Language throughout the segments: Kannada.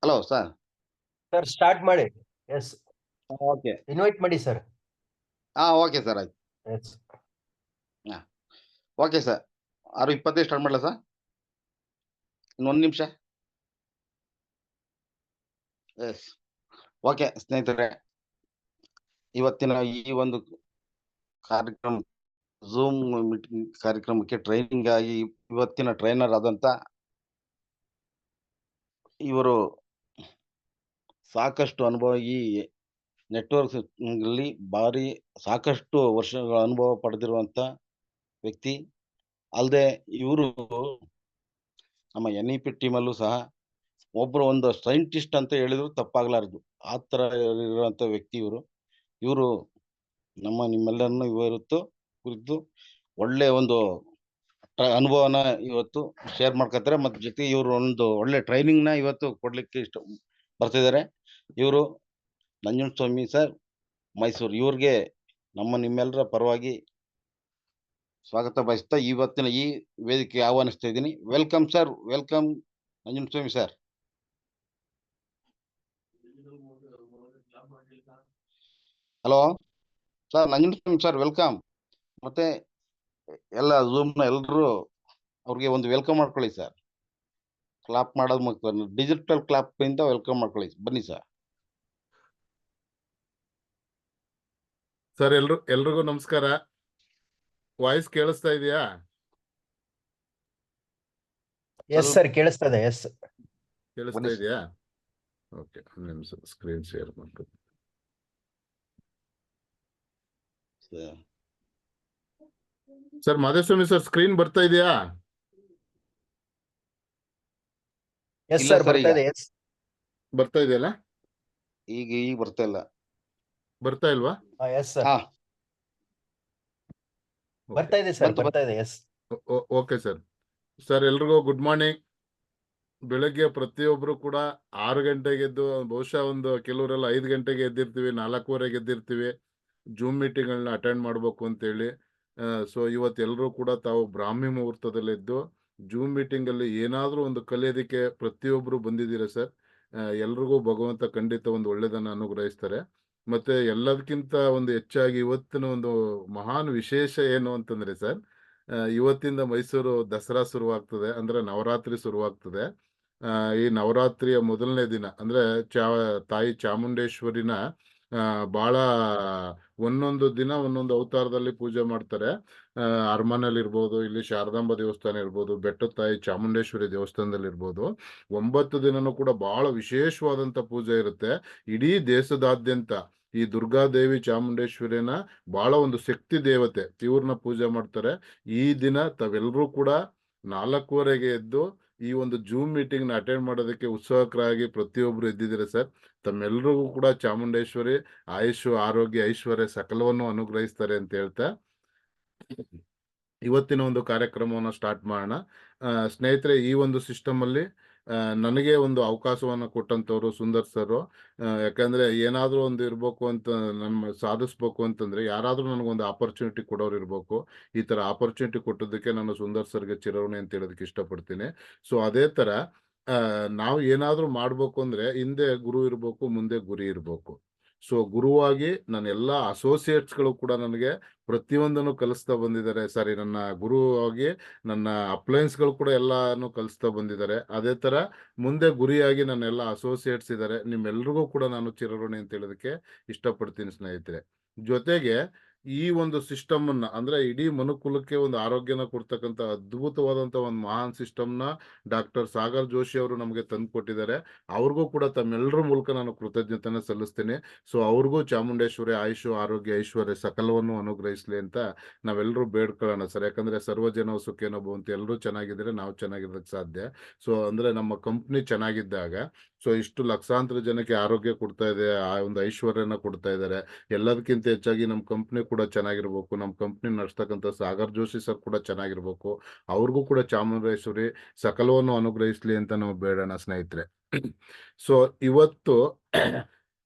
Hello sir. ಸರ್ ಸ್ಟಾರ್ಟ್ ಮಾಡಿ. Yes, okay. ಇನ್ವೈಟ್ ಮಾಡಿ ಸರ್. ಓಕೆ ಸರ್, ಆಯ್ತು. Yes, okay sir. 6:20 ಸ್ಟಾರ್ಟ್ ಮಾಡಲ ಸರ್? ಇನ್ನೊಂದು ನಿಮಿಷ. ಎಸ್. ಓಕೆ ಸ್ನೇಹಿತರೆ, ಇವತ್ತಿನ ಈ ಒಂದು ಕಾರ್ಯಕ್ರಮ ಝೂಮ್ ಮೀಟಿಂಗ್ ಕಾರ್ಯಕ್ರಮಕ್ಕೆ ಟ್ರೈನಿಂಗ್ ಆಗಿ ಇವತ್ತಿನ ಟ್ರೈನರ್ ಆದಂತ ಇವರು ಸಾಕಷ್ಟು ಅನುಭವ ಈ ನೆಟ್ವರ್ಕ್ ಅಲ್ಲಿ ಭಾರಿ ಸಾಕಷ್ಟು ವರ್ಷಗಳ ಅನುಭವ ಪಡೆದಿರುವಂತ ವ್ಯಕ್ತಿ. ಅಲ್ಲದೆ ಇವರು ನಮ್ಮ NEP ಟೀಮಲ್ಲೂ ಸಹ ಒಂದು ಸೈಂಟಿಸ್ಟ್ ಅಂತ ಹೇಳಿದ್ರು ತಪ್ಪಾಗ್ಲಾರ್ದು, ಆ ತರ ಇರುವಂತ ವ್ಯಕ್ತಿ ಇವರು ನಿಮ್ಮೆಲ್ಲರನ್ನು ಇವತ್ತು ಕುರಿತು ಒಳ್ಳೆ ಒಂದು ಅನುಭವನ ಇವತ್ತು ಶೇರ್ ಮಾಡ್ಕೊತಾರೆ. ಮತ್ತೆ ಜೊತೆಗೆ ಇವರು ಒಂದು ಒಳ್ಳೆ ಟ್ರೈನಿಂಗ್ ನ ಇವತ್ತು ಕೊಡ್ಲಿಕ್ಕೆ ಬರ್ತಿದ್ದಾರೆ. ಇವರು ನಂಜುಂಡಸ್ವಾಮಿ ಸರ್, ಮೈಸೂರು. ಇವ್ರಿಗೆ ನಿಮ್ಮೆಲ್ಲರ ಪರವಾಗಿ ಸ್ವಾಗತ ಬಯಸ್ತಾ ಇವತ್ತಿನ ಈ ವೇದಿಕೆಗೆ ಆಹ್ವಾನಿಸ್ತಾ ಇದ್ದೀನಿ. Welcome sir, welcome Nanjundaswamy sir. Hello sir, Nanjundaswamy sir, welcome. ಮತ್ತೆ ಎಲ್ಲ ಝೂಮ್ ನ ಎಲ್ಲರೂ ಅವ್ರಿಗೆ ಒಂದು ವೆಲ್ಕಮ್ ಮಾಡ್ಕೊಳ್ಳಿ ಸರ್. ಕ್ಲಾಪ್ ಮಾಡೋದು ಡಿಜಿಟಲ್ ಕ್ಲಾಪ್ ಇಂದ ವೆಲ್ಕಮ್ ಮಾಡ್ಕೊಳ್ಳಿ. ಬನ್ನಿ ಸರ್. ಸರ್, ಎಲ್ರಿಗೂ ನಮಸ್ಕಾರ. ವಾಯ್ಸ್ ಕೇಳಿಸ್ತಾ ಇದೆಯಾ? Yes sir, ಕೇಳಿಸ್ತದೆ. ಎಸ್, ಕೇಳಿಸ್ತಾ ಇದೆಯಾ? ಓಕೆ, ಸ್ಕ್ರೀನ್ ಶೇರ್ ಮಾಡ್ತೀನಿ. ಸರ್ ಮಾದೇಸ್ವಾಮಿ ಸರ್, ಸ್ಕ್ರೀನ್ ಬರ್ತಾ ಇದೆಯಾ? ಎಸ್ ಸರ್, ಬರ್ತಾ ಇದೆ. ಎಸ್, ಬರ್ತಾ ಇದೆಯಲ್ಲ? ಈಗ ಬರ್ತಾ ಇಲ್ಲ. ಬರ್ತಾ ಇಲ್ವಾ? ಎಸ್ ಸರ್, ಬರ್ತಾ ಇದೆ ಸರ್, ಬರ್ತಾ ಇದೆ. Yes, okay sir. ಸರ್, ಎಲ್ರಿಗೂ ಗುಡ್ ಮಾರ್ನಿಂಗ್. ಬೆಳಗ್ಗೆ ಪ್ರತಿಯೊಬ್ರು ಕೂಡ 6 ಗಂಟೆಗೆ ಎದ್ದು, ಬಹುಶಃ ಕೆಲವರೆಲ್ಲ 5 ಗಂಟೆಗೆ ಎದ್ದಿರ್ತೀವಿ, 4:15 ಎದ್ದಿರ್ತೀವಿ, ಜೂಮ್ ಮೀಟಿಂಗ್ಗಳನ್ನ ಅಟೆಂಡ್ ಮಾಡ್ಬೇಕು ಅಂತೇಳಿ. ಸೊ ಇವತ್ತೆಲ್ಲರೂ ಕೂಡ ತಾವು ಬ್ರಾಹ್ಮಿ ಮುಹೂರ್ತದಲ್ಲಿದ್ದು ಜೂಮ್ ಮೀಟಿಂಗ್ ಅಲ್ಲಿ ಏನಾದ್ರೂ ಒಂದು ಕಲಿಯೋದಕ್ಕೆ ಪ್ರತಿಯೊಬ್ರು ಬಂದಿದ್ದೀರಾ ಸರ್. ಎಲ್ರಿಗೂ ಭಗವಂತ ಖಂಡಿತ ಒಂದು ಒಳ್ಳೆದನ್ನ ಅನುಗ್ರಹಿಸ್ತಾರೆ. ಮತ್ತೆ ಎಲ್ಲದಕ್ಕಿಂತ ಹೆಚ್ಚಾಗಿ ಇವತ್ತಿನ ಒಂದು ಮಹಾನ್ ವಿಶೇಷ ಏನು ಅಂತಂದ್ರೆ ಸರ್, ಇವತ್ತಿಂದ ಮೈಸೂರು ದಸರಾ ಶುರುವಾಗ್ತದೆ, ಅಂದ್ರೆ ನವರಾತ್ರಿ ಶುರುವಾಗ್ತದೆ. ಈ ನವರಾತ್ರಿಯ ಮೊದಲನೇ ದಿನ ಅಂದ್ರೆ ತಾಯಿ ಚಾಮುಂಡೇಶ್ವರಿನ ಬಹಳ ಒಂದೊಂದು ದಿನ ಒಂದೊಂದು ಅವತಾರದಲ್ಲಿ ಪೂಜೆ ಮಾಡ್ತಾರೆ. ಅರಮನೆಯಲ್ಲಿ ಇರ್ಬೋದು, ಇಲ್ಲಿ ಶಾರದಾಂಬ ದೇವಸ್ಥಾನ ಇರ್ಬೋದು, ಬೆಟ್ಟದ ತಾಯಿ ಚಾಮುಂಡೇಶ್ವರಿ ದೇವಸ್ಥಾನದಲ್ಲಿ ಇರ್ಬೋದು, 9 ದಿನನೂ ಕೂಡ ಬಹಳ ವಿಶೇಷವಾದಂತ ಪೂಜೆ ಇರುತ್ತೆ. ಇಡೀ ದೇಶದಾದ್ಯಂತ ಈ ದುರ್ಗಾದೇವಿ ಚಾಮುಂಡೇಶ್ವರಿನ ಬಹಳ ಒಂದು ಶಕ್ತಿ ದೇವತೆ, ಇವ್ರನ್ನ ಪೂಜೆ ಮಾಡ್ತಾರೆ. ಈ ದಿನ ತಾವೆಲ್ಲರೂ ಕೂಡ 4:15 ಎದ್ದು ಈ ಒಂದು ಜೂಮ್ ಮೀಟಿಂಗ್ ನ ಅಟೆಂಡ್ ಮಾಡೋದಕ್ಕೆ ಉತ್ಸುಕರಾಗಿ ಪ್ರತಿಯೊಬ್ರು ಎದ್ದಿದ್ದಾರೆ ಸರ್. ತಮ್ಮೆಲ್ಲರಿಗೂ ಕೂಡ ಚಾಮುಂಡೇಶ್ವರಿ ಆಯುಷ್, ಆರೋಗ್ಯ, ಐಶ್ವರ್ಯ ಸಕಲವನ್ನು ಅನುಗ್ರಹಿಸ್ತಾರೆ ಅಂತ ಹೇಳ್ತಾ ಇವತ್ತಿನ ಒಂದು ಕಾರ್ಯಕ್ರಮವನ್ನು ಸ್ಟಾರ್ಟ್ ಮಾಡೋಣ. ಸ್ನೇಹಿತರೆ, ಈ ಒಂದು ಸಿಸ್ಟಮ್ ಅಲ್ಲಿ ನನಗೆ ಒಂದು ಅವಕಾಶವನ್ನ ಕೊಟ್ಟಂತವ್ರು ಸುಂದರ್ ಸರ್. ಯಾಕಂದ್ರೆ ಏನಾದ್ರೂ ಒಂದು ಇರ್ಬೇಕು ಅಂತ ಸಾಧಿಸ್ಬೇಕು ಅಂತಂದ್ರೆ ಯಾರಾದ್ರೂ ನನಗೊಂದು ಆಪರ್ಚುನಿಟಿ ಕೊಡೋರು ಇರ್ಬೇಕು. ಈ ತರ ಆಪರ್ಚುನಿಟಿ ಕೊಟ್ಟದಕ್ಕೆ ನಾನು ಸುಂದರ್ ಸರ್ಗೆ ಚಿರಋಣಿ ಅಂತ ಹೇಳೋದಕ್ಕೆ ಇಷ್ಟಪಡ್ತೀನಿ. ಸೊ ಅದೇ ತರ ನಾವು ಏನಾದ್ರೂ ಮಾಡ್ಬೇಕು ಅಂದ್ರೆ ಹಿಂದೆ ಗುರು ಇರ್ಬೇಕು, ಮುಂದೆ ಗುರಿ ಇರ್ಬೇಕು. ಸೊ ಗುರುವಾಗಿ ನನ್ನ ಎಲ್ಲಾ ಅಸೋಸಿಯೇಟ್ಸ್ಗಳು ಕೂಡ ನನಗೆ ಪ್ರತಿಯೊಂದನ್ನು ಕಲಿಸ್ತಾ ಬಂದಿದ್ದಾರೆ. ಸರಿ, ನನ್ನ ಗುರುವಾಗಿ ನನ್ನ ಅಪ್ಲೈನ್ಸ್ಗಳು ಕೂಡ ಎಲ್ಲಾನು ಕಲಿಸ್ತಾ ಬಂದಿದ್ದಾರೆ. ಅದೇ ತರ ಮುಂದೆ ಗುರಿಯಾಗಿ ನನ್ನ ಎಲ್ಲ ಅಸೋಸಿಯೇಟ್ಸ್ ಇದ್ದಾರೆ. ನಿಮ್ಮೆಲ್ರಿಗೂ ಕೂಡ ನಾನು ಚಿರಋಣಿ ಅಂತ ಹೇಳೋದಕ್ಕೆ ಇಷ್ಟಪಡ್ತೀನಿ ಸ್ನೇಹಿತರೆ. ಜೊತೆಗೆ ಈ ಒಂದು ಸಿಸ್ಟಮ್ ಅನ್ನ ಅಂದ್ರೆ ಇಡೀ ಮನುಕುಲಕ್ಕೆ ಒಂದು ಆರೋಗ್ಯನ ಕೊಡ್ತಕ್ಕಂಥ ಅದ್ಭುತವಾದಂತ ಒಂದು ಮಹಾನ್ ಸಿಸ್ಟಮ್ ನ ಡಾಕ್ಟರ್ ಸಾಗರ್ ಜೋಶಿ ಅವರು ನಮಗೆ ತಂದು ಕೊಟ್ಟಿದ್ದಾರೆ. ಅವ್ರಿಗೂ ಕೂಡ ತಮ್ಮೆಲ್ಲರ ಮೂಲಕ ನಾನು ಕೃತಜ್ಞತೆನ ಸಲ್ಲಿಸ್ತೀನಿ. ಸೊ ಅವ್ರಿಗೂ ಚಾಮುಂಡೇಶ್ವರಿ ಆಯುಷ್, ಆರೋಗ್ಯ, ಐಶ್ವರ್ಯ ಸಕಲವನ್ನು ಅನುಗ್ರಹಿಸ್ಲಿ ಅಂತ ನಾವೆಲ್ಲರೂ ಬೇಡ್ಕೊಳ್ಳೋಣ ಸರ್. ಯಾಕಂದ್ರೆ ಸರ್ವಜನ ಸುಖೇನೋ ಭವಂತು, ಎಲ್ಲರೂ ಚೆನ್ನಾಗಿದ್ರೆ ನಾವು ಚೆನ್ನಾಗಿರೋದಕ್ಕೆ ಸಾಧ್ಯ. ಸೊ ಅಂದ್ರೆ ನಮ್ಮ ಕಂಪ್ನಿ ಚೆನ್ನಾಗಿದ್ದಾಗ ಸೊ ಇಷ್ಟು ಲಕ್ಷಾಂತರ ಜನಕ್ಕೆ ಆರೋಗ್ಯ ಕೊಡ್ತಾ ಇದೆ, ಆ ಒಂದು ಐಶ್ವರ್ಯನ ಕೊಡ್ತಾ ಇದ್ದಾರೆ. ಎಲ್ಲದಕ್ಕಿಂತ ಹೆಚ್ಚಾಗಿ ನಮ್ಮ ಕಂಪ್ನಿ ಕೂಡ ಚೆನ್ನಾಗಿರ್ಬೇಕು, ನಮ್ಮ ಕಂಪ್ನಿ ನಡೆಸ್ತಕ್ಕಂಥ ಸಾಗರ್ ಜೋಶಿ ಸರ್ ಕೂಡ ಚೆನ್ನಾಗಿರ್ಬೇಕು. ಅವ್ರಿಗೂ ಕೂಡ ಚಾಮುಂಡೇಶ್ವರಿ ಸಕಲವನ್ನು ಅನುಗ್ರಹಿಸ್ಲಿ ಅಂತ ನಾವು ಬೇಡೋಣ ಸ್ನೇಹಿತರೆ. ಸೊ ಇವತ್ತು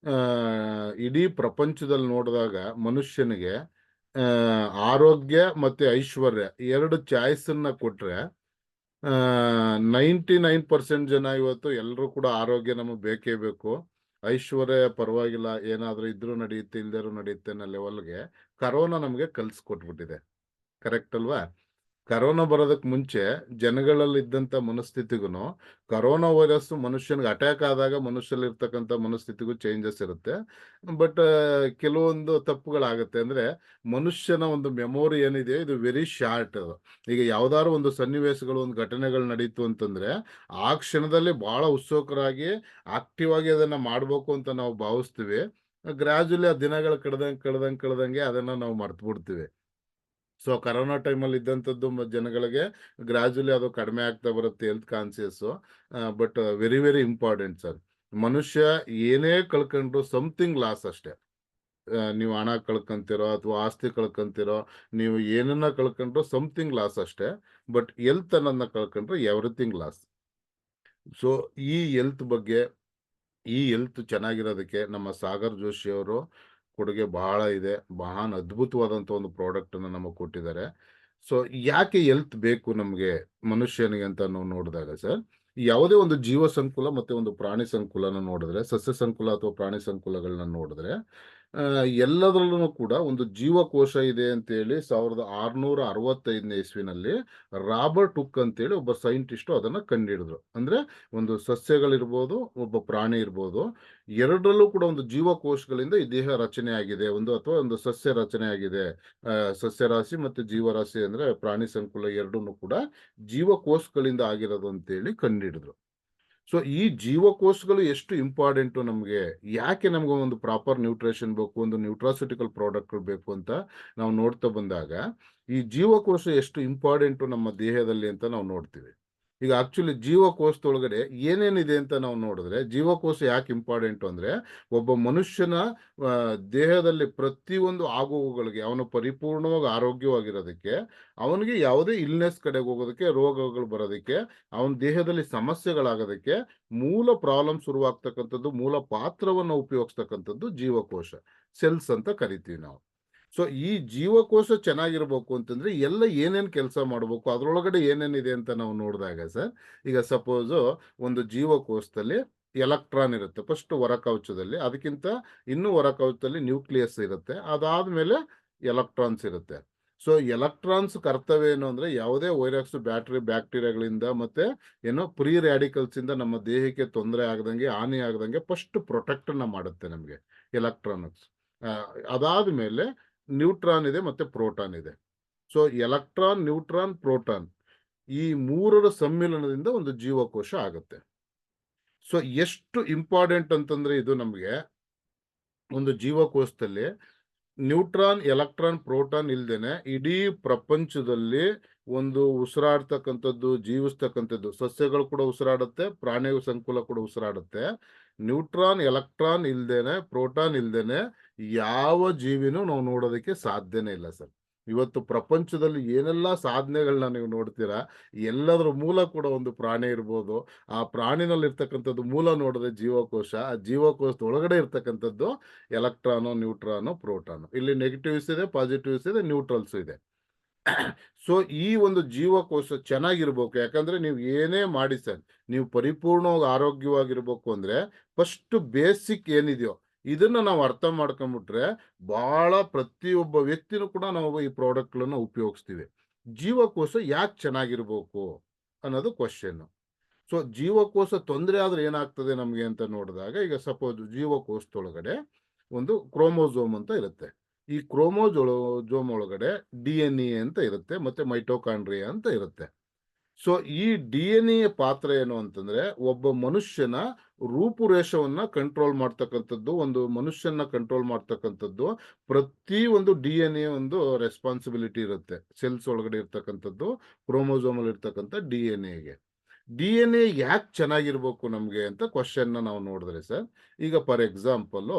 ಇಡೀ ಪ್ರಪಂಚದಲ್ಲಿ ನೋಡಿದಾಗ ಮನುಷ್ಯನಿಗೆ ಆರೋಗ್ಯ ಮತ್ತೆ ಐಶ್ವರ್ಯ 2 ಚಾಯ್ಸ್ ಅನ್ನ ಕೊಟ್ರೆ 99% ಜನ ಇವತ್ತು ಎಲ್ಲರೂ ಕೂಡ ಆರೋಗ್ಯ ನಮಗೆ ಬೇಕೇ ಬೇಕು, ಐಶ್ವರ್ಯ ಪರವಾಗಿಲ್ಲ, ಏನಾದ್ರೂ ಇದ್ರೂ ನಡೆಯುತ್ತೆ ಇಲ್ದೇರೂ ನಡೆಯುತ್ತೆ ಅನ್ನೋ ಲೆವೆಲ್ಗೆ ಕರೋನಾ ನಮಗೆ ಕಲ್ಸ್ಕೊಟ್ಬಿಟ್ಟಿದೆ. ಕರೆಕ್ಟ್ ಅಲ್ವಾ? ಕರೋನಾ ಬರೋದಕ್ಕೆ ಮುಂಚೆ ಜನಗಳಲ್ಲಿದ್ದಂಥ ಮನಸ್ಥಿತಿಗೂ ಕರೋನಾ ವೈರಸ್ ಮನುಷ್ಯನಿಗೆ ಅಟ್ಯಾಕ್ ಆದಾಗ ಮನುಷ್ಯಲ್ಲಿರ್ತಕ್ಕಂಥ ಮನಸ್ಥಿತಿಗೂ ಚೇಂಜಸ್ ಇರುತ್ತೆ. ಬಟ್ ಕೆಲವೊಂದು ತಪ್ಪುಗಳಾಗುತ್ತೆ. ಅಂದ್ರೆ ಮನುಷ್ಯನ ಒಂದು ಮೆಮೊರಿ ಏನಿದೆ ಇದು ವೆರಿ ಶಾರ್ಟ್. ಈಗ ಯಾವ್ದಾದ್ರು ಒಂದು ಸನ್ನಿವೇಶಗಳು, ಒಂದು ಘಟನೆಗಳು ನಡೀತು ಅಂತಂದ್ರೆ ಆ ಕ್ಷಣದಲ್ಲಿ ಬಹಳ ಉತ್ಸುಕರಾಗಿ ಆಕ್ಟಿವ್ ಆಗಿ ಅದನ್ನ ಮಾಡ್ಬೇಕು ಅಂತ ನಾವು ಭಾವಿಸ್ತೀವಿ. ಗ್ರಾಜುಲಿ ಆ ದಿನಗಳು ಕಳೆದಂಗೆ ಅದನ್ನ ನಾವು ಮರ್ತು ಬಿಡ್ತೀವಿ. ಸೊ ಕರೋನಾ ಟೈಮಲ್ಲಿ ಇದ್ದಂಥದ್ದು ಜನಗಳಿಗೆ ಗ್ರಾಜುಲಿ ಅದು ಕಡಿಮೆ ಆಗ್ತಾ ಬರುತ್ತೆ health conscious. But very very important sir. ಮನುಷ್ಯ ಏನೇ ಕಳ್ಕೊಂಡ್ರು ಸಮಥಿಂಗ್ ಲಾಸ್ ಅಷ್ಟೇ. ನೀವು ಹಣ ಕಳ್ಕೊಂತಿರೋ ಅಥವಾ ಆಸ್ತಿ ಕಳ್ಕೊಂತಿರೋ, ನೀವು ಏನನ್ನ ಕಳ್ಕೊಂಡ್ರು ಸಮಥಿಂಗ್ ಲಾಸ್ ಅಷ್ಟೇ. ಬಟ್ ಹೆಲ್ತ್ ಅನ್ನೋದನ್ನ ಕಳ್ಕೊಂಡ್ರೆ ಎವ್ರಿಥಿಂಗ್ ಲಾಸ್. ಸೊ ಈ ಹೆಲ್ತ್ ಬಗ್ಗೆ, ಈ ಹೆಲ್ತ್ ಚೆನ್ನಾಗಿರೋದಕ್ಕೆ ನಮ್ಮ ಸಾಗರ್ ಜೋಶಿ ಅವರು ಕೊಡುಗೆ ಬಹಳ ಇದೆ. ಮಹಾನ್ ಅದ್ಭುತವಾದಂಥ ಒಂದು ಪ್ರಾಡಕ್ಟ್ ಅನ್ನು ನಮಗೆ ಕೊಟ್ಟಿದ್ದಾರೆ. ಸೊ ಯಾಕೆ ಹೆಲ್ತ್ ಬೇಕು ನಮಗೆ ಮನುಷ್ಯನಿಗೆ ಅಂತ ನಾವು ನೋಡಿದಾಗ ಸರ್, ಯಾವುದೇ ಒಂದು ಜೀವ ಸಂಕುಲ ಮತ್ತೆ ಒಂದು ಪ್ರಾಣಿ ಸಂಕುಲನ ನೋಡಿದ್ರೆ, ಸಸ್ಯ ಸಂಕುಲ ಅಥವಾ ಪ್ರಾಣಿ ಸಂಕುಲಗಳನ್ನ ನೋಡಿದ್ರೆ ಎಲ್ಲದರಲ್ಲೂ ಕೂಡ ಒಂದು ಜೀವಕೋಶ ಇದೆ ಅಂತೇಳಿ 1665ನೇ ಇಸ್ವಿನಲ್ಲಿ ರಾಬರ್ಟ್ ಹುಕ್ ಅಂತೇಳಿ ಒಬ್ಬ ಸೈಂಟಿಸ್ಟ್ ಅದನ್ನ ಕಂಡುಹಿಡಿದ್ರು. ಅಂದ್ರೆ ಒಂದು ಸಸ್ಯಗಳಿರ್ಬೋದು, ಒಬ್ಬ ಪ್ರಾಣಿ ಇರ್ಬೋದು, ಎರಡರಲ್ಲೂ ಕೂಡ ಒಂದು ಜೀವಕೋಶಗಳಿಂದ ಈ ದೇಹ ರಚನೆ ಆಗಿದೆ, ಅಥವಾ ಒಂದು ಸಸ್ಯ ರಚನೆ ಆಗಿದೆ. ಸಸ್ಯರಾಶಿ ಮತ್ತೆ ಜೀವರಾಶಿ ಅಂದ್ರೆ ಪ್ರಾಣಿ ಸಂಕುಲ ಎರಡನ್ನೂ ಕೂಡ ಜೀವಕೋಶಗಳಿಂದ ಆಗಿರೋದು ಅಂತೇಳಿ ಕಂಡುಹಿಡಿದ್ರು. ಸೊ ಈ ಜೀವಕೋಶಗಳು ಎಷ್ಟು ಇಂಪಾರ್ಟೆಂಟು ನಮಗೆ, ಯಾಕೆ ನಮ್ಗೆ ಒಂದು ಪ್ರಾಪರ್ ನ್ಯೂಟ್ರಿಷನ್ ಬೇಕು, ಒಂದು ನ್ಯೂಟ್ರಾಸ್ಯೂಟಿಕಲ್ ಪ್ರಾಡಕ್ಟ್ ಬೇಕು ಅಂತ ನಾವು ನೋಡ್ತಾ ಬಂದಾಗ ಈ ಜೀವಕೋಶ ಎಷ್ಟು ಇಂಪಾರ್ಟೆಂಟು ನಮ್ಮ ದೇಹದಲ್ಲಿ ಅಂತ ನಾವು ನೋಡ್ತೀವಿ. ಈಗ ಆಕ್ಚುಲಿ ಜೀವಕೋಶದೊಳಗಡೆ ಏನೇನಿದೆ ಅಂತ ನಾವು ನೋಡಿದ್ರೆ, ಜೀವಕೋಶ ಯಾಕೆ ಇಂಪಾರ್ಟೆಂಟು ಅಂದ್ರೆ ಒಬ್ಬ ಮನುಷ್ಯನ ದೇಹದಲ್ಲಿ ಪ್ರತಿಯೊಂದು ಆಗುವುಗಳಿಗೆ ಅವನು ಪರಿಪೂರ್ಣವಾಗಿ ಆರೋಗ್ಯವಾಗಿರೋದಕ್ಕೆ, ಅವನಿಗೆ ಯಾವುದೇ ಇಲ್ನೆಸ್ ಕಡೆಗೆ ಹೋಗೋದಕ್ಕೆ, ರೋಗಗಳು ಬರೋದಕ್ಕೆ, ಅವನ ದೇಹದಲ್ಲಿ ಸಮಸ್ಯೆಗಳಾಗೋದಕ್ಕೆ ಮೂಲ ಪ್ರಾಬ್ಲಮ್ ಶುರುವಾಗ್ತಕ್ಕಂಥದ್ದು, ಮೂಲ ಪಾತ್ರವನ್ನು ಉಪಯೋಗಿಸ್ತಕ್ಕಂಥದ್ದು ಜೀವಕೋಶ, ಸೆಲ್ಸ್ ಅಂತ ಕರಿತೀವಿ ನಾವು. ಸೊ ಈ ಜೀವಕೋಶ ಚೆನ್ನಾಗಿರ್ಬೇಕು ಅಂತಂದ್ರೆ ಎಲ್ಲ ಏನೇನ್ ಕೆಲಸ ಮಾಡ್ಬೇಕು, ಅದ್ರೊಳಗಡೆ ಏನೇನಿದೆ ಅಂತ ನಾವು ನೋಡಿದಾಗ ಸರ್, ಈಗ ಸಪೋಸ್ ಒಂದು ಜೀವಕೋಶದಲ್ಲಿ ಎಲೆಕ್ಟ್ರಾನ್ ಇರುತ್ತೆ ಫಸ್ಟ್ ಹೊರಕವಚದಲ್ಲಿ, ಅದಕ್ಕಿಂತ ಇನ್ನೂ ಹೊರಕವಚದಲ್ಲಿ ನ್ಯೂಕ್ಲಿಯಸ್ ಇರುತ್ತೆ, ಅದಾದ್ಮೇಲೆ ಎಲೆಕ್ಟ್ರಾನ್ಸ್ ಇರುತ್ತೆ. ಸೊ ಎಲೆಕ್ಟ್ರಾನ್ಸ್ ಕರ್ತವ್ಯ ಏನು ಅಂದ್ರೆ ಯಾವುದೇ ವೈರಸ್, ಬ್ಯಾಕ್ಟೀರಿಯಾಗಳಿಂದ ಮತ್ತೆ ಫ್ರೀ ರ್ಯಾಡಿಕಲ್ಸ್ ಇಂದ ನಮ್ಮ ದೇಹಕ್ಕೆ ತೊಂದರೆ ಆಗದಂಗೆ, ಹಾನಿ ಆಗದಂಗೆ ಫಸ್ಟ್ ಪ್ರೊಟೆಕ್ಟ್ ಮಾಡುತ್ತೆ ನಮಗೆ ಎಲೆಕ್ಟ್ರಾನಿಕ್ಸ್. ಅದಾದ್ಮೇಲೆ ನ್ಯೂಟ್ರಾನ್ ಇದೆ ಮತ್ತೆ ಪ್ರೋಟಾನ್ ಇದೆ. ಸೊ ಎಲೆಕ್ಟ್ರಾನ್, ನ್ಯೂಟ್ರಾನ್, ಪ್ರೋಟಾನ್ ಈ ಮೂರರ ಸಮ್ಮಿಲನದಿಂದ ಒಂದು ಜೀವಕೋಶ ಆಗುತ್ತೆ. ಸೊ ಎಷ್ಟು ಇಂಪಾರ್ಟೆಂಟ್ ಅಂತಂದ್ರೆ ಇದು ನಮಗೆ ಒಂದು ಜೀವಕೋಶದಲ್ಲಿ ನ್ಯೂಟ್ರಾನ್, ಎಲೆಕ್ಟ್ರಾನ್, ಪ್ರೋಟಾನ್ ಇಲ್ದೇನೆ ಇಡೀ ಪ್ರಪಂಚದಲ್ಲಿ ಒಂದು ಉಸಿರಾಡ್ತಕ್ಕಂಥದ್ದು, ಜೀವಿಸ್ತಕ್ಕಂಥದ್ದು, ಸಸ್ಯಗಳು ಕೂಡ ಉಸಿರಾಡುತ್ತೆ, ಪ್ರಾಣಿ ಸಂಕುಲ ಕೂಡ ಉಸಿರಾಡುತ್ತೆ. ನ್ಯೂಟ್ರಾನ್, ಎಲೆಕ್ಟ್ರಾನ್ ಇಲ್ದೇನೆ, ಪ್ರೋಟಾನ್ ಇಲ್ದೇನೆ ಯಾವ ಜೀವಿನೂ ನಾವು ನೋಡೋದಕ್ಕೆ ಸಾಧ್ಯನೇ ಇಲ್ಲ ಸರ್. ಇವತ್ತು ಪ್ರಪಂಚದಲ್ಲಿ ಏನೆಲ್ಲ ಸಾಧನೆಗಳನ್ನ ನೀವು ನೋಡ್ತೀರಾ, ಎಲ್ಲದರ ಮೂಲ ಕೂಡ ಒಂದು ಪ್ರಾಣಿ ಇರ್ಬೋದು. ಆ ಪ್ರಾಣಿನಲ್ಲಿ ಇರ್ತಕ್ಕಂಥದ್ದು ಮೂಲ ನೋಡಿದ್ರೆ ಜೀವಕೋಶ, ಆ ಜೀವಕೋಶದ ಒಳಗಡೆ ಇರ್ತಕ್ಕಂಥದ್ದು ಎಲೆಕ್ಟ್ರಾನು, ನ್ಯೂಟ್ರಾನು, ಪ್ರೋಟಾನು. ಇಲ್ಲಿ ನೆಗೆಟಿವ್ಸ್ ಇದೆ, ಪಾಸಿಟಿವ್ಸ್ ಇದೆ, ನ್ಯೂಟ್ರಲ್ಸ್ ಇದೆ. ಸೊ ಈ ಒಂದು ಜೀವಕೋಶ ಚೆನ್ನಾಗಿರ್ಬೇಕು. ಯಾಕಂದ್ರೆ ನೀವು ಏನೇ ಮಾಡಿ ಸರ್, ನೀವು ಪರಿಪೂರ್ಣವಾಗಿ ಆರೋಗ್ಯವಾಗಿರ್ಬೇಕು ಅಂದ್ರೆ ಫಸ್ಟ್ ಬೇಸಿಕ್ ಏನಿದೆಯೋ ಇದನ್ನ ನಾವು ಅರ್ಥ ಮಾಡ್ಕೊಂಡ್ಬಿಟ್ರೆ ಬಹಳ ಪ್ರತಿಯೊಬ್ಬ ವ್ಯಕ್ತಿನೂ ಕೂಡ ನಾವು ಈ ಪ್ರಾಡಕ್ಟ್ಗಳನ್ನ ಉಪಯೋಗಿಸ್ತೀವಿ. ಜೀವಕೋಶ ಯಾಕೆ ಚೆನ್ನಾಗಿರ್ಬೇಕು ಅನ್ನೋದು ಕ್ವಶನ್. ಸೊ ಜೀವಕೋಶ ತೊಂದರೆ ಆದ್ರೆ ಏನಾಗ್ತದೆ ನಮ್ಗೆ ಅಂತ ನೋಡಿದಾಗ, ಈಗ ಸಪೋಸ್ ಜೀವಕೋಶದೊಳಗಡೆ ಒಂದು ಕ್ರೋಮೋಸೋಮ್ ಅಂತ ಇರುತ್ತೆ. ಈ ಕ್ರೋಮೋಸೋಮ್ ಒಳಗಡೆ DNA ಅಂತ ಇರುತ್ತೆ, ಮತ್ತೆ ಮೈಟೋಕಾಂಡ್ರಿಯಾ ಅಂತ ಇರುತ್ತೆ. ಸೊ ಈ DNA ಪಾತ್ರ ಏನು ಅಂತಂದ್ರೆ ಒಬ್ಬ ಮನುಷ್ಯನ ರೂಪುರೇಷವನ್ನ ಕಂಟ್ರೋಲ್ ಮಾಡ್ತಕ್ಕಂಥದ್ದು, ಒಂದು ಮನುಷ್ಯನ ಕಂಟ್ರೋಲ್ ಮಾಡ್ತಕ್ಕಂಥದ್ದು ಪ್ರತಿ ಒಂದು DNA ಒಂದು ರೆಸ್ಪಾನ್ಸಿಬಿಲಿಟಿ ಇರುತ್ತೆ. ಸೆಲ್ಸ್ ಒಳಗಡೆ ಇರ್ತಕ್ಕಂಥದ್ದು, ಕ್ರೋಮೋಸೋಮ್ ಅಲ್ಲಿ ಇರ್ತಕ್ಕಂಥ DNA ಯಾಕೆ ಚೆನ್ನಾಗಿರ್ಬೇಕು ನಮ್ಗೆ ಅಂತ ಕ್ವಶನ್ ನಾವು ನೋಡಿದ್ರೆ ಸರ್, ಈಗ ಫಾರ್ ಎಕ್ಸಾಂಪಲ್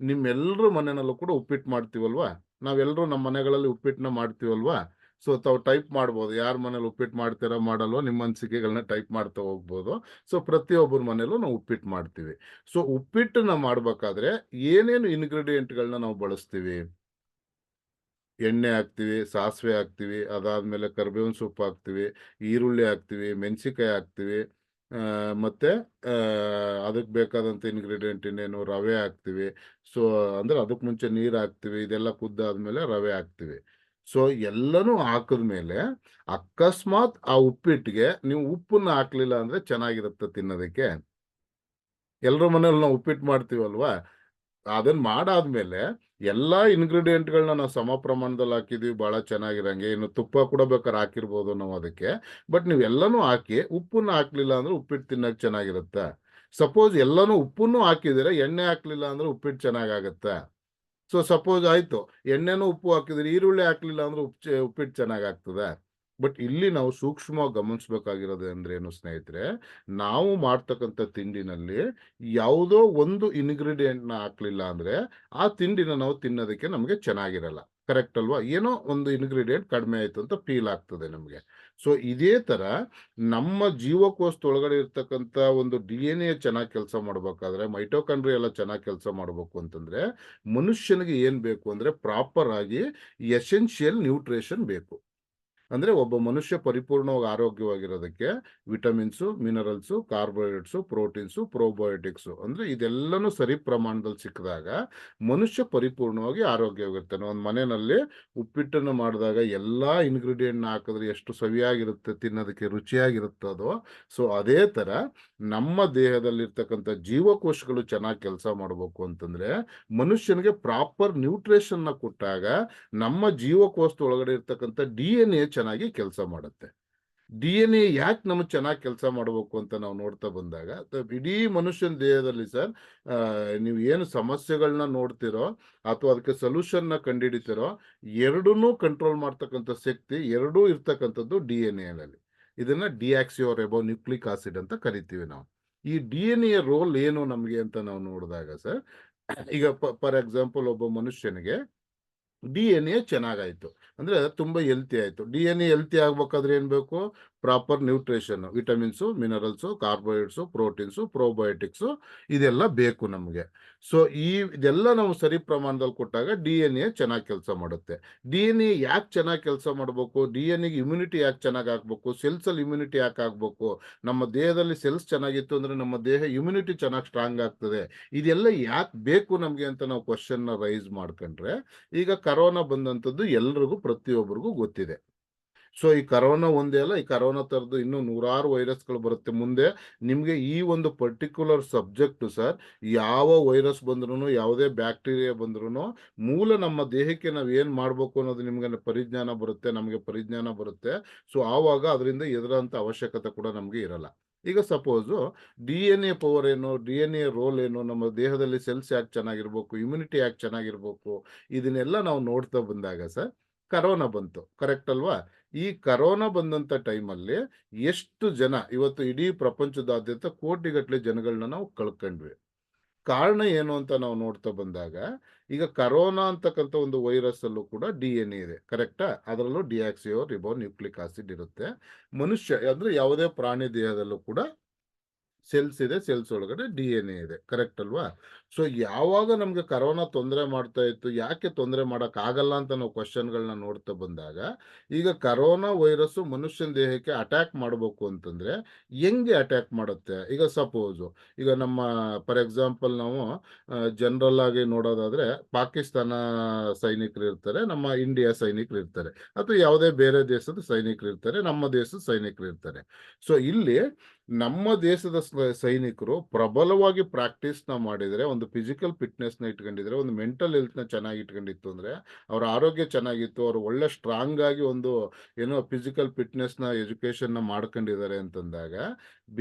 ನಿಮ್ಮೆಲ್ಲರ ಮನೆಯಲ್ಲೂ ಕೂಡ ಉಪ್ಪಿಟ್ಟು ಮಾಡ್ತೀವಲ್ವಾ, ನಾವೆಲ್ಲರೂ ನಮ್ಮ ಮನೆಗಳಲ್ಲಿ ಉಪ್ಪಿಟ್ಟನ್ನ ಮಾಡ್ತೀವಲ್ವಾ. ಸೊ ತಾವು ಟೈಪ್ ಮಾಡ್ಬೋದು, ಯಾರ ಮನೇಲಿ ಉಪ್ಪಿಟ್ಟು ಮಾಡ್ತೀರಾ ಮಾಡಲ್ವೋ ನಿಮ್ಮ ಅನಿಸಿಕೆಗಳನ್ನ ಟೈಪ್ ಮಾಡ್ತಾ ಹೋಗ್ಬೋದು. ಸೊ ಪ್ರತಿಯೊಬ್ಬರ ಮನೇಲೂ ನಾವು ಉಪ್ಪಿಟ್ಟು ಮಾಡ್ತೀವಿ. ಸೊ ಉಪ್ಪಿಟ್ಟನ್ನ ಮಾಡ್ಬೇಕಾದ್ರೆ ಏನೇನು ಇಂಗ್ರೀಡಿಯೆಂಟ್ಗಳನ್ನ ನಾವು ಬಳಸ್ತೀವಿ? ಎಣ್ಣೆ ಹಾಕ್ತಿವಿ, ಸಾಸಿವೆ ಹಾಕ್ತಿವಿ, ಅದಾದ್ಮೇಲೆ ಕರಿಬೇವಿನ ಸೊಪ್ಪು ಹಾಕ್ತಿವಿ, ಈರುಳ್ಳಿ ಹಾಕ್ತಿವಿ, ಮೆಣಸಿಕಾಯಿ ಹಾಕ್ತಿವಿ, ಮತ್ತೆ ಅದಕ್ಕೆ ಬೇಕಾದಂಥ ಇಂಗ್ರೀಡಿಯೆಂಟ್ ಇನ್ನೇನು ರವೆ ಹಾಕ್ತಿವಿ. ಸೊ ಅಂದ್ರೆ ಅದಕ್ಕೆ ಮುಂಚೆ ನೀರು ಹಾಕ್ತಿವಿ, ಇದೆಲ್ಲ ಕುದ್ದಾದ್ಮೇಲೆ ರವೆ ಹಾಕ್ತಿವಿ. ಸೊ ಎಲ್ಲನೂ ಹಾಕಿದ್ಮೇಲೆ ಅಕಸ್ಮಾತ್ ಆ ಉಪ್ಪಿಟ್ಟಿಗೆ ನೀವು ಉಪ್ಪನ್ನ ಹಾಕ್ಲಿಲ್ಲ ಅಂದ್ರೆ ಚೆನ್ನಾಗಿರುತ್ತೆ ತಿನ್ನೋದಕ್ಕೆ. ಎಲ್ರ ಮನೇಲಿ ನಾವು ಉಪ್ಪಿಟ್ಟು ಮಾಡ್ತೀವಲ್ವಾ, ಅದನ್ನ ಮಾಡಾದ್ಮೇಲೆ ಎಲ್ಲಾ ಇಂಗ್ರೀಡಿಯೆಂಟ್ಗಳನ್ನ ನಾವು ಸಮ ಪ್ರಮಾಣದಲ್ಲಿ ಹಾಕಿದೀವಿ, ಬಹಳ ಚೆನ್ನಾಗಿರಂಗೆ. ಇನ್ನು ತುಪ್ಪ ಕೂಡ ಬೇಕಾದ್ರೆ ಹಾಕಿರ್ಬೋದು ನಾವು ಅದಕ್ಕೆ. ಬಟ್ ನೀವು ಎಲ್ಲನೂ ಹಾಕಿ ಉಪ್ಪನ್ನ ಹಾಕ್ಲಿಲ್ಲ ಅಂದ್ರೆ ಉಪ್ಪಿಟ್ಟು ತಿನ್ನಕ್ ಚೆನ್ನಾಗಿರುತ್ತೆ. ಸಪೋಸ್ ಎಲ್ಲನೂ ಉಪ್ಪನ್ನು ಹಾಕಿದ್ರೆ ಎಣ್ಣೆ ಹಾಕ್ಲಿಲ್ಲ ಅಂದ್ರೆ ಉಪ್ಪಿಟ್ಟು ಚೆನ್ನಾಗಾಗತ್ತೆ. ಸೊ ಸಪೋಸ್ ಆಯ್ತು, ಎಣ್ಣೆನೂ ಉಪ್ಪು ಹಾಕಿದ್ರೆ ಈರುಳ್ಳಿ ಹಾಕ್ಲಿಲ್ಲ ಅಂದ್ರೆ ಉಪ್ಪಿಟ್ಟು ಚೆನ್ನಾಗಾಗ್ತದೆ. ಬಟ್ ಇಲ್ಲಿ ನಾವು ಸೂಕ್ಷ್ಮವಾಗಿ ಗಮನಿಸ್ಬೇಕಾಗಿರೋದು ಅಂದ್ರೆ ಏನು ಸ್ನೇಹಿತರೆ, ನಾವು ಮಾಡ್ತಕ್ಕಂಥ ತಿಂಡಿನಲ್ಲಿ ಯಾವುದೋ ಒಂದು ಇಂಗ್ರೀಡಿಯೆಂಟ್ನ ಹಾಕ್ಲಿಲ್ಲ ಅಂದ್ರೆ ಆ ತಿಂಡಿನ ನಾವು ತಿನ್ನೋದಕ್ಕೆ ನಮಗೆ ಚೆನ್ನಾಗಿರಲ್ಲ. ಕರೆಕ್ಟ್ ಅಲ್ವಾ? ಏನೋ ಒಂದು ಇಂಗ್ರೀಡಿಯೆಂಟ್ ಕಡಿಮೆ ಆಯ್ತು ಅಂತ ಫೀಲ್ ಆಗ್ತದೆ ನಮಗೆ. ಸೊ ಇದೇ ತರ ನಮ್ಮ ಜೀವಕೋಶದೊಳಗಡೆ ಇರ್ತಕ್ಕಂಥ ಒಂದು DNA ಚೆನ್ನಾಗಿ ಕೆಲಸ ಮಾಡ್ಬೇಕಾದ್ರೆ, ಮೈಟೋಕಾಂಡ್ರಿಯಾ ಎಲ್ಲ ಚೆನ್ನಾಗಿ ಕೆಲಸ ಮಾಡ್ಬೇಕು ಅಂತಂದ್ರೆ ಮನುಷ್ಯನಿಗೆ ಏನ್ ಬೇಕು ಅಂದ್ರೆ ಪ್ರಾಪರ್ ಆಗಿ ಎಸೆನ್ಷಿಯಲ್ ನ್ಯೂಟ್ರಿಷನ್ ಬೇಕು. ಅಂದ್ರೆ ಒಬ್ಬ ಮನುಷ್ಯ ಪರಿಪೂರ್ಣವಾಗಿ ಆರೋಗ್ಯವಾಗಿರೋದಕ್ಕೆ vitamins, minerals, carbohydrates, proteins, probiotics ಅಂದ್ರೆ ಇದೆಲ್ಲನೂ ಸರಿ ಪ್ರಮಾಣದಲ್ಲಿ ಸಿಕ್ಕಿದಾಗ ಮನುಷ್ಯ ಪರಿಪೂರ್ಣವಾಗಿ ಆರೋಗ್ಯವಾಗಿರ್ತಾನೆ. ಒಂದು ಮನೆಯಲ್ಲಿ ಉಪ್ಪಿಟ್ಟನ್ನು ಮಾಡಿದಾಗ ಎಲ್ಲಾ ಇಂಗ್ರೀಡಿಯೆಂಟ್ನ ಹಾಕಿದ್ರೆ ಎಷ್ಟು ಸವಿಯಾಗಿರುತ್ತೆ, ತಿನ್ನೋದಕ್ಕೆ ರುಚಿಯಾಗಿರುತ್ತದೋ, ಸೊ ಅದೇ ತರ ನಮ್ಮ ದೇಹದಲ್ಲಿರ್ತಕ್ಕಂಥ ಜೀವಕೋಶಗಳು ಚೆನ್ನಾಗಿ ಕೆಲಸ ಮಾಡಬೇಕು ಅಂತಂದ್ರೆ ಮನುಷ್ಯನಿಗೆ ಪ್ರಾಪರ್ ನ್ಯೂಟ್ರಿಷನ್ ನ ಕೊಟ್ಟಾಗ ನಮ್ಮ ಜೀವಕೋಶದೊಳಗಡೆ ಇರ್ತಕ್ಕಂಥ DNA ಚೆನ್ನಾಗಿ ಕೆಲಸ ಮಾಡುತ್ತೆ. DNA ಯಾಕೆ ನಮಗೆ ಚೆನ್ನಾಗಿ ಕೆಲಸ ಮಾಡಬೇಕು ಅಂತ ನಾವು ನೋಡ್ತಾ ಬಂದಾಗ ಇಡೀ ಮನುಷ್ಯನ ದೇಹದಲ್ಲಿ ಸರ್, ನೀವು ಏನು ಸಮಸ್ಯೆಗಳನ್ನ ನೋಡ್ತಿರೋ ಅಥವಾ ಅದಕ್ಕೆ ಸೊಲ್ಯೂಷನ್ ನ ಕಂಡುಹಿಡಿತಿರೋ, ಎರಡನ್ನೂ ಕಂಟ್ರೋಲ್ ಮಾಡ್ತಕ್ಕಂಥ ಶಕ್ತಿ ಎರಡೂ ಇರ್ತಕ್ಕಂಥದ್ದು DNA ನಲ್ಲಿ. ಇದನ್ನ ಡಿಆಕ್ಸಿಯೋ ರೆಬೋ ನ್ಯೂಕ್ಲಿಕ್ ಆಸಿಡ್ ಅಂತ ಕರಿತೀವಿ ನಾವು. ಈ DNA ರೋಲ್ ಏನು ನಮಗೆ ಅಂತ ನಾವು ನೋಡಿದಾಗ ಸರ್, ಈಗ ಫಾರ್ ಎಕ್ಸಾಂಪಲ್ ಒಬ್ಬ ಮನುಷ್ಯನಿಗೆ DNA ಚೆನ್ನಾಗಾಯ್ತು ಅಂದ್ರೆ ತುಂಬಾ ಹೆಲ್ತಿ ಆಯ್ತು. DNA ಹೆಲ್ತಿ ಆಗ್ಬೇಕಾದ್ರೆ ಏನ್ ಬೇಕು? Proper nutrition, vitamins, minerals, carbohydrates, proteins, probiotics ಇದೆಲ್ಲ ಬೇಕು ನಮಗೆ. ಸೊ ಇದೆಲ್ಲ ನಾವು ಸರಿ ಪ್ರಮಾಣದಲ್ಲಿ ಕೊಟ್ಟಾಗ DNA ಚೆನ್ನಾಗಿ ಕೆಲಸ ಮಾಡುತ್ತೆ. DNA ಯಾಕೆ ಚೆನ್ನಾಗಿ ಕೆಲಸ ಮಾಡಬೇಕು? DNAಗೆ ಇಮ್ಯುನಿಟಿ ಯಾಕೆ ಚೆನ್ನಾಗಿ ಆಗ್ಬೇಕು? ಸೆಲ್ಸ್ ಅಲ್ಲಿ ಇಮ್ಯುನಿಟಿ ಯಾಕೆ ಆಗ್ಬೇಕು? ನಮ್ಮ ದೇಹದಲ್ಲಿ ಸೆಲ್ಸ್ ಚೆನ್ನಾಗಿತ್ತು ಅಂದ್ರೆ ನಮ್ಮ ದೇಹ ಇಮ್ಯುನಿಟಿ ಚೆನ್ನಾಗಿ ಸ್ಟ್ರಾಂಗ್ ಆಗ್ತದೆ. ಇದೆಲ್ಲ ಯಾಕೆ ಬೇಕು ನಮ್ಗೆ ಅಂತ ನಾವು ಕ್ವಶನ್ ನ ರೈಸ್ ಮಾಡ್ಕೊಂಡ್ರೆ, ಈಗ ಕರೋನಾ ಬಂದಂಥದ್ದು ಎಲ್ರಿಗೂ ಪ್ರತಿಯೊಬ್ಬರಿಗೂ ಗೊತ್ತಿದೆ. ಸೊ ಈ ಕರೋನಾ ಒಂದೇ ಅಲ್ಲ, ಈ ಕರೋನಾ ತರದ್ದು ಇನ್ನೂ ನೂರಾರು ವೈರಸ್ಗಳು ಬರುತ್ತೆ ಮುಂದೆ. ನಿಮ್ಗೆ ಈ ಒಂದು ಪರ್ಟಿಕ್ಯುಲರ್ ಸಬ್ಜೆಕ್ಟ್ ಸರ್, ಯಾವ ವೈರಸ್ ಬಂದ್ರು, ಯಾವುದೇ ಬ್ಯಾಕ್ಟೀರಿಯಾ ಬಂದ್ರು ಮೂಲ ನಮ್ಮ ದೇಹಕ್ಕೆ ನಾವ್ ಏನ್ ಮಾಡ್ಬೇಕು ಅನ್ನೋದು ನಿಮ್ಗೆ ಪರಿಜ್ಞಾನ ಬರುತ್ತೆ, ನಮ್ಗೆ ಪರಿಜ್ಞಾನ ಬರುತ್ತೆ. ಸೊ ಆವಾಗ ಅದರಿಂದ ಎದುರಂತ ಅವಶ್ಯಕತೆ ಕೂಡ ನಮ್ಗೆ ಇರಲ್ಲ. ಈಗ ಸಪೋಸು DNA ಪವರ್ ಏನು, DNA ರೋಲ್ ಏನು, ನಮ್ಮ ದೇಹದಲ್ಲಿ ಸೆಲ್ಸ್ ಯಾಕೆ ಚೆನ್ನಾಗಿರ್ಬೇಕು, ಇಮ್ಯುನಿಟಿ ಯಾಕೆ ಚೆನ್ನಾಗಿರ್ಬೇಕು, ಇದನ್ನೆಲ್ಲ ನಾವು ನೋಡ್ತಾ ಬಂದಾಗ ಸರ್ ಕರೋನಾ ಬಂತು. ಕರೆಕ್ಟ್ ಅಲ್ವಾ? ಈ ಕರೋನಾ ಬಂದಂತ ಟೈಮಲ್ಲಿ ಎಷ್ಟು ಜನ ಇವತ್ತು ಇಡೀ ಪ್ರಪಂಚದಾದ್ಯಂತ ಕೋಟಿಗಟ್ಟಲೆ ಜನಗಳನ್ನ ನಾವು ಕಳ್ಕೊಂಡ್ವಿ. ಕಾರಣ ಏನು ಅಂತ ನಾವು ನೋಡ್ತಾ ಬಂದಾಗ, ಈಗ ಕರೋನಾ ಅಂತಕ್ಕಂಥ ಒಂದು ವೈರಸ್ ಅಲ್ಲೂ ಕೂಡ DNA ಇದೆ. ಕರೆಕ್ಟಾ? ಅದರಲ್ಲೂ ಡಿಆಕ್ಸಿಯೋ ರಿಬೋ ನ್ಯೂಕ್ಲಿಕ್ ಆಸಿಡ್ ಇರುತ್ತೆ. ಮನುಷ್ಯ ಅಂದ್ರೆ ಯಾವುದೇ ಪ್ರಾಣಿ ದೇಹದಲ್ಲೂ ಕೂಡ ಸೆಲ್ಸ್ ಇದೆ, ಸೆಲ್ಸ್ ಒಳಗಡೆ DNA ಇದೆ. ಕರೆಕ್ಟ್ ಅಲ್ವಾ? ಸೊ ಯಾವಾಗ ನಮ್ಗೆ ಕರೋನಾ ತೊಂದರೆ ಮಾಡ್ತಾ ಇತ್ತು, ಯಾಕೆ ತೊಂದರೆ ಮಾಡಕ್ ಆಗಲ್ಲ ಅಂತ ನಾವು ಕ್ವಶನ್ಗಳನ್ನ ನೋಡ್ತಾ ಬಂದಾಗ, ಈಗ ಕರೋನಾ ವೈರಸ್ ಮನುಷ್ಯನ ದೇಹಕ್ಕೆ ಅಟ್ಯಾಕ್ ಮಾಡಬೇಕು ಅಂತಂದ್ರೆ ಹೆಂಗೆ ಅಟ್ಯಾಕ್ ಮಾಡುತ್ತೆ? ಈಗ ಸಪೋಸ್ ಈಗ ನಮ್ಮ ಫಾರ್ ಎಕ್ಸಾಂಪಲ್ ನಾವು ಜನರಲ್ ಆಗಿ ನೋಡೋದಾದ್ರೆ ಪಾಕಿಸ್ತಾನ ಸೈನಿಕರು ಇರ್ತಾರೆ, ನಮ್ಮ ಇಂಡಿಯಾ ಸೈನಿಕರು ಇರ್ತಾರೆ, ಅಥವಾ ಯಾವುದೇ ಬೇರೆ ದೇಶದ ಸೈನಿಕರು ಇರ್ತಾರೆ, ನಮ್ಮ ದೇಶದ ಸೈನಿಕರು ಇರ್ತಾರೆ. ಸೊ ಇಲ್ಲಿ ನಮ್ಮ ದೇಶದ ಸೈನಿಕರು ಪ್ರಬಲವಾಗಿ ಪ್ರಾಕ್ಟೀಸ್ ನ ಮಾಡಿದ್ರೆ, ಒಂದು ಫಿಸಿಕಲ್ ಫಿಟ್ನೆಸ್ ನ ಇಟ್ಕೊಂಡಿದ್ರೆ, ಒಂದು ಮೆಂಟಲ್ ಹೆಲ್ತ್ ನ ಚೆನ್ನಾಗಿ ಇಟ್ಕೊಂಡಿತ್ತು ಅಂದ್ರೆ, ಅವ್ರ ಆರೋಗ್ಯ ಚೆನ್ನಾಗಿತ್ತು, ಅವ್ರು ಒಳ್ಳೆ ಸ್ಟ್ರಾಂಗ್ ಆಗಿ ಒಂದು ಏನೋ ಫಿಸಿಕಲ್ ಫಿಟ್ನೆಸ್ ನ ಎಜುಕೇಶನ್ ನ ಮಾಡ್ಕೊಂಡಿದ್ದಾರೆ ಅಂತಂದಾಗ,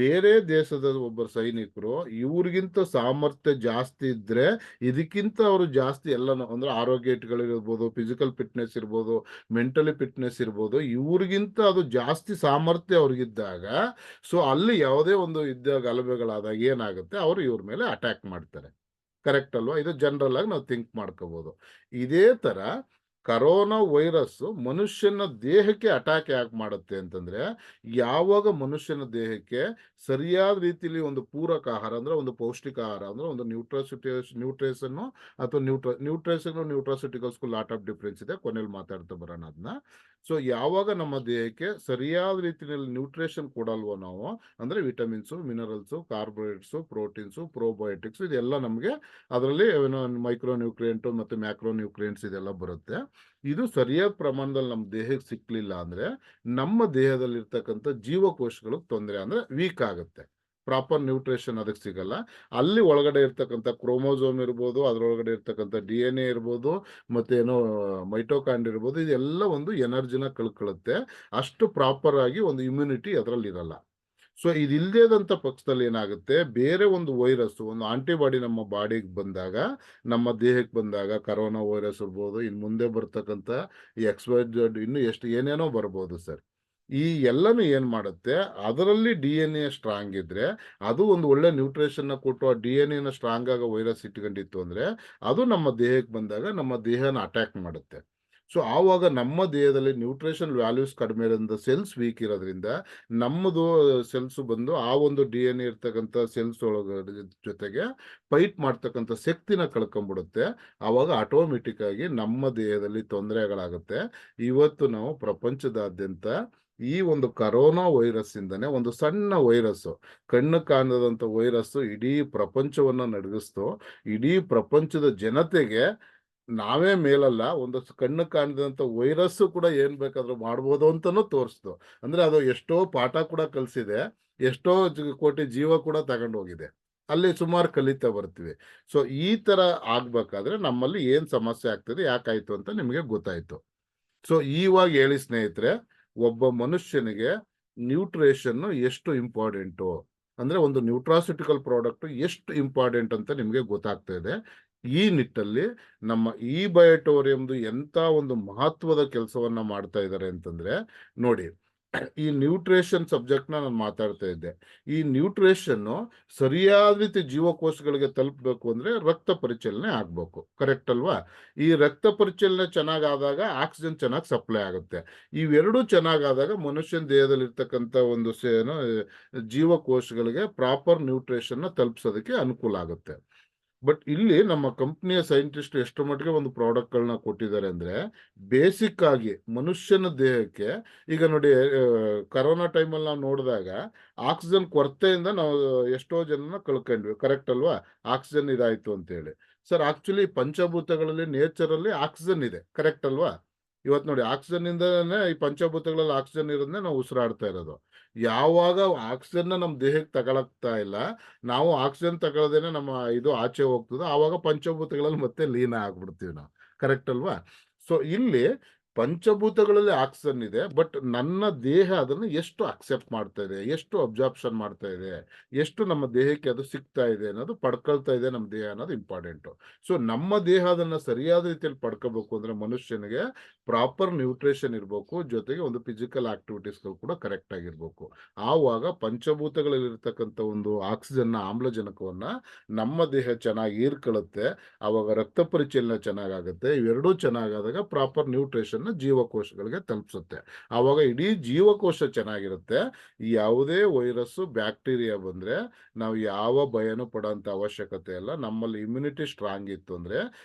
ಬೇರೆ ದೇಶದ ಒಬ್ಬ ಸೈನಿಕರು ಇವ್ರಿಗಿಂತ ಸಾಮರ್ಥ್ಯ ಜಾಸ್ತಿ ಇದ್ರೆ ಇದಕ್ಕಿಂತ ಅವರು ಜಾಸ್ತಿ ಎಲ್ಲನೂ ಅಂದ್ರೆ ಆರೋಗ್ಯ ಇಟ್ಗಳಿರ್ಬೋದು, ಫಿಸಿಕಲ್ ಫಿಟ್ನೆಸ್ ಇರ್ಬೋದು, ಮೆಂಟಲಿ ಫಿಟ್ನೆಸ್ ಇರ್ಬೋದು, ಇವ್ರಿಗಿಂತ ಅದು ಜಾಸ್ತಿ ಸಾಮರ್ಥ್ಯ ಅವ್ರಿಗಿದ್ದಾಗ, ಸೊ ಅಲ್ಲಿ ಯಾವುದೇ ಒಂದು ಯುದ್ಧ ಗಲಭೆಗಳಾದಾಗ ಏನಾಗುತ್ತೆ, ಅವರು ಇವ್ರ ಮೇಲೆ ಅಟ್ಯಾಕ್ ಮಾಡ್ತಾರೆ. ಕರೆಕ್ಟ್ ಅಲ್ವಾ? ಇದು ಜನರಲ್ ಆಗಿ ನಾವು ಥಿಂಕ್ ಮಾಡ್ಕೋಬಹುದು. ಇದೇ ತರ ಕರೋನಾ ವೈರಸ್ ಮನುಷ್ಯನ ದೇಹಕ್ಕೆ ಅಟ್ಯಾಕ್ ಯಾಕೆ ಮಾಡುತ್ತೆ ಅಂತಂದ್ರೆ, ಯಾವಾಗ ಮನುಷ್ಯನ ದೇಹಕ್ಕೆ ಸರಿಯಾದ ರೀತಿಯಲ್ಲಿ ಒಂದು ಪೂರಕ ಆಹಾರ ಅಂದ್ರೆ ಒಂದು ಪೌಷ್ಟಿಕ ಆಹಾರ ಅಂದ್ರೆ ಒಂದು ನ್ಯೂಟ್ರಿಷನ್ ಅಥವಾ ನ್ಯೂಟ್ರಾಸ್ಯೂಟಿಕಲ್ಸ್ಗೂ ಲಾಟ್ ಆಫ್ ಡಿಫ್ರೆನ್ಸ್ ಇದೆ, ಕೊನೆಯಲ್ಲಿ ಮಾತಾಡ್ತಾ ಬರೋಣ ಅದನ್ನ. ಸೊ ಯಾವಾಗ ನಮ್ಮ ದೇಹಕ್ಕೆ ಸರಿಯಾದ ರೀತಿಯಲ್ಲಿ ನ್ಯೂಟ್ರಿಷನ್ ಕೊಡಲ್ವೋ ನಾವು, ಅಂದ್ರೆ vitamins, minerals, carbohydrates, proteins, probiotics ಇದೆಲ್ಲ ನಮಗೆ ಅದರಲ್ಲಿ ಮೈಕ್ರೋ ನ್ಯೂಟ್ರಿಯೆಂಟ್ ಮತ್ತೆ ಮ್ಯಾಕ್ರೋ ನ್ಯೂಟ್ರಿಯೆಂಟ್ಸ್ ಇದೆಲ್ಲ ಬರುತ್ತೆ. ಇದು ಸರಿಯಾದ ಪ್ರಮಾಣದಲ್ಲಿ ನಮ್ಮ ದೇಹಕ್ಕೆ ಸಿಕ್ಲಿಲ್ಲ ಅಂದ್ರೆ ನಮ್ಮ ದೇಹದಲ್ಲಿ ಇರ್ತಕ್ಕಂಥ ಜೀವಕೋಶಗಳಿಗೆ ತೊಂದರೆ, ಅಂದ್ರೆ ವೀಕ್ ಆಗುತ್ತೆ. ಪ್ರಾಪರ್ ನ್ಯೂಟ್ರಿಷನ್ ಅದಕ್ಕೆ ಸಿಗಲ್ಲ. ಅಲ್ಲಿ ಒಳಗಡೆ ಇರ್ತಕ್ಕಂಥ ಕ್ರೋಮೋಸೋಮ್ ಇರ್ಬೋದು, ಅದರೊಳಗಡೆ ಇರ್ತಕ್ಕಂಥ DNA ಇರ್ಬೋದು, ಮತ್ತೇನೋ ಮೈಟೋಕಾಂಡ್ ಇರ್ಬೋದು, ಇದೆಲ್ಲ ಒಂದು ಎನರ್ಜಿನ ಕಳ್ಕೊಳ್ಳುತ್ತೆ. ಅಷ್ಟು ಪ್ರಾಪರ್ ಆಗಿ ಒಂದು ಇಮ್ಯುನಿಟಿ ಅದರಲ್ಲಿ ಇರಲ್ಲ. ಸೊ ಇದಿಲ್ದೇದಂತ ಪಕ್ಷದಲ್ಲಿ ಏನಾಗುತ್ತೆ, ಬೇರೆ ಒಂದು ವೈರಸ್, ಒಂದು ಆಂಟಿಬಾಡಿ ನಮ್ಮ ಬಾಡಿಗೆ ಬಂದಾಗ, ನಮ್ಮ ದೇಹಕ್ಕೆ ಬಂದಾಗ, ಕರೋನಾ ವೈರಸ್ ಇರ್ಬೋದು, ಇನ್ನು ಮುಂದೆ ಬರ್ತಕ್ಕಂಥ XYZ ಇನ್ನು ಎಷ್ಟು ಏನೇನೋ ಬರ್ಬೋದು ಸರ್. ಈ ಎಲ್ಲನೂ ಏನ್ ಮಾಡುತ್ತೆ, ಅದರಲ್ಲಿ DNA ಸ್ಟ್ರಾಂಗ್ ಇದ್ರೆ, ಅದು ಒಂದು ಒಳ್ಳೆ ನ್ಯೂಟ್ರಿಷನ್ ಕೊಟ್ಟು ಆ DNA ಸ್ಟ್ರಾಂಗ್ ಆಗ ವೈರಸ್ ಇಟ್ಕೊಂಡಿತ್ತು ಅಂದ್ರೆ, ಅದು ನಮ್ಮ ದೇಹಕ್ಕೆ ಬಂದಾಗ ನಮ್ಮ ದೇಹನ ಅಟ್ಯಾಕ್ ಮಾಡುತ್ತೆ. ಸೊ ಆವಾಗ ನಮ್ಮ ದೇಹದಲ್ಲಿ ನ್ಯೂಟ್ರಿಷನ್ ವ್ಯಾಲ್ಯೂಸ್ ಕಡಿಮೆ ಇರೋದ್ರಿಂದ, ಸೆಲ್ಸ್ ವೀಕ್ ಇರೋದ್ರಿಂದ, ನಮ್ಮದು ಸೆಲ್ಸ್ ಬಂದು ಆ ಒಂದು DNA ಇರ್ತಕ್ಕಂಥ ಸೆಲ್ಸ್ ಒಳಗಡೆ ಜೊತೆಗೆ ಫೈಟ್ ಮಾಡ್ತಕ್ಕಂಥ ಶಕ್ತಿನ ಕಳ್ಕೊಂಡ್ಬಿಡುತ್ತೆ. ಆವಾಗ ಆಟೋಮೆಟಿಕ್ ಆಗಿ ನಮ್ಮ ದೇಹದಲ್ಲಿ ತೊಂದರೆಗಳಾಗುತ್ತೆ. ಇವತ್ತು ನಾವು ಪ್ರಪಂಚದಾದ್ಯಂತ ಈ ಒಂದು ಕರೋನಾ ವೈರಸ್ ಇಂದನೇ, ಒಂದು ಸಣ್ಣ ವೈರಸ್, ಕಣ್ಣು ಕಾಣದಂತ ವೈರಸ್ ಇಡೀ ಪ್ರಪಂಚವನ್ನ ನಡಗಿಸ್ತು. ಇಡೀ ಪ್ರಪಂಚದ ಜನತೆಗೆ ನಾವೇ ಮೇಲಲ್ಲ, ಒಂದು ಕಣ್ಣು ಕಾಣದಂತ ವೈರಸ್ ಕೂಡ ಏನ್ ಬೇಕಾದ್ರೂ ಮಾಡ್ಬೋದು ಅಂತಾನು ತೋರಿಸ್ತು. ಅಂದ್ರೆ ಅದು ಎಷ್ಟೋ ಪಾಠ ಕೂಡ ಕಲಿಸಿದೆ, ಎಷ್ಟೋ ಕೋಟಿ ಜೀವ ಕೂಡ ತಗೊಂಡೋಗಿದೆ. ಅಲ್ಲಿ ಸುಮಾರು ಕಲಿತಾ ಬರ್ತೀವಿ. ಸೊ ಈ ತರ ಆಗ್ಬೇಕಾದ್ರೆ ನಮ್ಮಲ್ಲಿ ಏನ್ ಸಮಸ್ಯೆ ಆಗ್ತದೆ, ಯಾಕಾಯ್ತು ಅಂತ ನಿಮಗೆ ಗೊತ್ತಾಯ್ತು. ಸೊ ಇವಾಗ ಹೇಳಿ ಸ್ನೇಹಿತರೆ, ಒಬ್ಬ ಮನುಷ್ಯನಿಗೆ ನ್ಯೂಟ್ರಿಷನ್ ಎಷ್ಟು ಇಂಪಾರ್ಟೆಂಟು, ಅಂದ್ರೆ ಒಂದು ನ್ಯೂಟ್ರಾಸ್ಯೂಟಿಕಲ್ ಪ್ರಾಡಕ್ಟ್ ಎಷ್ಟು ಇಂಪಾರ್ಟೆಂಟ್ ಅಂತ ನಿಮಗೆ ಗೊತ್ತಾಗ್ತಾ ಇದೆ. ಈ ನಿಟ್ಟಲ್ಲಿ ನಮ್ಮ ಈ ಬಯೋಟೋರಿಯಂದು ಎಂತ ಒಂದು ಮಹತ್ವದ ಕೆಲಸವನ್ನ ಮಾಡ್ತಾ ಇದ್ದಾರೆ ಅಂತಂದ್ರೆ, ನೋಡಿ, ಈ ನ್ಯೂಟ್ರಿಷನ್ ಸಬ್ಜೆಕ್ಟ್ ನಾನು ಮಾತಾಡ್ತಾ ಇದ್ದೆ. ಈ ನ್ಯೂಟ್ರಿಷನ್ ಸರಿಯಾದ ರೀತಿ ಜೀವಕೋಶಗಳಿಗೆ ತಲುಪಬೇಕು ಅಂದ್ರೆ ರಕ್ತ ಪರಿಚಲನೆ ಆಗ್ಬೇಕು, ಕರೆಕ್ಟ್ ಅಲ್ವಾ? ಈ ರಕ್ತ ಪರಿಚಲನೆ ಚೆನ್ನಾಗಾದಾಗ ಆಕ್ಸಿಜನ್ ಚೆನ್ನಾಗಿ ಸಪ್ಲೈ ಆಗುತ್ತೆ. ಇವೆರಡೂ ಚೆನ್ನಾಗಾದಾಗ ಮನುಷ್ಯನ ದೇಹದಲ್ಲಿ ಇರ್ತಕ್ಕಂಥ ಒಂದು ಜೀವಕೋಶಗಳಿಗೆ ಪ್ರಾಪರ್ ನ್ಯೂಟ್ರಿಷನ್ ತಲುಪಿಸೋದಕ್ಕೆ ಅನುಕೂಲ ಆಗುತ್ತೆ. ಬಟ್ ಇಲ್ಲಿ ನಮ್ಮ ಕಂಪ್ನಿಯ ಸೈಂಟಿಸ್ಟ್ ಎಷ್ಟು ಮಟ್ಟಿಗೆ ಒಂದು ಪ್ರಾಡಕ್ಟ್ ಗಳನ್ನ ಕೊಟ್ಟಿದ್ದಾರೆ ಅಂದ್ರೆ, ಬೇಸಿಕ್ ಆಗಿ ಮನುಷ್ಯನ ದೇಹಕ್ಕೆ, ಈಗ ನೋಡಿ, ಕರೋನಾ ಟೈಮಲ್ಲಿ ನಾವು ನೋಡಿದಾಗ ಆಕ್ಸಿಜನ್ ಕೊರತೆಯಿಂದ ನಾವು ಎಷ್ಟೋ ಜನನ ಕಳ್ಕೊಂಡ್ವಿ, ಕರೆಕ್ಟ್ ಅಲ್ವಾ? ಆಕ್ಸಿಜನ್ ಇದಾಯ್ತು ಅಂತ ಹೇಳಿ. ಸರ್ ಆಕ್ಚುಲಿ ಪಂಚಭೂತಗಳಲ್ಲಿ ನೇಚರ್ ಅಲ್ಲಿ ಆಕ್ಸಿಜನ್ ಇದೆ, ಕರೆಕ್ಟ್ ಅಲ್ವಾ? ಇವತ್ತು ನೋಡಿ, ಆಕ್ಸಿಜನ್ ಇಂದನೇ, ಈ ಪಂಚಭೂತಗಳಲ್ಲಿ ಆಕ್ಸಿಜನ್ ಇರೋದನ್ನೇ ನಾವು ಉಸಿರಾಡ್ತಾ ಇರೋದು. ಯಾವಾಗ ಆಕ್ಸಿಜನ್ ನಮ್ಮ ದೇಹಕ್ಕೆ ತಗೊಳಕ್ತಾ ಇಲ್ಲ, ನಾವು ಆಕ್ಸಿಜನ್ ತಗೊಳ್ಳದೇನೆ ನಮ್ಮ ಇದು ಆಚೆ ಹೋಗ್ತದೆ, ಆವಾಗ ಪಂಚಭೂತಗಳಲ್ಲಿ ಮತ್ತೆ ಲೀನ ಆಗ್ಬಿಡ್ತೀವಿ ನಾವು, ಕರೆಕ್ಟ್ ಅಲ್ವಾ? ಸೊ ಇಲ್ಲಿ ಪಂಚಭೂತಗಳಲ್ಲಿ ಆಕ್ಸಿಜನ್ ಇದೆ, ಬಟ್ ನನ್ನ ದೇಹ ಅದನ್ನು ಎಷ್ಟು ಅಕ್ಸೆಪ್ಟ್ ಮಾಡ್ತಾ ಇದೆ, ಎಷ್ಟು ಅಬ್ಸಾರ್ಪ್ಷನ್ ಮಾಡ್ತಾ ಇದೆ, ಎಷ್ಟು ನಮ್ಮ ದೇಹಕ್ಕೆ ಅದು ಸಿಗ್ತಾ ಇದೆ ಅನ್ನೋದು, ಪಡ್ಕೊಳ್ತಾ ಇದೆ ನಮ್ಮ ದೇಹ ಅನ್ನೋದು ಇಂಪಾರ್ಟೆಂಟ್. ಸೊ ನಮ್ಮ ದೇಹ ಅದನ್ನ ಸರಿಯಾದ ರೀತಿಯಲ್ಲಿ ಪಡ್ಕೋಬೇಕು ಅಂದ್ರೆ ಮನುಷ್ಯನಿಗೆ ಪ್ರಾಪರ್ ನ್ಯೂಟ್ರಿಷನ್ ಇರಬೇಕು, ಜೊತೆಗೆ ಒಂದು ಫಿಸಿಕಲ್ ಆಕ್ಟಿವಿಟೀಸ್ಗಳು ಕೂಡ ಕರೆಕ್ಟ್ ಆಗಿರ್ಬೇಕು. ಆವಾಗ ಪಂಚಭೂತಗಳಲ್ಲಿ ಇರ್ತಕ್ಕಂಥ ಒಂದು ಆಕ್ಸಿಜನ್ ಆಮ್ಲಜನಕವನ್ನ ನಮ್ಮ ದೇಹ ಚೆನ್ನಾಗಿ ಹೀರ್ಕೊಳ್ಳುತ್ತೆ. ಆವಾಗ ರಕ್ತ ಪರಿಚಲನೆ ಚೆನ್ನಾಗಾಗುತ್ತೆ. ಇವೆರಡೂ ಚೆನ್ನಾಗಾದಾಗ ಪ್ರಾಪರ್ ನ್ಯೂಟ್ರಿಷನ್ ಜೀವಕೋಶಗಳಿಗೆ ತಲುಪಿಸುತ್ತೆ. ಆವಾಗ ಇಡೀ ಜೀವಕೋಶ ಚೆನ್ನಾಗಿರುತ್ತೆ. ಯಾವುದೇ ವೈರಸ್, ಬ್ಯಾಕ್ಟೀರಿಯಾ ಬಂದ್ರೆ ನಾವು ಯಾವ ಭಯನೂ ಪಡೋಂತ ಅವಶ್ಯಕತೆ ಇಲ್ಲ. ನಮ್ಮಲ್ಲಿ ಇಮ್ಯುನಿಟಿ ಸ್ಟ್ರಾಂಗ್ ಇತ್ತು ಅಂದ್ರೆ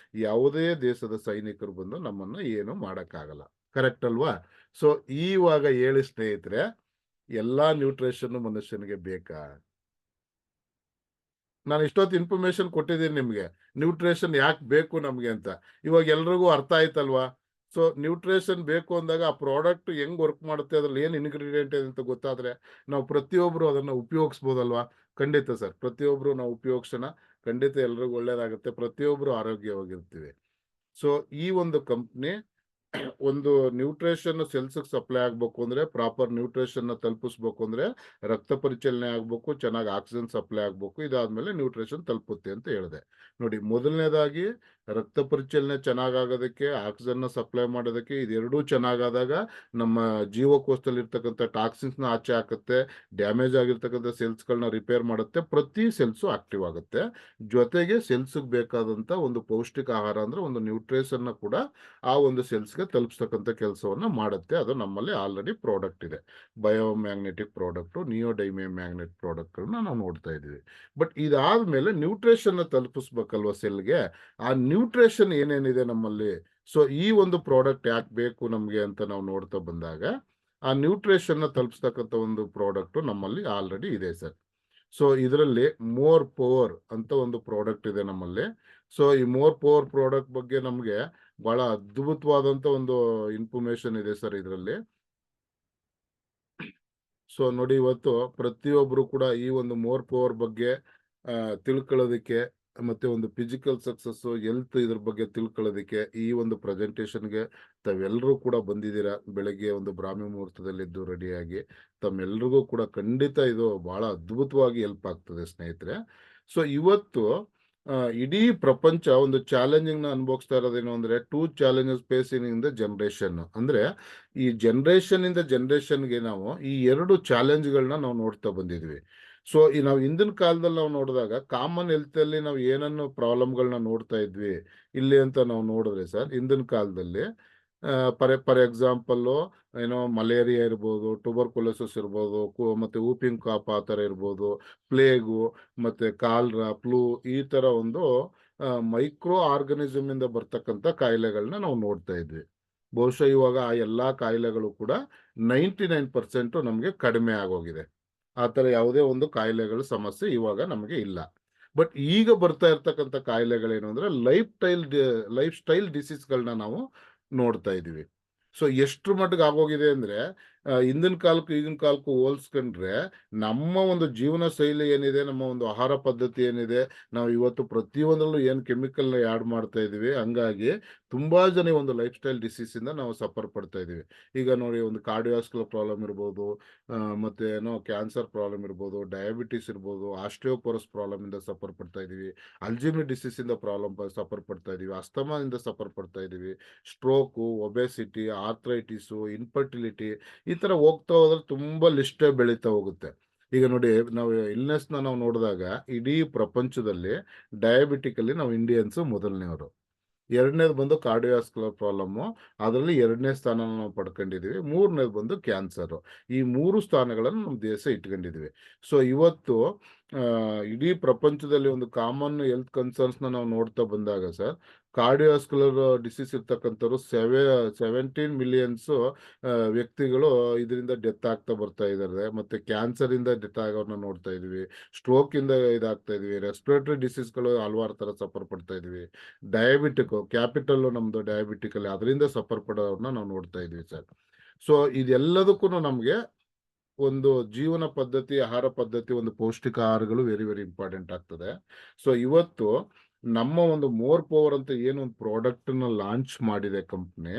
ಯಾವುದೇ ದೇಶದ ಸೈನಿಕರು ಬಂದು ನಮ್ಮನ್ನ ಏನು ಮಾಡಕ್ಕಾಗಲ್ಲ, ಕರೆಕ್ಟ್ ಅಲ್ವಾ? ಸೊ ಇವಾಗ ಹೇಳಿ ಸ್ನೇಹಿತರೆ, ಎಲ್ಲಾ ನ್ಯೂಟ್ರಿಷನ್ ಮನುಷ್ಯನಿಗೆ ಬೇಕಾ? ನಾನು ಇಷ್ಟೊತ್ತು ಇನ್ಫಾರ್ಮೇಶನ್ ಕೊಟ್ಟಿದ್ದೀನಿ ನಿಮ್ಗೆ, ನ್ಯೂಟ್ರಿಷನ್ ಯಾಕೆ ಬೇಕು ನಮ್ಗೆ ಅಂತ. ಇವಾಗ ಎಲ್ರಿಗೂ ಅರ್ಥ ಆಯ್ತಲ್ವಾ? ಸೊ ನ್ಯೂಟ್ರಿಷನ್ ಬೇಕು ಅಂದಾಗ ಆ ಪ್ರಾಡಕ್ಟ್ ಹೆಂಗ್ ವರ್ಕ್ ಮಾಡುತ್ತೆ, ಅದ್ರಲ್ಲಿ ಏನ್ ಇಂಗ್ರೀಡಿಯೆಂಟ್ ಇದೆ ಅಂತ ಗೊತ್ತಾದ್ರೆ ನಾವು ಪ್ರತಿಯೊಬ್ರು ಅದನ್ನ ಉಪಯೋಗಿಸ್ಬೋದಲ್ವಾ? ಖಂಡಿತ ಸರ್, ಪ್ರತಿಯೊಬ್ರು ನಾವು ಉಪಯೋಗಿಸೋಣ, ಖಂಡಿತ ಎಲ್ರಿಗೂ ಒಳ್ಳೇದಾಗುತ್ತೆ, ಪ್ರತಿಯೊಬ್ರು ಆರೋಗ್ಯವಾಗಿರ್ತೀವಿ. ಸೊ ಈ ಒಂದು ಕಂಪ್ನಿ ಒಂದು ನ್ಯೂಟ್ರಿಷನ್ ಸೆಲ್ಸ್ ಸಪ್ಲೈ ಆಗ್ಬೇಕು ಅಂದ್ರೆ, ಪ್ರಾಪರ್ ನ್ಯೂಟ್ರಿಷನ್ ತಲುಪಿಸ್ಬೇಕು ಅಂದ್ರೆ ರಕ್ತ ಪರಿಚಲನೆ ಆಗ್ಬೇಕು, ಚೆನ್ನಾಗಿ ಆಕ್ಸಿಜನ್ ಸಪ್ಲೈ ಆಗ್ಬೇಕು. ಇದಾದ್ಮೇಲೆ ನ್ಯೂಟ್ರಿಷನ್ ತಲುಪುತ್ತೆ ಅಂತ ಹೇಳಿದೆ. ನೋಡಿ, ಮೊದಲನೇದಾಗಿ ರಕ್ತ ಪರಿಚಲನೆ ಚೆನ್ನಾಗಾಗೋದಕ್ಕೆ, ಆಕ್ಸಿಜನ್ ಸಪ್ಲೈ ಮಾಡೋದಕ್ಕೆ, ಇದೆರಡೂ ಚೆನ್ನಾಗಾದಾಗ ನಮ್ಮ ಜೀವಕೋಶದಲ್ಲಿ ಇರ್ತಕ್ಕಂಥ ಟಾಕ್ಸಿನ್ಸ್ ನ ಆಚೆ ಹಾಕುತ್ತೆ, ಡ್ಯಾಮೇಜ್ ಆಗಿರ್ತಕ್ಕಂಥ ಸೆಲ್ಸ್ಗಳನ್ನ ರಿಪೇರ್ ಮಾಡುತ್ತೆ, ಪ್ರತಿ ಸೆಲ್ಸು ಆಕ್ಟಿವ್ ಆಗುತ್ತೆ. ಜೊತೆಗೆ ಸೆಲ್ಸ್ ಬೇಕಾದಂತ ಒಂದು ಪೌಷ್ಟಿಕ ಆಹಾರ ಅಂದ್ರೆ ಒಂದು ನ್ಯೂಟ್ರಿಷನ್ ಕೂಡ ಆ ಒಂದು ಸೆಲ್ಸ್ಗೆ ತಲುಪಿಸ್ತಕ್ಕಂಥ ಕೆಲಸವನ್ನ ಮಾಡುತ್ತೆ. ಅದು ನಮ್ಮಲ್ಲಿ ಆಲ್ರೆಡಿ ಪ್ರಾಡಕ್ಟ್ ಇದೆ. ಬಯೋಮ್ಯಾಗ್ನೆಟಿಕ್ ಪ್ರಾಡಕ್ಟ್, ನಿಯೋಡೈಮಿಯಮ್ಯಾಗ್ನೆಟ್ ಪ್ರಾಡಕ್ಟ್ಗಳನ್ನ ನಾವು ನೋಡ್ತಾ ಇದೀವಿ. ಬಟ್ ಇದಾದ್ಮೇಲೆ ನ್ಯೂಟ್ರಿಷನ್ ತಲುಪಿಸ್ಬೇಕಲ್ವ ಸೆಲ್ಗೆ. ಆ ನ್ಯೂಟ್ರಿಷನ್ ಏನೇನಿದೆ ನಮ್ಮಲ್ಲಿ, ಸೊ ಈ ಒಂದು ಪ್ರಾಡಕ್ಟ್ ಯಾಕೆ ಬೇಕು ನಮ್ಗೆ ಅಂತ ನಾವು ನೋಡ್ತಾ ಬಂದಾಗ, ಆ ನ್ಯೂಟ್ರಿಷನ್ ತಲುಪಿಸ್ತಕ್ಕಂಥ ಒಂದು ಪ್ರಾಡಕ್ಟ್ ನಮ್ಮಲ್ಲಿ ಆಲ್ರೆಡಿ ಇದೆ ಸರ್. ಸೊ ಇದರಲ್ಲಿ ಮೋರ್ ಪವರ್ ಅಂತ ಒಂದು ಪ್ರಾಡಕ್ಟ್ ಇದೆ ನಮ್ಮಲ್ಲಿ. ಸೊ ಈ ಮೋರ್ ಪವರ್ ಪ್ರಾಡಕ್ಟ್ ಬಗ್ಗೆ ನಮ್ಗೆ ಬಹಳ ಅದ್ಭುತವಾದಂತ ಒಂದು ಇನ್ಫಾರ್ಮೇಶನ್ ಇದೆ ಸರ್ ಇದರಲ್ಲಿ. ಸೊ ನೋಡಿ, ಇವತ್ತು ಪ್ರತಿಯೊಬ್ರು ಕೂಡ ಈ ಒಂದು ಮೋರ್ ಪವರ್ ಬಗ್ಗೆ ತಿಳ್ಕೊಳ್ಳೋದಕ್ಕೆ, ಮತ್ತೆ ಒಂದು ಫಿಸಿಕಲ್ ಸಕ್ಸಸ್, ಹೆಲ್ತ್ ಇದ್ರ ಬಗ್ಗೆ ತಿಳ್ಕೊಳ್ಳೋದಕ್ಕೆ ಈ ಒಂದು ಪ್ರೆಸೆಂಟೇಶನ್ಗೆ ತಾವೆಲ್ಲರೂ ಕೂಡ ಬಂದಿದ್ದೀರಾ. ಬೆಳಗ್ಗೆ ಒಂದು ಬ್ರಾಹ್ಮಿ ಮುಹೂರ್ತದಲ್ಲಿದ್ದು ರೆಡಿಯಾಗಿ ತಮ್ಮೆಲ್ರಿಗೂ ಕೂಡ ಖಂಡಿತ ಇದು ಬಹಳ ಅದ್ಭುತವಾಗಿ ಹೆಲ್ಪ್ ಆಗ್ತದೆ ಸ್ನೇಹಿತರೆ. ಸೊ ಇವತ್ತು ಇಡೀ ಪ್ರಪಂಚ ಒಂದು ಚಾಲೆಂಜಿಂಗ್ ನ ಅನುಭವಿಸ್ತಾ ಇರೋದೇನು ಅಂದ್ರೆ, 2 challenges facing in the generation. ಅಂದ್ರೆ ಈ ಜನರೇಷನ್ ಇಂದ ಜನರೇಷನ್ಗೆ ನಾವು ಈ 2 ಚಾಲೆಂಜ್ಗಳನ್ನ ನಾವು ನೋಡ್ತಾ ಬಂದಿದ್ವಿ. ಸೊ ಈ ನಾವು ಹಿಂದಿನ ಕಾಲದಲ್ಲಿ ನಾವು ನೋಡಿದಾಗ ಕಾಮನ್ ಹೆಲ್ತ್ ಅಲ್ಲಿ ನಾವು ಏನನ್ನು ಪ್ರಾಬ್ಲಮ್ಗಳನ್ನ ನೋಡ್ತಾ ಇದ್ವಿ ಇಲ್ಲಿ ಅಂತ ನಾವು ನೋಡಿದ್ರೆ ಸರ್, ಹಿಂದಿನ ಕಾಲದಲ್ಲಿ ಫಾರ್ ಎಕ್ಸಾಂಪಲ್ ಏನೋ ಮಲೇರಿಯಾ ಇರ್ಬೋದು, ಟ್ಯೂಬರ್ಕುಲೋಸಿಸ್ ಇರ್ಬೋದು, ಮತ್ತೆ ವೂಪಿಂಗ್ ಕಾಪ್ ಆ ಥರ ಇರ್ಬೋದು, ಪ್ಲೇಗು, ಮತ್ತೆ ಕಾಲ್ರಾ, ಫ್ಲೂ, ಈ ತರ ಒಂದು ಮೈಕ್ರೋ ಆರ್ಗನಿಸಮ್ ಇಂದ ಬರ್ತಕ್ಕಂಥ ಕಾಯಿಲೆಗಳನ್ನ ನಾವು ನೋಡ್ತಾ ಇದ್ವಿ. ಬಹುಶಃ ಇವಾಗ ಆ ಎಲ್ಲಾ ಕಾಯಿಲೆಗಳು ಕೂಡ 99% ನಮಗೆ ಕಡಿಮೆ ಆಗೋಗಿದೆ. ಆ ಥರ ಯಾವುದೇ ಒಂದು ಕಾಯಿಲೆಗಳ ಸಮಸ್ಯೆ ಇವಾಗ ನಮಗೆ ಇಲ್ಲ. ಬಟ್ ಈಗ ಬರ್ತಾ ಇರ್ತಕ್ಕಂಥ ಕಾಯಿಲೆಗಳೇನು ಅಂದ್ರೆ ಲೈಫ್ ಸ್ಟೈಲ್ ಡಿಸೀಸ್ಗಳನ್ನ ನಾವು ನೋಡ್ತಾ ಇದೀವಿ. ಸೊ ಎಷ್ಟ್ರ ಮಟ್ಟಿಗೆ ಆಗೋಗಿದೆ ಅಂದ್ರೆ, ಹಿಂದಿನ ಕಾಲಕ್ಕೂ ಈಗಿನ ಕಾಲಕ್ಕೂ ಹೋಲ್ಸ್ಕೊಂಡ್ರೆ ನಮ್ಮ ಒಂದು ಜೀವನ ಶೈಲಿ ಏನಿದೆ, ನಮ್ಮ ಒಂದು ಆಹಾರ ಪದ್ಧತಿ ಏನಿದೆ, ನಾವು ಇವತ್ತು ಪ್ರತಿಯೊಂದರಲ್ಲೂ ಏನು ಕೆಮಿಕಲ್ ಆ್ಯಡ್ ಮಾಡ್ತಾ ಇದೀವಿ, ಹಂಗಾಗಿ ತುಂಬಾ ಜನ ಒಂದು ಲೈಫ್ ಸ್ಟೈಲ್ ಡಿಸೀಸ್ ಇಂದ ನಾವು ಸಫರ್ ಪಡ್ತಾ ಇದೀವಿ. ಈಗ ನೋಡಿ, ಒಂದು ಕಾರ್ಡಿಯೋಸ್ಕುಲರ್ ಪ್ರಾಬ್ಲಮ್ ಇರ್ಬೋದು, ಮತ್ತೆ ಏನೋ ಕ್ಯಾನ್ಸರ್ ಪ್ರಾಬ್ಲಮ್ ಇರ್ಬೋದು, ಡಯಾಬಿಟಿಸ್ ಇರ್ಬೋದು, ಆಸ್ಟಿಯೋಪೋರೋಸ್ ಪ್ರಾಬ್ಲಮ್ ಇಂದ ಸಫರ್ ಪಡ್ತಾ ಇದೀವಿ, ಅಲ್ಜಿಮರ್ ಡಿಸೀಸ್ ಇಂದ ಸಫರ್ ಪಡ್ತಾ ಇದೀವಿ, ಅಸ್ತಮಾ ಇಂದ ಸಫರ್ ಪಡ್ತಾ ಇದೀವಿ, ಸ್ಟ್ರೋಕು, ಒಬೆಸಿಟಿ, ಆರ್ಥ್ರೈಟಿಸು, ಇನ್ಫರ್ಟಿಲಿಟಿ, ಈ ತರ ಹೋಗ್ತಾ ಹೋದ್ರೆ ತುಂಬಾ ಲಿಸ್ಟ್ ಬೆಳೀತಾ ಹೋಗುತ್ತೆ. ಈಗ ನೋಡಿ, ನಾವು ಇಲ್ನೆಸ್ ನಾವು ನೋಡಿದಾಗ ಇಡೀ ಪ್ರಪಂಚದಲ್ಲಿ ಡಯಾಬಿಟಿಕ್ ಅಲ್ಲಿ ನಾವು ಇಂಡಿಯನ್ಸ್ ಮೊದಲನೇವರು. ಎರಡನೇದು ಬಂದು ಕಾರ್ಡಿಯೋವಾಸ್ಕುಲರ್ ಪ್ರಾಬ್ಲಮ್, ಅದರಲ್ಲಿ 2ನೇ ಸ್ಥಾನ ನಾವು ಪಡ್ಕೊಂಡಿದೀವಿ. 3ನೇದು ಬಂದು ಕ್ಯಾನ್ಸರ್. ಈ 3 ಸ್ಥಾನಗಳನ್ನು ನಮ್ಮ ದೇಶ ಇಟ್ಕೊಂಡಿದೀವಿ. ಸೊ ಇವತ್ತು ಇಡೀ ಪ್ರಪಂಚದಲ್ಲಿ ಒಂದು ಕಾಮನ್ ಹೆಲ್ತ್ ಕನ್ಸರ್ನ್ಸ್ ನಾವು ನೋಡ್ತಾ ಬಂದಾಗ ಸರ್, ಕಾರ್ಡಿಯೋವಾಸ್ಕುಲರ್ ಡಿಸೀಸ್ ಇರ್ತಕ್ಕಂಥವ್ರು 17 ಮಿಲಿಯನ್ಸ್ ವ್ಯಕ್ತಿಗಳು ಇದರಿಂದ ಡೆತ್ ಆಗ್ತಾ ಬರ್ತಾ ಇದ್ದಾರೆ. ಮತ್ತೆ ಕ್ಯಾನ್ಸರ್ ಇಂದ ಡೆತ್ ಆಗೋರ್ನ ನೋಡ್ತಾ ಇದೀವಿ, ಸ್ಟ್ರೋಕ್ ಇಂದ ಇದಾಗ್ತಾ ಇದೀವಿ, ರೆಸ್ಪಿರೇಟರಿ ಡಿಸೀಸ್ಗಳು ಹಲವಾರು ತರ ಸಫರ್ ಪಡ್ತಾ ಇದೀವಿ, ಡಯಾಬಿಟಿಕ್ ಕ್ಯಾಪಿಟಲ್ ನಮ್ದು ಡಯಾಬಿಟಿಕ್ ಅಲ್ಲಿ ಅದರಿಂದ ಸಫರ್ ಪಡೋರ್ನ ನಾವು ನೋಡ್ತಾ ಇದೀವಿ ಸರ್. ಸೊ ಇದೆಲ್ಲದಕ್ಕೂ ನಮ್ಗೆ ಒಂದು ಜೀವನ ಪದ್ಧತಿ, ಆಹಾರ ಪದ್ಧತಿ, ಒಂದು ಪೌಷ್ಟಿಕ ಆಹಾರಗಳು ವೆರಿ ವೆರಿ ಇಂಪಾರ್ಟೆಂಟ್ ಆಗ್ತದೆ. ಸೊ ಇವತ್ತು ನಮ್ಮ ಒಂದು ಮೋರ್ ಪವರ್ ಅಂತ ಏನು ಒಂದು ಪ್ರಾಡಕ್ಟ್ ನ ಲಾಂಚ್ ಮಾಡಿದೆ ಕಂಪ್ನಿ,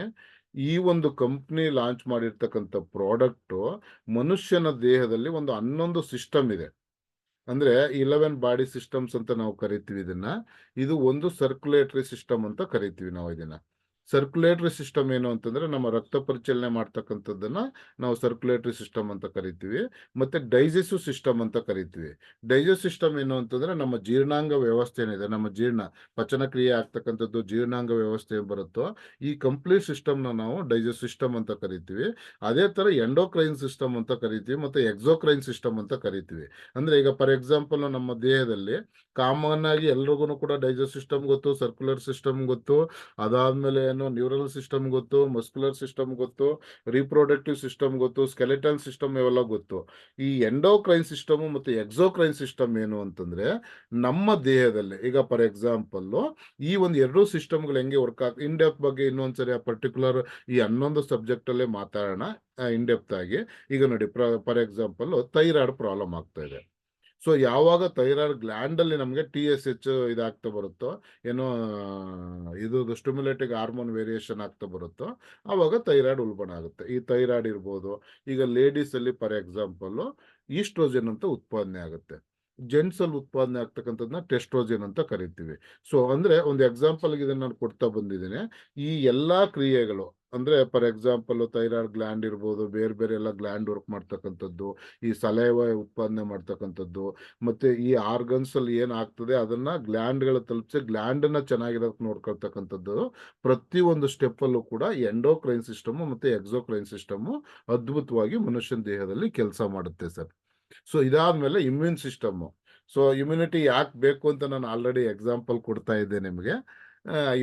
ಈ ಒಂದು ಕಂಪ್ನಿ ಲಾಂಚ್ ಮಾಡಿರ್ತಕ್ಕಂಥ ಪ್ರಾಡಕ್ಟ್ ಮನುಷ್ಯನ ದೇಹದಲ್ಲಿ ಒಂದು 11 ಸಿಸ್ಟಮ್ ಇದೆ. ಅಂದ್ರೆ 11 ಬಾಡಿ ಸಿಸ್ಟಮ್ಸ್ ಅಂತ ನಾವು ಕರಿತೀವಿ ಇದನ್ನ. ಇದು ಒಂದು ಸರ್ಕ್ಯುಲೇಟರಿ ಸಿಸ್ಟಮ್ ಅಂತ ಕರಿತೀವಿ ನಾವು ಇದನ್ನ. ಸರ್ಕ್ಯುಲೇಟರಿ ಸಿಸ್ಟಮ್ ಏನು ಅಂತಂದ್ರೆ, ನಮ್ಮ ರಕ್ತ ಪರಿಚಲನೆ ಮಾಡ್ತಕ್ಕಂಥದ್ದನ್ನ ನಾವು ಸರ್ಕ್ಯುಲೇಟರಿ ಸಿಸ್ಟಮ್ ಅಂತ ಕರಿತೀವಿ. ಮತ್ತೆ ಡೈಜೆಸ್ಟಿವ್ ಸಿಸ್ಟಮ್ ಅಂತ ಕರಿತೀವಿ. ಡೈಜೆಸ್ಟ್ ಸಿಸ್ಟಮ್ ಏನು ಅಂತಂದ್ರೆ, ನಮ್ಮ ಜೀರ್ಣಾಂಗ ವ್ಯವಸ್ಥೆ ಏನಿದೆ, ನಮ್ಮ ಪಚನ ಕ್ರಿಯೆ ಆಗ್ತಕ್ಕಂಥದ್ದು ಜೀರ್ಣಾಂಗ ವ್ಯವಸ್ಥೆ ಏನ್ ಬರುತ್ತೋ, ಈ ಕಂಪ್ಲೀಟ್ ಸಿಸ್ಟಮ್ ನಾವು ಡೈಜೆಸ್ಟ್ ಸಿಸ್ಟಮ್ ಅಂತ ಕರಿತೀವಿ. ಅದೇ ತರ ಎಂಡೋಕ್ರೈನ್ ಸಿಸ್ಟಮ್ ಅಂತ ಕರಿತೀವಿ, ಮತ್ತೆ ಎಕ್ಸೋಕ್ರೈನ್ ಸಿಸ್ಟಮ್ ಅಂತ ಕರಿತೀವಿ. ಅಂದ್ರೆ ಈಗ ಫಾರ್ ಎಕ್ಸಾಂಪಲ್ ನಮ್ಮ ದೇಹದಲ್ಲಿ ಕಾಮನ್ ಆಗಿ ಎಲ್ರಿಗೂ ಕೂಡ ಡೈಜೆಸ್ಟ್ ಸಿಸ್ಟಮ್ ಗೊತ್ತು, ಸರ್ಕ್ಯುಲರ್ ಸಿಸ್ಟಮ್ ಗೊತ್ತು, ಅದಾದ್ಮೇಲೆ ನ್ಯೂರಲ್ ಸಿಸ್ಟಮ್ ಗೊತ್ತು, ಮಸ್ಕ್ಯುಲರ್ ಸಿಸ್ಟಮ್ ಗೊತ್ತು, ರಿಪ್ರೊಡಕ್ಟಿವ್ ಸಿಸ್ಟಮ್ ಗೊತ್ತು, ಸ್ಕೆಲೆಟಲ್ ಸಿಸ್ಟಮ್ ಇವೆಲ್ಲ ಗೊತ್ತು. ಈ ಎಂಡೋಕ್ರೈನ್ ಸಿಸ್ಟಮ್ ಮತ್ತೆ ಎಕ್ಸೋಕ್ರೈನ್ ಸಿಸ್ಟಮ್ ಏನು ಅಂತಂದ್ರೆ, ನಮ್ಮ ದೇಹದಲ್ಲಿ ಈಗ ಫಾರ್ ಎಕ್ಸಾಂಪಲ್ ಈ ಒಂದು 2 ಸಿಸ್ಟಮ್ಗಳು ಹೆಂಗೆ ವರ್ಕ್ ಇನ್ ಡೆಪ್ತ್ ಬಗ್ಗೆ ಇನ್ನೊಂದ್ಸರಿ ಆ ಪರ್ಟಿಕ್ಯುಲರ್ ಈ 11 ಸಬ್ಜೆಕ್ಟ್ ಅಲ್ಲೇ ಮಾತಾಡೋಣ ಇನ್ ಡೆಪ್ತ್ ಆಗಿ. ಈಗ ನೋಡಿ, ಫಾರ್ ಎಕ್ಸಾಂಪಲ್ ಥೈರಾಯ್ಡ್ ಪ್ರಾಬ್ಲಮ್ ಆಗ್ತಾ ಇದೆ. ಸೊ ಯಾವಾಗ ಥೈರಾಯ್ಡ್ ಗ್ಲ್ಯಾಂಡ್ ಅಲ್ಲಿ ನಮಗೆ TSH ಇದಾಗ್ತಾ ಬರುತ್ತೋ, ಏನೋ ಇದು ಸ್ಟಿಮ್ಯುಲೇಟಿಂಗ್ ಹಾರ್ಮೋನ್ ವೇರಿಯೇಷನ್ ಆಗ್ತಾ ಬರುತ್ತೋ, ಆವಾಗ ಥೈರಾಯ್ಡ್ ಉಲ್ಬಣ ಆಗುತ್ತೆ. ಈ ಥೈರಾಯ್ಡ್ ಇರ್ಬೋದು, ಈಗ ಲೇಡೀಸ್ ಅಲ್ಲಿ ಫಾರ್ ಎಕ್ಸಾಂಪಲ್ ಈಸ್ಟ್ರೋಜನ್ ಅಂತ ಉತ್ಪಾದನೆ ಆಗುತ್ತೆ. ಜೆಂಟ್ಸ್ ಅಲ್ಲಿ ಉತ್ಪಾದನೆ ಆಗ್ತಕ್ಕಂಥದ್ದನ್ನ ಟೆಸ್ಟ್ರೋಜನ್ ಅಂತ ಕರಿತೀವಿ. ಸೊ ಅಂದ್ರೆ ಒಂದು ಎಕ್ಸಾಂಪಲ್ ಇದನ್ನ ನಾನು ಕೊಡ್ತಾ ಬಂದಿದ್ದೀನಿ. ಈ ಎಲ್ಲಾ ಕ್ರಿಯೆಗಳು ಅಂದ್ರೆ ಫಾರ್ ಎಕ್ಸಾಂಪಲ್ ಥೈರಾಯ್ಡ್ ಗ್ಲ್ಯಾಂಡ್ ಇರ್ಬೋದು, ಬೇರೆ ಬೇರೆ ಎಲ್ಲ ಗ್ಲ್ಯಾಂಡ್ ವರ್ಕ್ ಮಾಡ್ತಕ್ಕಂಥದ್ದು, ಈ ಸಲೈವ ಉತ್ಪಾದನೆ ಮಾಡ್ತಕ್ಕಂಥದ್ದು, ಮತ್ತೆ ಈ ಆರ್ಗನ್ಸ್ ಅಲ್ಲಿ ಏನ್ ಆಗ್ತದೆ ಅದನ್ನ ಗ್ಲ್ಯಾಂಡ್ಗಳ ತಲುಪಿಸಿ ಗ್ಲ್ಯಾಂಡ್ ಅನ್ನ ಚೆನ್ನಾಗಿರೋದಕ್ಕೆ ನೋಡ್ಕೊಳ್ತಕ್ಕಂಥದ್ದು. ಪ್ರತಿಯೊಂದು ಸ್ಟೆಪ್ ಅಲ್ಲೂ ಕೂಡ ಎಂಡೋಕ್ರೈನ್ ಸಿಸ್ಟಮ್ ಮತ್ತೆ ಎಕ್ಸೋಕ್ರೈನ್ ಸಿಸ್ಟಮ್ ಅದ್ಭುತವಾಗಿ ಮನುಷ್ಯನ ದೇಹದಲ್ಲಿ ಕೆಲಸ ಮಾಡುತ್ತೆ ಸರ್. ಸೊ ಇದಾದ್ಮೇಲೆ ಇಮ್ಯೂನ್ ಸಿಸ್ಟಮ್. ಸೊ ಇಮ್ಯುನಿಟಿ ಯಾಕೆ ಬೇಕು ಅಂತ ನಾನು ಆಲ್ರೆಡಿ ಎಕ್ಸಾಂಪಲ್ ಕೊಡ್ತಾ ಇದ್ದೆ ನಿಮಗೆ.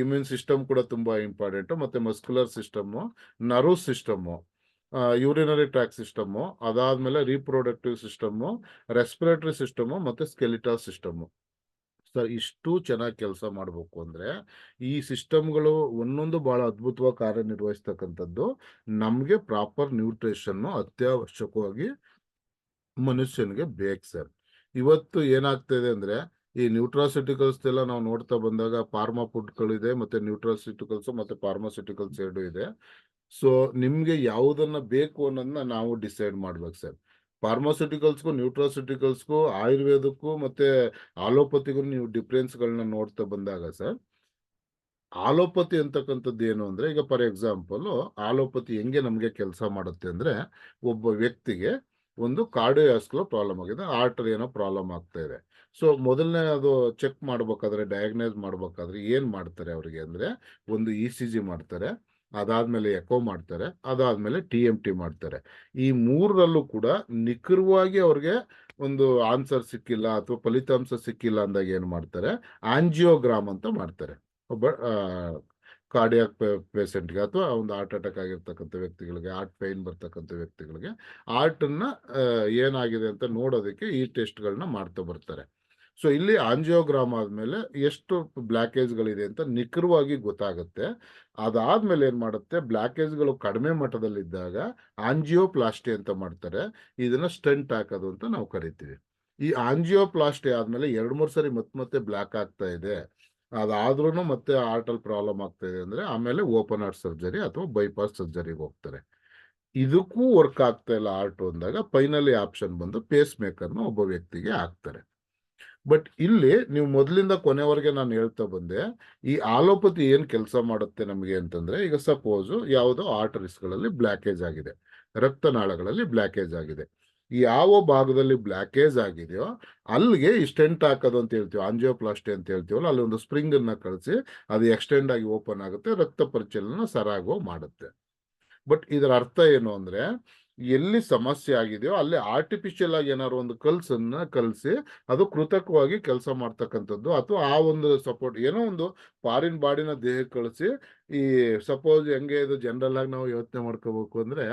ಇಮ್ಯೂನ್ ಸಿಸ್ಟಮ್ ಕೂಡ ತುಂಬಾ ಇಂಪಾರ್ಟೆಂಟ್. ಮತ್ತೆ muscular system, nerve system, urinary track system, ಅದಾದ್ಮೇಲೆ ರೀಪ್ರೊಡಕ್ಟಿವ್ ಸಿಸ್ಟಮ್, ರೆಸ್ಪಿರೇಟರಿ ಸಿಸ್ಟಮ್ ಮತ್ತೆ ಸ್ಕೆಲಿಟಲ್ ಸಿಸ್ಟಮ್. ಸರ್ ಇಷ್ಟು ಚೆನ್ನಾಗಿ ಕೆಲಸ ಮಾಡಬೇಕು ಅಂದ್ರೆ ಈ ಸಿಸ್ಟಮ್ಗಳು ಒಂದೊಂದು ಬಹಳ ಅದ್ಭುತವಾಗಿ ಕಾರ್ಯನಿರ್ವಹಿಸ್ತಕ್ಕಂಥದ್ದು. ನಮ್ಗೆ ಪ್ರಾಪರ್ ನ್ಯೂಟ್ರಿಷನ್ ಅತ್ಯವಶ್ಯಕವಾಗಿ ಮನುಷ್ಯನಿಗೆ ಬೇಕು ಸರ್. ಇವತ್ತು ಏನಾಗ್ತಾ ಅಂದ್ರೆ ಈ ನ್ಯೂಟ್ರಾಸಿಟಿಕಲ್ಸ್ ಎಲ್ಲ ನಾವು ನೋಡ್ತಾ ಬಂದಾಗ ಫಾರ್ಮಾ ಫುಡ್ಗಳಿದೆ, ಮತ್ತೆ ನ್ಯೂಟ್ರಾಸಿಟಿಕಲ್ಸ್ ಮತ್ತೆ ಫಾರ್ಮಾಸ್ಯೂಟಿಕಲ್ಸ್ ಎರಡು ಇದೆ. ಸೊ ನಿಮ್ಗೆ ಯಾವುದನ್ನ ಬೇಕು ಅನ್ನೋದನ್ನ ನಾವು ಡಿಸೈಡ್ ಮಾಡ್ಬೇಕು ಸರ್. ಫಾರ್ಮಾಸ್ಯೂಟಿಕಲ್ಸ್ಗೂ ನ್ಯೂಟ್ರಾಸಿಟಿಕಲ್ಸ್ಗೂ ಆಯುರ್ವೇದಕ್ಕೂ ಮತ್ತೆ ಆಲೋಪತಿಗೂ ನೀವು ಡಿಫ್ರೆನ್ಸ್ಗಳನ್ನ ನೋಡ್ತಾ ಬಂದಾಗ ಸರ್, ಆಲೋಪತಿ ಅಂತಕ್ಕಂಥದ್ದು ಏನು ಅಂದ್ರೆ, ಈಗ ಫಾರ್ ಎಕ್ಸಾಂಪಲ್ ಆಲೋಪತಿ ಹೆಂಗೆ ನಮ್ಗೆ ಕೆಲಸ ಮಾಡುತ್ತೆ ಅಂದ್ರೆ, ಒಬ್ಬ ವ್ಯಕ್ತಿಗೆ ಒಂದು ಕಾರ್ಡಿಯೋವಾಸ್ಕ್ಯುಲರ್ ಪ್ರಾಬ್ಲಮ್ ಆಗಿದೆ, ಆರ್ಟರಿ ಏನೋ ಪ್ರಾಬ್ಲಮ್ ಆಗ್ತಾ ಇದೆ. ಸೊ ಮೊದಲನೇ ಅದು ಚೆಕ್ ಮಾಡ್ಬೇಕಾದ್ರೆ, ಡಯಾಗ್ನೈಸ್ ಮಾಡ್ಬೇಕಾದ್ರೆ ಏನ್ ಮಾಡ್ತಾರೆ ಅವ್ರಿಗೆ ಅಂದ್ರೆ, ಒಂದು ECG ಮಾಡ್ತಾರೆ, ಅದಾದ್ಮೇಲೆ ಎಕೋ ಮಾಡ್ತಾರೆ, ಅದಾದ್ಮೇಲೆ TMT ಮಾಡ್ತಾರೆ. ಈ ಮೂರರಲ್ಲೂ ಕೂಡ ನಿಖರವಾಗಿ ಅವ್ರಿಗೆ ಒಂದು ಆನ್ಸರ್ ಸಿಕ್ಕಿಲ್ಲ ಅಥವಾ ಫಲಿತಾಂಶ ಸಿಕ್ಕಿಲ್ಲ ಅಂದಾಗ ಏನ್ ಮಾಡ್ತಾರೆ, ಆಂಜಿಯೋಗ್ರಾಮ್ ಅಂತ ಮಾಡ್ತಾರೆ. ಒಬ್ಬ ಕಾರ್ಡಿಯಾಕ್ ಪೇಷಂಟ್ಗೆ ಅಥವಾ ಒಂದು ಹಾರ್ಟ್ ಅಟ್ಯಾಕ್ ಆಗಿರ್ತಕ್ಕಂಥ ವ್ಯಕ್ತಿಗಳಿಗೆ, ಹಾರ್ಟ್ ಪೈನ್ ಬರ್ತಕ್ಕಂಥ ವ್ಯಕ್ತಿಗಳಿಗೆ ಹಾರ್ಟ್ ಅನ್ನ ಏನಾಗಿದೆ ಅಂತ ನೋಡೋದಕ್ಕೆ ಈ ಟೆಸ್ಟ್ಗಳನ್ನ ಮಾಡ್ತಾ ಬರ್ತಾರೆ. ಸೊ ಇಲ್ಲಿ ಆಂಜಿಯೋಗ್ರಾಮ್ ಆದ್ಮೇಲೆ ಎಷ್ಟು ಬ್ಲಾಕೇಜ್ಗಳಿದೆ ಅಂತ ನಿಖರವಾಗಿ ಗೊತ್ತಾಗುತ್ತೆ. ಅದಾದ್ಮೇಲೆ ಏನ್ ಮಾಡುತ್ತೆ, ಬ್ಲಾಕೇಜ್ಗಳು ಕಡಿಮೆ ಮಟ್ಟದಲ್ಲಿದ್ದಾಗ ಆಂಜಿಯೋಪ್ಲಾಸ್ಟಿ ಅಂತ ಮಾಡ್ತಾರೆ. ಇದನ್ನ ಸ್ಟೆಂಟ್ ಹಾಕೋದು ಅಂತ ನಾವು ಕರಿತೀವಿ. ಈ ಆಂಜಿಯೋಪ್ಲಾಸ್ಟಿ ಆದ್ಮೇಲೆ 2-3 ಸರಿ ಮತ್ತೆ ಬ್ಲಾಕ್ ಆಗ್ತಾ ಇದೆ, ಅದಾದ್ರೂ ಮತ್ತೆ ಹಾರ್ಟ್ ಅಲ್ಲಿ ಪ್ರಾಬ್ಲಮ್ ಆಗ್ತಾ ಇದೆ ಅಂದ್ರೆ ಆಮೇಲೆ ಓಪನ್ ಹಾರ್ಟ್ ಸರ್ಜರಿ ಅಥವಾ ಬೈಪಾಸ್ ಸರ್ಜರಿಗೆ ಹೋಗ್ತಾರೆ. ಇದಕ್ಕೂ ವರ್ಕ್ ಆಗ್ತಾ ಇಲ್ಲ ಹಾರ್ಟ್ ಅಂದಾಗ ಫೈನಲಿ ಆಪ್ಷನ್ ಬಂದು ಪೇಸ್ ಮೇಕರ್ನ ಒಬ್ಬ ವ್ಯಕ್ತಿಗೆ ಹಾಕ್ತಾರೆ. ಬಟ್ ಇಲ್ಲಿ ನೀವು ಮೊದಲಿಂದ ಕೊನೆವರೆಗೆ ನಾನು ಹೇಳ್ತಾ ಬಂದೆ, ಈ ಆಲೋಪತಿ ಏನ್ ಕೆಲಸ ಮಾಡುತ್ತೆ ನಮಗೆ ಅಂತಂದ್ರೆ, ಈಗ ಸಪೋಸ್ ಯಾವುದೋ ಆರ್ಟರೀಸ್ಗಳಲ್ಲಿ ಬ್ಲಾಕೇಜ್ ಆಗಿದೆ, ರಕ್ತನಾಳಗಳಲ್ಲಿ ಬ್ಲಾಕೇಜ್ ಆಗಿದೆ. ಯಾವ ಭಾಗದಲ್ಲಿ ಬ್ಲಾಕೇಜ್ ಆಗಿದೆಯೋ ಅಲ್ಲಿಗೆ ಈ ಸ್ಟೆಂಟ್ ಹಾಕೋದು ಅಂತ ಹೇಳ್ತೀವಿ, ಆಂಜಿಯೋಪ್ಲಾಸ್ಟಿ ಅಂತ ಹೇಳ್ತೀವಲ್ಲ, ಅಲ್ಲಿ ಒಂದು ಸ್ಪ್ರಿಂಗ್ ಅನ್ನ ಕಳಿಸಿ ಅದು ಎಕ್ಸ್ಟೆಂಡ್ ಆಗಿ ಓಪನ್ ಆಗುತ್ತೆ, ರಕ್ತ ಪರಿಚಲನ ಸರಾಗೋ ಮಾಡುತ್ತೆ. ಬಟ್ ಇದರ ಅರ್ಥ ಏನು ಅಂದ್ರೆ, ಎಲ್ಲಿ ಸಮಸ್ಯೆ ಆಗಿದೆಯೋ ಅಲ್ಲಿ ಆರ್ಟಿಫಿಷಿಯಲ್ ಆಗಿ ಏನಾದ್ರು ಒಂದು ಕಲ್ಸನ್ನ ಕಲಿಸಿ ಅದು ಕೃತಕವಾಗಿ ಕೆಲಸ ಮಾಡ್ತಕ್ಕಂಥದ್ದು, ಅಥವಾ ಆ ಒಂದು ಸಪೋರ್ಟ್ ಏನೋ ಒಂದು ಫಾರಿನ್ ಬಾಡಿನ ದೇಹಕ್ಕೆ ಕಳಿಸಿ, ಈ ಸಪೋಸ್ ಹೆಂಗೆ ಇದು ಜನರಲ್ ಆಗಿ ನಾವು ಯೋಚನೆ ಮಾಡ್ಕೋಬೇಕು ಅಂದ್ರೆ,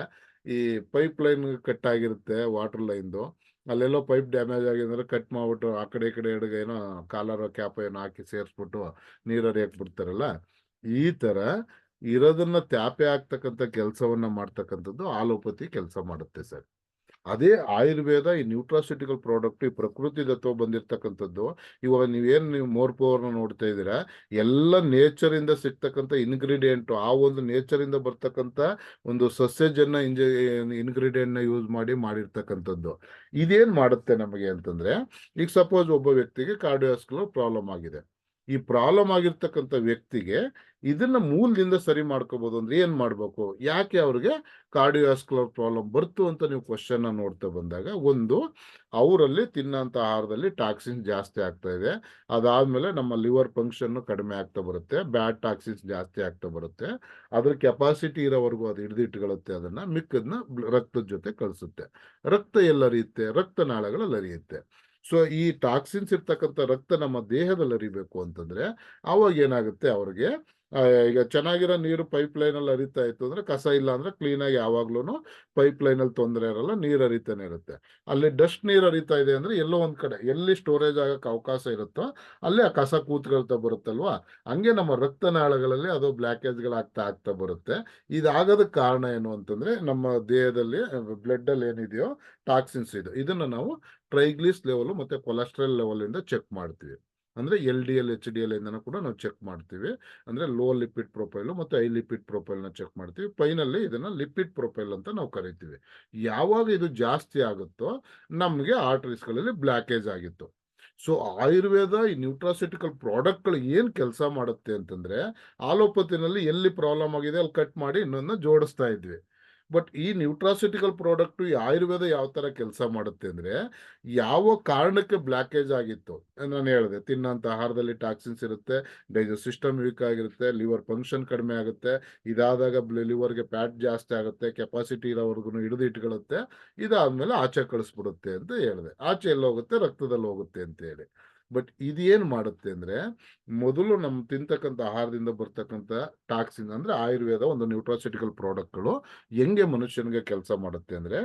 ಈ ಪೈಪ್ ಲೈನ್ ಕಟ್ ಆಗಿರುತ್ತೆ, ವಾಟರ್ ಲೈನ್ದು, ಅಲ್ಲೆಲ್ಲೋ ಪೈಪ್ ಡ್ಯಾಮೇಜ್ ಆಗಿದ್ರೆ ಕಟ್ ಮಾಡ್ಬಿಟ್ಟು ಆ ಕಡೆ ಈ ಕಡೆ ಎಡಗೆ ಏನೋ ಕಾಲರ್ ಕ್ಯಾಪ್ ಏನೋ ಹಾಕಿ ಸೇರಿಸ್ಬಿಟ್ಟು ನೀರು ಹರಿಯಕ್ ಬಿಡ್ತಾರಲ್ಲ, ಈ ತರ ಇರೋದನ್ನ ತ್ಯಾಪೆ ಆಗ್ತಕ್ಕಂಥ ಕೆಲಸವನ್ನ ಮಾಡ್ತಕ್ಕಂಥದ್ದು ಆಲೋಪತಿ ಕೆಲಸ ಮಾಡುತ್ತೆ ಸರ್. ಅದೇ ಆಯುರ್ವೇದ ಈ ನ್ಯೂಟ್ರಾಸ್ಯೂಟಿಕಲ್ ಪ್ರಾಡಕ್ಟ್, ಈ ಪ್ರಕೃತಿ ದತ್ತ ಬಂದಿರ್ತಕ್ಕಂಥದ್ದು. ಇವಾಗ ನೀವು ಮೋರ್ ಪವರ್ನ ನೋಡ್ತಾ ಇದ್ದೀರಾ, ಎಲ್ಲ ನೇಚರ್ ಇಂದ ಸಿಗ್ತಕ್ಕಂಥ ಇಂಗ್ರೀಡಿಯೆಂಟ್, ಆ ಒಂದು ನೇಚರ್ ಇಂದ ಬರ್ತಕ್ಕಂಥ ಒಂದು ಸಸ್ಯಜನ್ಯ ಇಂಗ್ರೀಡಿಯೆಂಟ್ ನ ಯೂಸ್ ಮಾಡಿರ್ತಕ್ಕಂಥದ್ದು. ಇದೇನ್ ಮಾಡುತ್ತೆ ನಮಗೆ ಅಂತಂದ್ರೆ, ಈಗ ಸಪೋಸ್ ಒಬ್ಬ ವ್ಯಕ್ತಿಗೆ ಕಾರ್ಡಿಯೋವಾಸ್ಕ್ಯುಲರ್ ಪ್ರಾಬ್ಲಮ್ ಆಗಿದೆ. ಈ ಪ್ರಾಬ್ಲಮ್ ಆಗಿರ್ತಕ್ಕಂಥ ವ್ಯಕ್ತಿಗೆ ಇದನ್ನ ಮೂಲದಿಂದ ಸರಿ ಮಾಡ್ಕೋಬಹುದು ಅಂದ್ರೆ ಏನ್ ಮಾಡ್ಬೇಕು, ಯಾಕೆ ಅವ್ರಿಗೆ ಕಾರ್ಡಿಯೋವಾಸ್ಕ್ಯುಲರ್ ಪ್ರಾಬ್ಲಮ್ ಬರ್ತು ಅಂತ ನೀವು ಕ್ವಶನ್ ನೋಡ್ತಾ ಬಂದಾಗ, ಒಂದು ಅವರಲ್ಲಿ ತಿನ್ನಂತ ಆಹಾರದಲ್ಲಿ ಟಾಕ್ಸಿನ್ಸ್ ಜಾಸ್ತಿ ಆಗ್ತಾ ಇದೆ, ಅದಾದ್ಮೇಲೆ ನಮ್ಮ ಲಿವರ್ ಫಂಕ್ಷನ್ ಕಡಿಮೆ ಆಗ್ತಾ ಬರುತ್ತೆ, ಬ್ಯಾಡ್ ಟಾಕ್ಸಿನ್ಸ್ ಜಾಸ್ತಿ ಆಗ್ತಾ ಬರುತ್ತೆ, ಅದ್ರ ಕೆಪಾಸಿಟಿ ಇರೋವರೆಗೂ ಅದು ಹಿಡಿದಿಟ್ಕೊಳ್ಳುತ್ತೆ, ಅದನ್ನ ಮಿಕ್ಕದನ್ನ ರಕ್ತದ ಜೊತೆ ಕಳಿಸುತ್ತೆ. ರಕ್ತ ಎಲ್ಲ ಹರಿಯುತ್ತೆ, ರಕ್ತನಾಳಗಳಲ್ಲಿ ಹರಿಯುತ್ತೆ. ಸೊ ಈ ಟಾಕ್ಸಿನ್ಸ್ ಇರ್ತಕ್ಕಂಥ ರಕ್ತ ನಮ್ಮ ದೇಹದಲ್ಲಿ ಹರಿಬೇಕು ಅಂತಂದ್ರೆ ಅವಾಗ ಏನಾಗುತ್ತೆ, ಅವ್ರಿಗೆ ಈಗ ಚೆನ್ನಾಗಿರೋ ನೀರು ಪೈಪ್ ಲೈನ್ ಅಲ್ಲಿ ಹರಿತಾ ಇತ್ತು ಅಂದ್ರೆ ಕಸ ಇಲ್ಲ ಅಂದ್ರೆ ಕ್ಲೀನ್ ಆಗಿ ಯಾವಾಗ್ಲೂ ಪೈಪ್ ಲೈನ್ ಅಲ್ಲಿ ತೊಂದರೆ ಇರಲ್ಲ, ನೀರು ಹರಿತಾನೆ ಇರುತ್ತೆ. ಅಲ್ಲಿ ಡಸ್ಟ್ ನೀರು ಹರಿತಾ ಇದೆ ಅಂದ್ರೆ ಎಲ್ಲೋ ಒಂದ್ ಕಡೆ ಎಲ್ಲಿ ಸ್ಟೋರೇಜ್ ಆಗಕ್ಕೆ ಅವಕಾಶ ಇರುತ್ತೋ ಅಲ್ಲಿ ಆ ಕಸ ಕೂತ್ಕೊಳ್ತಾ ಬರುತ್ತಲ್ವಾ. ಹಂಗೆ ನಮ್ಮ ರಕ್ತನಾಳಗಳಲ್ಲಿ ಅದು ಬ್ಲಾಕೇಜ್ಗಳಾಗ್ತಾ ಆಗ್ತಾ ಬರುತ್ತೆ. ಇದಾಗೋದಕ್ಕೆ ಕಾರಣ ಏನು ಅಂತಂದ್ರೆ ನಮ್ಮ ದೇಹದಲ್ಲಿ ಬ್ಲಡ್ ಅಲ್ಲಿ ಏನಿದೆಯೋ ಟಾಕ್ಸಿನ್ಸ್ ಇದೆ, ಇದನ್ನ ನಾವು ಟ್ರೈಗ್ಲಿಸ್ ಲೆವೆಲ್ ಮತ್ತೆ ಕೊಲೆಸ್ಟ್ರಾಲ್ ಲೆವೆಲ್ ಇಂದ ಚೆಕ್ ಮಾಡ್ತೀವಿ. ಅಂದ್ರೆ LDL HDL ಇಂದನೂ ಕೂಡ ನಾವು ಚೆಕ್ ಮಾಡ್ತೀವಿ. ಅಂದ್ರೆ ಲೋ ಲಿಪಿಡ್ ಪ್ರೊಫೈಲ್ ಮತ್ತೆ ಹೈ ಲಿಪಿಡ್ ಪ್ರೊಫೈಲ್ ನ ಚೆಕ್ ಮಾಡ್ತೀವಿ. ಫೈನಲಿ ಇದನ್ನ ಲಿಪಿಡ್ ಪ್ರೊಫೈಲ್ ಅಂತ ನಾವು ಕರಿತೀವಿ. ಯಾವಾಗ ಇದು ಜಾಸ್ತಿ ಆಗುತ್ತೋ ನಮ್ಗೆ ಆರ್ಟರೀಸ್ ಗಳಲ್ಲಿ ಬ್ಲಾಕೇಜ್ ಆಗಿತ್ತು. ಸೊ ಆಯುರ್ವೇದ ಈ ನ್ಯೂಟ್ರಾಸ್ಯೂಟಿಕಲ್ ಪ್ರಾಡಕ್ಟ್ಗಳು ಏನ್ ಕೆಲಸ ಮಾಡುತ್ತೆ ಅಂತಂದ್ರೆ, ಆಲೋಪತಿನಲ್ಲಿ ಎಲ್ಲಿ ಪ್ರಾಬ್ಲಮ್ ಆಗಿದೆ ಅಲ್ಲಿ ಕಟ್ ಮಾಡಿ ಇನ್ನೊಂದನ್ನ ಜೋಡಿಸ್ತಾ ಇದ್ವಿ. ಬಟ್ ಈ ನ್ಯೂಟ್ರಾಸ್ಯೂಟಿಕಲ್ ಪ್ರಾಡಕ್ಟ್ ಈ ಆಯುರ್ವೇದ ಯಾವ ತರ ಕೆಲಸ ಮಾಡುತ್ತೆ ಅಂದ್ರೆ, ಯಾವ ಕಾರಣಕ್ಕೆ ಬ್ಲಾಕೇಜ್ ಆಗಿತ್ತು ನಾನು ಹೇಳಿದೆ, ತಿನ್ನೋಂಥ ಆಹಾರದಲ್ಲಿ ಟಾಕ್ಸಿನ್ಸ್ ಇರುತ್ತೆ, ಡೈಜೆಸ್ಟ್ ಸಿಸ್ಟಮ್ ವೀಕ್ ಆಗಿರುತ್ತೆ, ಲಿವರ್ ಫಂಕ್ಷನ್ ಕಡಿಮೆ ಆಗುತ್ತೆ, ಇದಾದಾಗ ಲಿವರ್ಗೆ ಫ್ಯಾಟ್ ಜಾಸ್ತಿ ಆಗುತ್ತೆ, ಕೆಪಾಸಿಟಿ ಇರೋವರೆಗೂ ಹಿಡಿದು ಇಟ್ಕೊಳ್ಳುತ್ತೆ, ಇದಾದ್ಮೇಲೆ ಆಚೆ ಕಳಿಸ್ಬಿಡುತ್ತೆ ಅಂತ ಹೇಳಿದೆ. ಆಚೆ ಎಲ್ಲಿ ಹೋಗುತ್ತೆ, ರಕ್ತದಲ್ಲಿ ಹೋಗುತ್ತೆ ಅಂತ ಹೇಳಿ. ಬಟ್ ಇದೇನ್ ಮಾಡುತ್ತೆ ಅಂದ್ರೆ, ಮೊದಲು ನಮ್ ತಿಂತಕ್ಕಂಥ ಆಹಾರದಿಂದ ಬರ್ತಕ್ಕಂಥ ಟಾಕ್ಸಿನ್ ಅಂದ್ರೆ ಆಯುರ್ವೇದ ಒಂದು ನ್ಯೂಟ್ರಾಸ್ಯೂಟಿಕಲ್ ಪ್ರಾಡಕ್ಟ್ಗಳು ಹೆಂಗೆ ಮನುಷ್ಯನಿಗೆ ಕೆಲಸ ಮಾಡುತ್ತೆ ಅಂದ್ರೆ,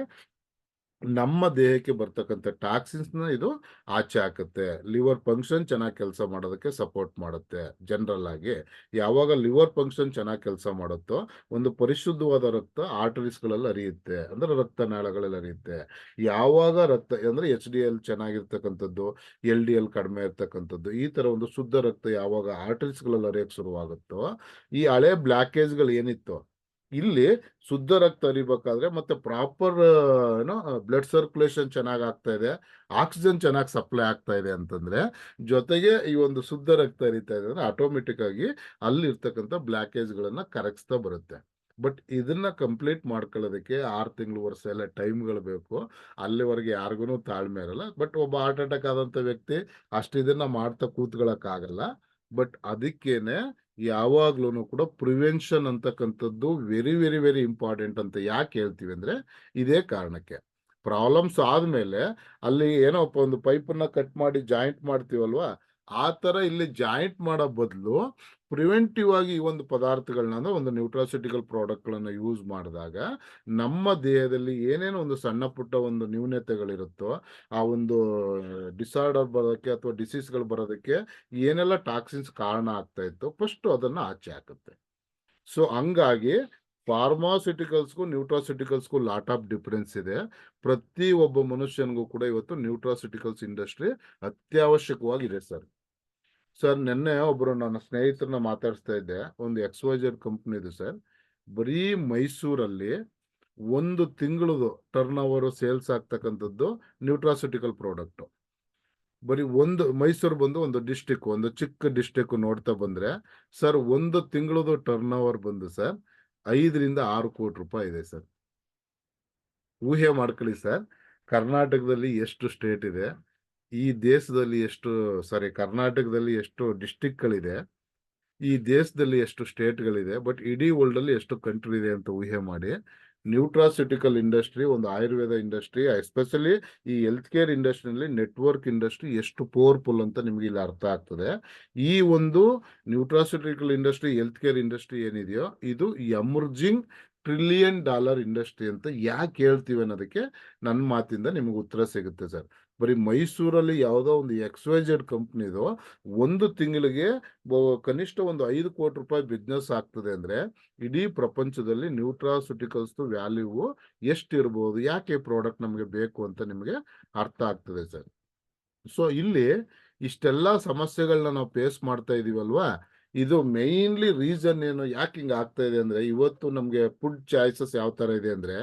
ನಮ್ಮ ದೇಹಕ್ಕೆ ಬರ್ತಕ್ಕಂಥ ಟಾಕ್ಸಿನ್ಸ್ ನ ಇದು ಆಚೆ ಹಾಕುತ್ತೆ. ಲಿವರ್ ಫಂಕ್ಷನ್ ಚೆನ್ನಾಗಿ ಕೆಲಸ ಮಾಡೋದಕ್ಕೆ ಸಪೋರ್ಟ್ ಮಾಡುತ್ತೆ. ಜನರಲ್ ಆಗಿ ಯಾವಾಗ ಲಿವರ್ ಫಂಕ್ಷನ್ ಚೆನ್ನಾಗಿ ಕೆಲಸ ಮಾಡುತ್ತೋ ಒಂದು ಪರಿಶುದ್ಧವಾದ ರಕ್ತ ಆರ್ಟರೀಸ್ ಗಳಲ್ಲಿ ಹರಿಯುತ್ತೆ, ಅಂದ್ರೆ ರಕ್ತನಾಳಗಳಲ್ಲಿ ಹರಿಯುತ್ತೆ. ಯಾವಾಗ ರಕ್ತ ಅಂದ್ರೆ HDL ಚೆನ್ನಾಗಿರ್ತಕ್ಕಂಥದ್ದು, LDL ಕಡಿಮೆ ಇರ್ತಕ್ಕಂಥದ್ದು, ಈ ತರ ಒಂದು ಶುದ್ಧ ರಕ್ತ ಯಾವಾಗ ಆರ್ಟರೀಸ್ ಗಳಲ್ಲಿ ಹರಿಯಕ್ಕೆ ಶುರುವಾಗುತ್ತೋ, ಈ ಹಳೆ ಬ್ಲಾಕೇಜ್ ಗಳು ಏನಿತ್ತು ಇಲ್ಲಿ ಶುದ್ಧ ರಕ್ತ ಹರಿಬೇಕಾದ್ರೆ ಮತ್ತೆ ಪ್ರಾಪರ್ ಏನೋ ಬ್ಲಡ್ ಸರ್ಕ್ಯುಲೇಷನ್ ಚೆನ್ನಾಗಿ ಆಗ್ತಾ ಇದೆ, ಆಕ್ಸಿಜನ್ ಚೆನ್ನಾಗಿ ಸಪ್ಲೈ ಆಗ್ತಾ ಇದೆ ಅಂತಂದ್ರೆ, ಜೊತೆಗೆ ಈ ಒಂದು ಶುದ್ಧ ರಕ್ತ ಹರಿತಾ ಇದೆ ಅಂದ್ರೆ ಆಟೋಮೆಟಿಕ್ ಆಗಿ ಅಲ್ಲಿ ಇರ್ತಕ್ಕಂಥ ಬ್ಲಾಕೇಜ್ ಗಳನ್ನ ಕರಗಿಸ್ತಾ ಬರುತ್ತೆ. ಬಟ್ ಇದನ್ನ ಕಂಪ್ಲೀಟ್ ಮಾಡ್ಕೊಳ್ಳೋದಕ್ಕೆ 6 ತಿಂಗಳು ವರ್ಷ ಎಲ್ಲ ಟೈಮ್ಗಳು ಬೇಕು. ಅಲ್ಲಿವರೆಗೆ ಯಾರಿಗೂ ತಾಳ್ಮೆ ಇರಲ್ಲ. ಬಟ್ ಒಬ್ಬ ಹಾರ್ಟ್ ಅಟ್ಯಾಕ್ ಆದಂತ ವ್ಯಕ್ತಿ ಇದನ್ನ ಮಾಡ್ತಾ ಕೂತ್ಕೊಳ್ಳಕ್ ಆಗಲ್ಲ. ಬಟ್ ಅದಕ್ಕೇನೆ ಯಾವಾಗ್ಲೂ ಕೂಡ ಪ್ರಿವೆನ್ಷನ್ ಅಂತಕ್ಕಂಥದ್ದು ವೆರಿ ವೆರಿ ವೆರಿ ಇಂಪಾರ್ಟೆಂಟ್ ಅಂತ ಯಾಕೆ ಹೇಳ್ತೀವಿ ಅಂದ್ರೆ, ಇದೇ ಕಾರಣಕ್ಕೆ. ಪ್ರಾಬ್ಲಮ್ಸ್ ಆದ್ಮೇಲೆ ಅಲ್ಲಿ ಏನೋ ಒಂದು ಪೈಪನ್ನ ಕಟ್ ಮಾಡಿ ಜಾಯಿಂಟ್ ಮಾಡ್ತೀವಲ್ವಾ, ಆ ತರ ಇಲ್ಲಿ ಜಾಯಿಂಟ್ ಮಾಡೋ ಬದಲು ಪ್ರಿವೆಂಟಿವ್ ಆಗಿ ಈ ಒಂದು ಪದಾರ್ಥಗಳನ್ನ ಅಂದ್ರೆ ಒಂದು ನ್ಯೂಟ್ರಾಸ್ಯೂಟಿಕಲ್ ಪ್ರಾಡಕ್ಟ್ಗಳನ್ನ ಯೂಸ್ ಮಾಡಿದಾಗ ನಮ್ಮ ದೇಹದಲ್ಲಿ ಏನೇನೋ ಒಂದು ಸಣ್ಣ ಪುಟ್ಟ ಒಂದು ನ್ಯೂನತೆಗಳಿರುತ್ತೋ, ಆ ಒಂದು ಡಿಸಾರ್ಡರ್ ಬರೋದಕ್ಕೆ ಅಥವಾ ಡಿಸೀಸ್ಗಳು ಬರೋದಕ್ಕೆ ಏನೆಲ್ಲ ಟಾಕ್ಸಿನ್ಸ್ ಕಾರಣ ಆಗ್ತಾ ಇತ್ತು ಫಸ್ಟ್ ಅದನ್ನ ಆಚೆ ಹಾಕುತ್ತೆ. ಸೊ ಹಂಗಾಗಿ ಫಾರ್ಮಾಸ್ಯೂಟಿಕಲ್ಸ್ಗೂ ನ್ಯೂಟ್ರಾಸ್ಯೂಟಿಕಲ್ಸ್ಗೂ ಲಾಟ್ ಆಫ್ ಡಿಫರೆನ್ಸ್ ಇದೆ. ಪ್ರತಿ ಒಬ್ಬ ಮನುಷ್ಯನಿಗೂ ಕೂಡ ಇವತ್ತು ನ್ಯೂಟ್ರಾಸ್ಯೂಟಿಕಲ್ಸ್ ಇಂಡಸ್ಟ್ರಿ ಅತ್ಯವಶ್ಯಕವಾಗಿದೆ ಸರ್. ಸರ್ ನಿನ್ನೆ ಒಬ್ರು ನನ್ನ ಸ್ನೇಹಿತರನ್ನ ಮಾತಾಡಿಸ್ತಾ ಇದ್ದೆ, ಒಂದು XYZ ಕಂಪ್ನಿ ಇದೆ ಸರ್. ಬರೀ ಮೈಸೂರಲ್ಲಿ 1 ತಿಂಗಳದು ಟರ್ನ್ ಓವರ್ ಸೇಲ್ಸ್ ಆಗ್ತಕ್ಕಂಥದ್ದು ನ್ಯೂಟ್ರಾಸ್ಯೂಟಿಕಲ್ ಪ್ರಾಡಕ್ಟ್. ಬರೀ ಒಂದು ಮೈಸೂರು ಬಂದು ಒಂದು ಡಿಸ್ಟಿಕ್, ಒಂದು ಚಿಕ್ಕ ಡಿಸ್ಟಿಕ್ ನೋಡ್ತಾ ಬಂದ್ರೆ ಸರ್ 1 ತಿಂಗಳದು ಟರ್ನ್ ಓವರ್ ಬಂದು ಸರ್ 5 ರಿಂದ 6 ಕೋಟಿ ರೂಪಾಯಿ ಇದೆ ಸರ್. ಊಹೆ ಮಾಡ್ಕೊಳ್ಳಿ ಸರ್, ಕರ್ನಾಟಕದಲ್ಲಿ ಎಷ್ಟು ಸ್ಟೇಟ್ ಇದೆ, ಈ ದೇಶದಲ್ಲಿ ಕರ್ನಾಟಕದಲ್ಲಿ ಎಷ್ಟು ಡಿಸ್ಟಿಕ್ಗಳಿದೆ, ಈ ದೇಶದಲ್ಲಿ ಎಷ್ಟು ಸ್ಟೇಟ್ಗಳಿದೆ, ಬಟ್ ಇಡೀ ವರ್ಲ್ಡ್ ಅಲ್ಲಿ ಎಷ್ಟು ಕಂಟ್ರಿ ಇದೆ ಅಂತ ಊಹೆ ಮಾಡಿ. ನ್ಯೂಟ್ರಾಸ್ಯೂಟಿಕಲ್ ಇಂಡಸ್ಟ್ರಿ, ಒಂದು ಆಯುರ್ವೇದ ಇಂಡಸ್ಟ್ರಿ, ಎಸ್ಪೆಷಲಿ ಈ ಹೆಲ್ತ್ ಕೇರ್ ಇಂಡಸ್ಟ್ರಿನಲ್ಲಿ ನೆಟ್ವರ್ಕ್ ಇಂಡಸ್ಟ್ರಿ ಎಷ್ಟು ಪವರ್ಫುಲ್ ಅಂತ ನಿಮ್ಗೆ ಇಲ್ಲಿ ಅರ್ಥ ಆಗ್ತದೆ. ಈ ಒಂದು ನ್ಯೂಟ್ರಾಸ್ಯೂಟಿಕಲ್ ಇಂಡಸ್ಟ್ರಿ, ಹೆಲ್ತ್ ಕೇರ್ ಇಂಡಸ್ಟ್ರಿ ಏನಿದೆಯೋ ಇದು ಎಮರ್ಜಿಂಗ್ $1 ಟ್ರಿಲಿಯನ್ ಇಂಡಸ್ಟ್ರಿ ಅಂತ ಯಾಕೆ ಹೇಳ್ತೀವಿ ಅನ್ನೋದಕ್ಕೆ ನನ್ನ ಮಾತಿಂದ ನಿಮಗೆ ಉತ್ತರ ಸಿಗುತ್ತೆ ಸರ್. ಬರೀ ಮೈಸೂರಲ್ಲಿ ಯಾವುದೋ ಒಂದು XYZ ಕಂಪ್ನಿದು 1 ತಿಂಗಳಿಗೆ ಕನಿಷ್ಠ ಒಂದು 5 ಕೋಟಿ ರೂಪಾಯಿ ಬಿಸ್ನೆಸ್ ಆಗ್ತದೆ ಅಂದ್ರೆ, ಇಡೀ ಪ್ರಪಂಚದಲ್ಲಿ ನ್ಯೂಟ್ರಾಸ್ಯೂಟಿಕಲ್ಸ್ ವ್ಯಾಲ್ಯೂ ಎಷ್ಟಿರ್ಬೋದು, ಯಾಕೆ ಪ್ರಾಡಕ್ಟ್ ನಮಗೆ ಬೇಕು ಅಂತ ನಿಮಗೆ ಅರ್ಥ ಆಗ್ತದೆ ಸರ್. ಸೊ ಇಲ್ಲಿ ಇಷ್ಟೆಲ್ಲ ಸಮಸ್ಯೆಗಳನ್ನ ನಾವು ಫೇಸ್ ಮಾಡ್ತಾ ಇದೀವಲ್ವಾ, ಇದು ಮೇನ್ಲಿ ರೀಸನ್ ಏನು, ಯಾಕೆ ಹಿಂಗ ಆಗ್ತಾ ಇದೆ ಅಂದ್ರೆ, ಇವತ್ತು ನಮ್ಗೆ ಫುಡ್ ಚಾಯ್ಸಸ್ ಯಾವ ತರ ಇದೆ ಅಂದ್ರೆ,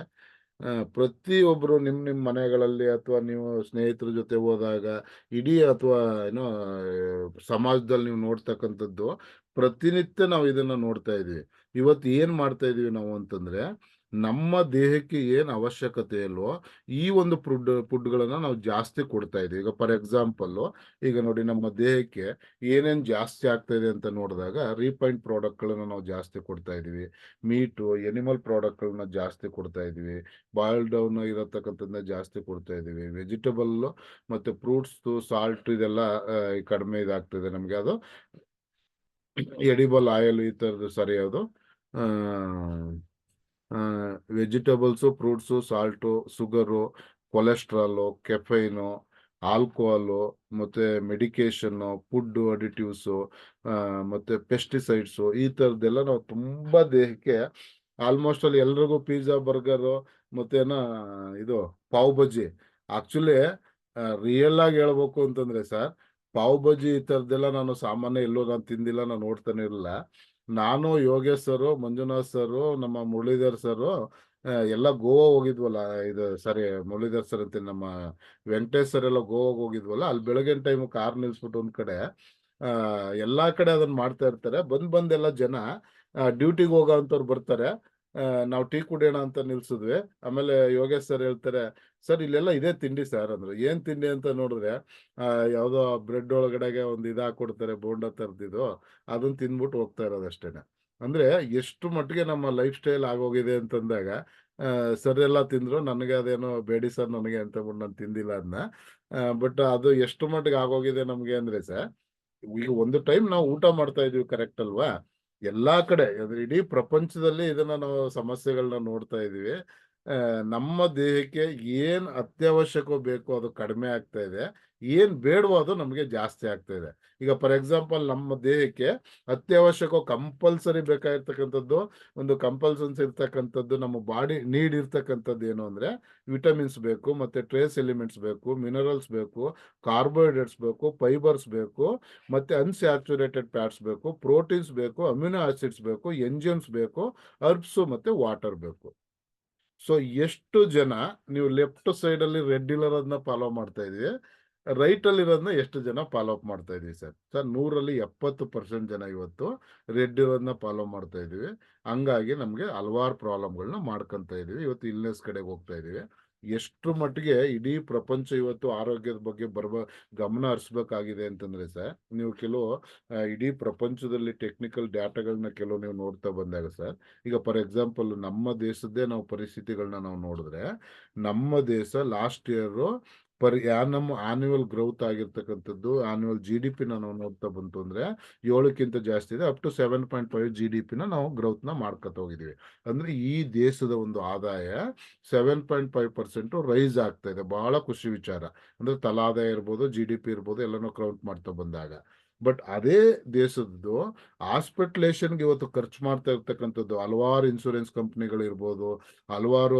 ಪ್ರತಿಯೊಬ್ರು ನಿಮ್ ಮನೆಗಳಲ್ಲಿ ಅಥವಾ ನೀವು ಸ್ನೇಹಿತರ ಜೊತೆ ಹೋದಾಗ ಇಡೀ ಅಥವಾ ಏನೋ ಸಮಾಜದಲ್ಲಿ ನೀವು ನೋಡ್ತಕ್ಕಂಥದ್ದು ಪ್ರತಿನಿತ್ಯ ನಾವು ಇದನ್ನ ನೋಡ್ತಾ ಇದೀವಿ. ಇವತ್ತು ಏನ್ ಮಾಡ್ತಾ ಇದೀವಿ ನಾವು ಅಂತಂದ್ರೆ, ನಮ್ಮ ದೇಹಕ್ಕೆ ಏನ್ ಅವಶ್ಯಕತೆ ಇಲ್ವೋ ಈ ಒಂದು ಫುಡ್ಗಳನ್ನ ನಾವು ಜಾಸ್ತಿ ಕೊಡ್ತಾ ಇದೀವಿ. ಈಗ ಫಾರ್ ಎಕ್ಸಾಂಪಲ್, ಈಗ ನೋಡಿ ನಮ್ಮ ದೇಹಕ್ಕೆ ಏನೇನ್ ಜಾಸ್ತಿ ಆಗ್ತಾ ಇದೆ ಅಂತ ನೋಡಿದಾಗ ರೀಫೈನ್ಡ್ ಪ್ರಾಡಕ್ಟ್ಗಳನ್ನ ನಾವು ಜಾಸ್ತಿ ಕೊಡ್ತಾ ಇದೀವಿ, ಮೀಟು ಎನಿಮಲ್ ಪ್ರಾಡಕ್ಟ್ಗಳನ್ನ ಜಾಸ್ತಿ ಕೊಡ್ತಾ ಇದೀವಿ, ಬಾಯ್ಲ್ ಡೌನ್ ಇರತಕ್ಕಂಥದ್ದನ್ನ ಜಾಸ್ತಿ ಕೊಡ್ತಾ ಇದೀವಿ, ವೆಜಿಟಬಲ್ ಮತ್ತೆ ಫ್ರೂಟ್ಸ್, ಸಾಲ್ಟ್ ಇದೆಲ್ಲ ಕಡಿಮೆ ಇದಾಗ್ತದೆ ನಮ್ಗೆ. ಅದು ಎಡಿಬಲ್ ಆಯಿಲ್ ಈ ಥರದ್ದು ಸರಿಯೋದು, vegetables, fruits, salt, sugar, cholesterol, caffeine, alcohol, ಮತ್ತೆ ಮೆಡಿಕೇಶನ್ನು, ಫುಡ್ ಅಡಿಟಿವ್ಸು, ಮತ್ತೆ ಪೆಸ್ಟಿಸೈಡ್ಸು, ಈ ಥರದ್ದೆಲ್ಲ ನಾವು ತುಂಬಾ ದೇಹಕ್ಕೆ ಆಲ್ಮೋಸ್ಟ್ ಅಲ್ಲಿ ಎಲ್ರಿಗೂ ಪಿಜ್ಜಾ, ಬರ್ಗರು ಮತ್ತೇನ ಇದು ಪಾವ್ ಬಜ್ಜಿ. ಆಕ್ಚುಲಿ ರಿಯಲ್ ಆಗಿ ಹೇಳ್ಬೇಕು ಅಂತಂದ್ರೆ ಸರ್, ಪಾವ್ ಬಜ್ಜಿ ಈ ಥರದ್ದೆಲ್ಲ ನಾನು ಸಾಮಾನ್ಯ ಎಲ್ಲೂ ನಾನು ತಿಂದಿಲ್ಲ, ನಾನು ನೋಡ್ತಾನೆ ಇರಲಿಲ್ಲ. ನಾನು, ಯೋಗೇಶ್ ಸರು, ಮಂಜುನಾಥ್ ಸರು, ನಮ್ಮ ಮುರಳೀಧರ್ ಸರು ಎಲ್ಲ ಗೋವಾ ಹೋಗಿದ್ವಲ್ಲ, ಇದು ಸರಿ ಮುರಳೀಧರ್ ಸರ್ ಅಂತ ನಮ್ಮ ವೆಂಕಟೇಶ್ ಸರ್ ಎಲ್ಲ ಗೋವಾಗೆ ಹೋಗಿದ್ವಲ್ಲ, ಅಲ್ಲಿ ಬೆಳಗಿನ ಟೈಮ್ ಕಾರ್ ನಿಲ್ಸ್ಬಿಟ್ಟು ಒಂದ್ ಕಡೆ ಎಲ್ಲಾ ಕಡೆ ಅದನ್ನ ಮಾಡ್ತಾ ಇರ್ತಾರೆ. ಬಂದೆಲ್ಲ ಜನ ಡ್ಯೂಟಿಗೆ ಹೋಗೋ ಅಂತವ್ರು ಬರ್ತಾರೆ. ನಾವು ಟೀ ಕುಡಿಯೋಣ ಅಂತ ನಿಲ್ಸಿದ್ವಿ. ಆಮೇಲೆ ಯೋಗೇಶ್ ಸರ್ ಹೇಳ್ತಾರೆ, ಸರ್ ಇಲ್ಲೆಲ್ಲ ಇದೇ ತಿಂಡಿ ಸರ್ ಅಂದ್ರು. ಏನ್ ತಿಂಡಿ ಅಂತ ನೋಡಿದ್ರೆ ಯಾವ್ದೋ ಬ್ರೆಡ್ ಒಳಗಡೆಗೆ ಒಂದು ಹಾಕೊಡ್ತಾರೆ, ಬೋಂಡ ತರದಿದ್ದು, ಅದನ್ನ ತಿಂದ್ಬಿಟ್ಟು ಹೋಗ್ತಾ ಇರೋದಷ್ಟೇನೆ. ಅಂದ್ರೆ ಎಷ್ಟು ಮಟ್ಟಿಗೆ ನಮ್ಮ ಲೈಫ್ ಸ್ಟೈಲ್ ಆಗೋಗಿದೆ ಅಂತಂದಾಗ ಸರ್ ಎಲ್ಲ ತಿಂದ್ರು, ನನಗೆ ಅದೇನೋ ಬೇಡಿ ಸರ್ ನನಗೆ ಅಂತ ನಾನು ತಿಂದಿಲ್ಲ ಅದನ್ನ. ಬಟ್ ಅದು ಎಷ್ಟು ಮಟ್ಟಿಗೆ ಆಗೋಗಿದೆ ನಮ್ಗೆ ಅಂದ್ರೆ ಸರ್, ಈಗ ಒಂದು ಟೈಮ್ ನಾವು ಊಟ ಮಾಡ್ತಾ ಇದೀವಿ, ಕರೆಕ್ಟ್ ಅಲ್ವಾ? ಎಲ್ಲಾ ಕಡೆ ಇಡೀ ಪ್ರಪಂಚದಲ್ಲಿ ಇದನ್ನ ನಾವು ಸಮಸ್ಯೆಗಳನ್ನ ನೋಡ್ತಾ ಇದೀವಿ. ನಮ್ಮ ದೇಹಕ್ಕೆ ಏನ್ ಅತ್ಯವಶ್ಯಕ ಬೇಕೋ ಅದು ಕಡಿಮೆ ಆಗ್ತಾ ಇದೆ, ಏನ್ ಬೇಡವೋ ಅದು ನಮಗೆ ಜಾಸ್ತಿ ಆಗ್ತಾ ಇದೆ. ಈಗ ಫಾರ್ ಎಕ್ಸಾಂಪಲ್ ನಮ್ಮ ದೇಹಕ್ಕೆ ಅತ್ಯವಶ್ಯಕ ಕಂಪಲ್ಸರಿ ಬೇಕಾಗಿರ್ತಕ್ಕಂಥದ್ದು, ಒಂದು ಕಂಪಲ್ಸನ್ಸ್ ಇರ್ತಕ್ಕಂಥದ್ದು, ನಮ್ಮ ಬಾಡಿ ನೀಡ್ ಇರ್ತಕ್ಕಂಥದ್ದು ಏನು ಅಂದ್ರೆ ವಿಟಮಿನ್ಸ್ ಬೇಕು, ಮತ್ತೆ ಟ್ರೇಸ್ ಎಲಿಮೆಂಟ್ಸ್ ಬೇಕು, ಮಿನರಲ್ಸ್ ಬೇಕು, ಕಾರ್ಬೋಹೈಡ್ರೇಟ್ಸ್ ಬೇಕು, ಫೈಬರ್ಸ್ ಬೇಕು, ಮತ್ತೆ ಅನ್ಸ್ಯಾಚುರೇಟೆಡ್ ಫ್ಯಾಟ್ಸ್ ಬೇಕು, ಪ್ರೋಟೀನ್ಸ್ ಬೇಕು, ಅಮ್ಯುನೋ ಆಸಿಡ್ಸ್ ಬೇಕು, ಎಂಜಿಮ್ಸ್ ಬೇಕು, ಹರ್ಬ್ಸ್ ಮತ್ತೆ ವಾಟರ್ ಬೇಕು. ಸೊ ಎಷ್ಟು ಜನ ನೀವು ಲೆಫ್ಟ್ ಸೈಡ್ ಅಲ್ಲಿ ರೆಡ್ ಇಲ್ಲರ್ ಅದನ್ನ ಫಾಲೋ ಮಾಡ್ತಾ ಇದೀವಿ, ರೈಟ್ ಅಲ್ಲಿ ಇರೋದನ್ನ ಎಷ್ಟು ಜನ ಫಾಲೋ ಅಪ್ ಮಾಡ್ತಾ ಇದೀವಿ ಸರ್? 100ರಲ್ಲಿ 70% ಜನ ಇವತ್ತು ರೆಡ್ ಇರೋದನ್ನ ಫಾಲೋ ಮಾಡ್ತಾ ಇದೀವಿ. ಹಂಗಾಗಿ ನಮ್ಗೆ ಹಲವಾರು ಪ್ರಾಬ್ಲಮ್ಗಳನ್ನ ಮಾಡ್ಕೊಂತ ಇದೀವಿ. ಇವತ್ತು ಇಲ್ನೆಸ್ ಕಡೆಗೆ ಹೋಗ್ತಾ ಇದೀವಿ. ಎಷ್ಟು ಮಟ್ಟಿಗೆ ಇಡೀ ಪ್ರಪಂಚ ಇವತ್ತು ಆರೋಗ್ಯದ ಬಗ್ಗೆ ಗಮನ ಹರಿಸ್ಬೇಕಾಗಿದೆ ಅಂತಂದ್ರೆ ಸರ್, ನೀವು ಕೆಲವು ಇಡೀ ಪ್ರಪಂಚದಲ್ಲಿ ಟೆಕ್ನಿಕಲ್ ಡಾಟಾಗಳನ್ನ ಕೆಲವು ನೀವು ನೋಡ್ತಾ ಬಂದಾಗ ಸರ್, ಈಗ ಫಾರ್ ಎಕ್ಸಾಂಪಲ್ ನಮ್ಮ ದೇಶದ್ದೇ ನಾವು ಪರಿಸ್ಥಿತಿಗಳನ್ನ ನಾವು ನೋಡಿದ್ರೆ, ನಮ್ಮ ದೇಶ ಲಾಸ್ಟ್ ಇಯರ್ ನಮ್ಮ ಆನ್ಯುವಲ್ ಗ್ರೌತ್ ಆಗಿರ್ತಕ್ಕಂಥದ್ದು, ಆನ್ಯುವಲ್ GDP ನಾವು ನೋಡ್ತಾ ಬಂತು ಅಂದ್ರೆ 7ಕ್ಕಿಂತ ಜಾಸ್ತಿ ಇದೆ. ಅಪ್ ಟು 7.5 GDP ನಾವು ಗ್ರೌತ್ ನ ಮಾಡ್ಕೊತ ಹೋಗಿದೀವಿ. ಅಂದ್ರೆ ಈ ದೇಶದ ಒಂದು ಆದಾಯ 7.5% ರೈಸ್ ಆಗ್ತಾ ಇದೆ. ಬಹಳ ಖುಷಿ ವಿಚಾರ. ಅಂದ್ರೆ ತಲಾದಾಯ ಇರ್ಬೋದು, GDP ಇರ್ಬೋದು, ಎಲ್ಲಾನು ಕೌಂಟ್ ಮಾಡ್ತಾ ಬಂದಾಗ. ಬಟ್ ಅದೇ ದೇಶದ್ದು ಹಾಸ್ಪಿಟಲೇಷನ್ಗೆ ಇವತ್ತು ಖರ್ಚು ಮಾಡ್ತಾ ಇರ್ತಕ್ಕಂಥದ್ದು ಹಲವಾರು ಇನ್ಶೂರೆನ್ಸ್ ಕಂಪ್ನಿಗಳು ಇರ್ಬೋದು, ಹಲವಾರು